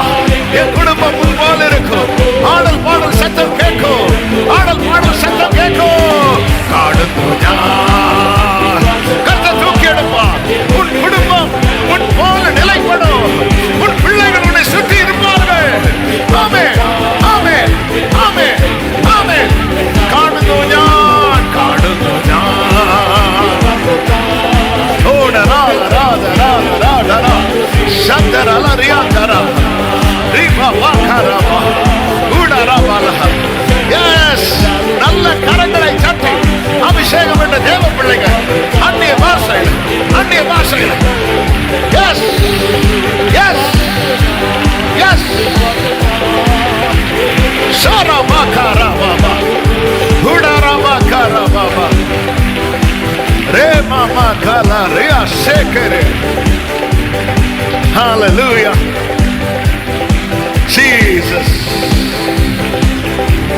என் குடும்பம் முன்பால் இருக்கும். ஆடல் பாடல் சத்தம் கேட்கும், ஆடல் பாடல் சத்தம் கேட்கும். காணுന്നു ഞാൻ. கர்த்தர் தூக்கி எடுப்பா. உன் குடும்பம் உன் போல நிலைப்படும். உன் பிள்ளைகள் உன்னை சுற்றி இருப்பார்கள். ஆமென், ஆமென், ஆமென், ஆமென். காணுന്നു ഞാൻ, കാണുന്നു ഞാൻ. ഓടരാ ലരാ ദരാ ലരാ ദരാ. ശബ്ദരാ ലറിയാ ദരാ. நல்ல கரங்களை தட்டி அபிஷேகம் என்ற தேவ பிள்ளைகள் அந்நிய பாஷையில், அந்நிய பாஷையில். Yes, yes, yes. சரமா கரபாபா, குடரமா கரபாபா, ரே மாமா கலா ரியா சேகரே. Hallelujah. Jesus,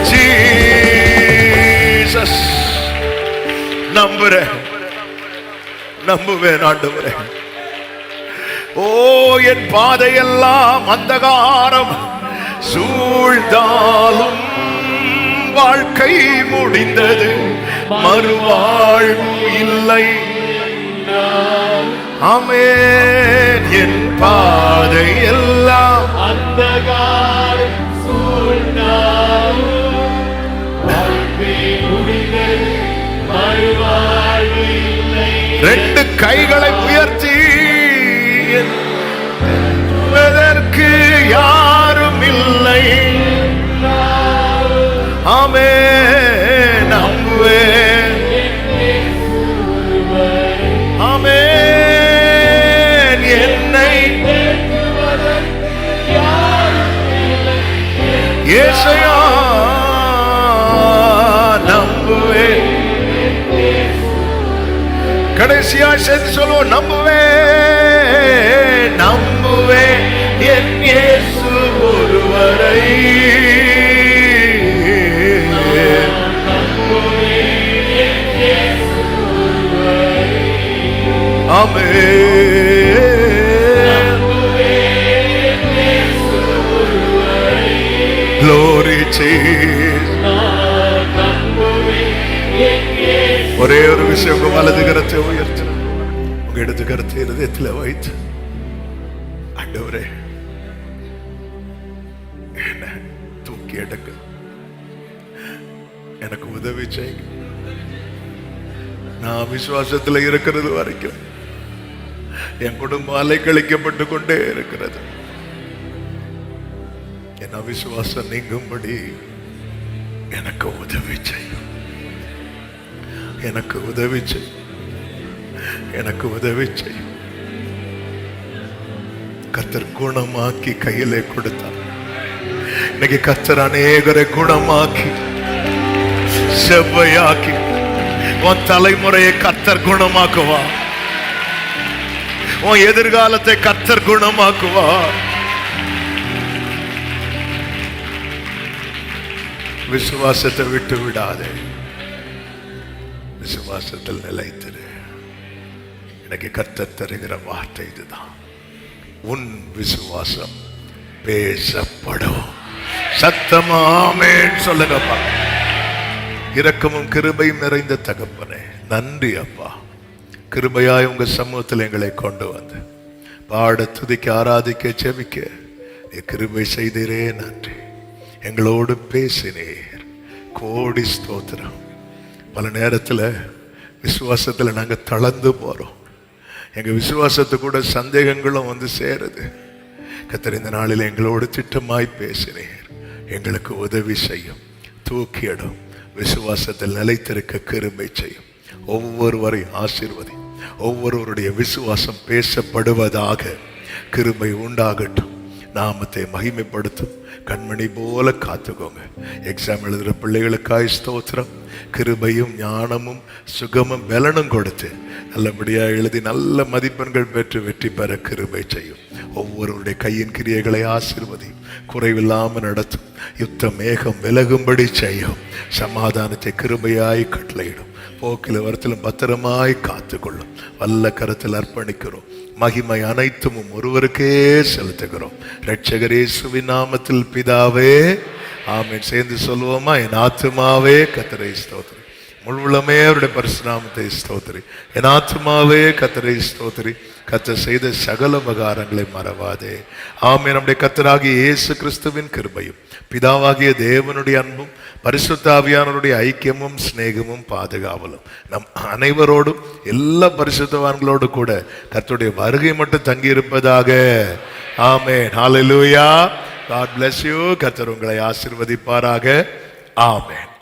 Jesus. நம்புவேன் ஆண்டவரே. ஓ என் பாதையெல்லாம் அந்தகாரம் சூழ்ந்தாலும் வாழ்க்கை முடிந்தது, மறுவாழ்வு இல்லை. ஆமென். என் பாதையெல்லாம் அந்தகாரம் சூழ்ந்தாலும் வாழ்க்கை முடிந்தது, மறுவாழ்வு இல்லை. 2 கைகளை உயர்த்தி என்பதற்கு யாரும் இல்லை. ஆமென். நம்புவேன். ஆமென். என்னை ஏசையா நம்புவேன். கடைசியா சேர்த்து சொல்லுவோம். நம்புவேன், நம்புவேன் என் இயேசு ஒருவரை. ஆமென். Glory Jesus. ஒரே ஒரு விஷயம், உங்க வலது கரத்தை உயர்த்து, உங்க இடது கரத்தை இருதயத்தில் வைத்து, ஆண்டவரே என்ன தூக்கி எடுக்க. எனக்கு உதவி செய்யுங்க. நான் விசுவாசத்துல இருக்கிறது வரைக்கும் என் குடும்பம் அலைக்கழிக்கப்பட்டு கொண்டே இருக்கிறது. என் அவிசுவாசம் நீங்கும்படி எனக்கு உதவி செய்யும். எனக்கு உதவி செய்யும். எனக்கு உதவி செய்யும். கர்த்தர் குணமாக்கி கையிலே கொடுத்தார். இன்னைக்கு கர்த்தர் அநேகரை குணமாக்கி செவ்வையாக்கி உன் தலைமுறையை கர்த்தர் குணமாக்குவா. உன் எதிர்காலத்தை கர்த்தர் குணமாக்குவா. விசுவாசத்தை விட்டு விடாதே. விசுவாசத்தில் நிலைத்திரு. எனக்கு கர்த்தர் தருகிற வார்த்தை இதுதான். உன் விசுவாசம் பேசப்படும். சத்தமா ஆமென் சொல்லுங்கப்பா. இரக்கமும் கிருபையும் நிறைந்த தகப்பனே, நன்றி அப்பா. கிருபையாய் உங்க சமூகத்தில் எங்களை கொண்டு வந்து பாட, துதிக்க, ஆராதிக்க, செபிக்க நீ கிருபை செய்தீரே. நன்றி. எங்களோடு பேசினீர். கோடி ஸ்தோத்திரம். பல நேரத்தில் விசுவாசத்தில் நாங்கள் தளர்ந்து போறோம். எங்க விசுவாசத்து கூட சந்தேகங்களும் வந்து சேருது. கர்த்தர் இந்த நாளில் எங்களோடு திட்டமாய் பேசினீர். எங்களுக்கு உதவி செய்யும். தூக்கியிடும். விசுவாசத்தில் நிலைத்திருக்க கிருபை செய்யும். ஒவ்வொருவரையும் ஆசீர்வதி. ஒவ்வொருவருடைய விசுவாசம் பேசப்படுவதாக கிருபை உண்டாகட்டும். நாமத்தை மகிமைப்படுத்தும். கண்மணி போல காத்துக்கோங்க. எக்ஸாம் எழுதுகிற பிள்ளைகளுக்காய் ஸ்தோத்திரம். கிருபையும் ஞானமும் சுகமும் பலனும் கொடுத்து நல்லபடியாக எழுதி நல்ல மதிப்பெண்கள் பெற்று வெற்றி பெற கிருபை செய்யும். ஒவ்வொருவருடைய கையின் கிரியைகளை ஆசீர்வதியும். குறைவில்லாமல் நடத்தும். யுத்த மேகம் விலகும்படி செய்யும். சமாதானத்தை கிருபையாய் கட்டளையிடும். போக்கில வரத்திலும் பத்திரமாய் காத்துக்கொள்ளும். வல்ல கரத்தில் அர்ப்பணிக்கிறோம். மகிமை அனைத்தும் ஒருவருக்கே செலுத்துகிறோம். இரட்சகர் இயேசுவின் நாமத்தில் பிதாவே ஆமென். சேர்ந்து சொல்லுவோமா? என் ஆத்துமாவே கர்த்தரை ஸ்தோத்திரி. முழுவதுமே அவருடைய பரிசுநாமத்தை ஸ்தோத்திரி. என் ஆத்துமாவே கர்த்தரை ஸ்தோத்திரி. கர்த்தர் செய்த சகல உபகாரங்களை மறவாதே. ஆமென். நம்முடைய கர்த்தராகிய இயேசு கிறிஸ்துவின் கிருபையும் பிதாவாகிய தேவனுடைய அன்பும் பரிசுத்த ஆவியானவருடைய ஐக்கியமும் சிநேகமும் பாதுகாவலும் நம் அனைவரோடும் எல்லா பரிசுத்தவான்களோடு கூட கர்த்தருடைய வருகை மட்டும் தங்கி இருப்பதாக. ஆமென். ஹல்லேலூயா. God bless you. கர்த்தர் உங்களை ஆசீர்வதிப்பாராக. ஆமென்.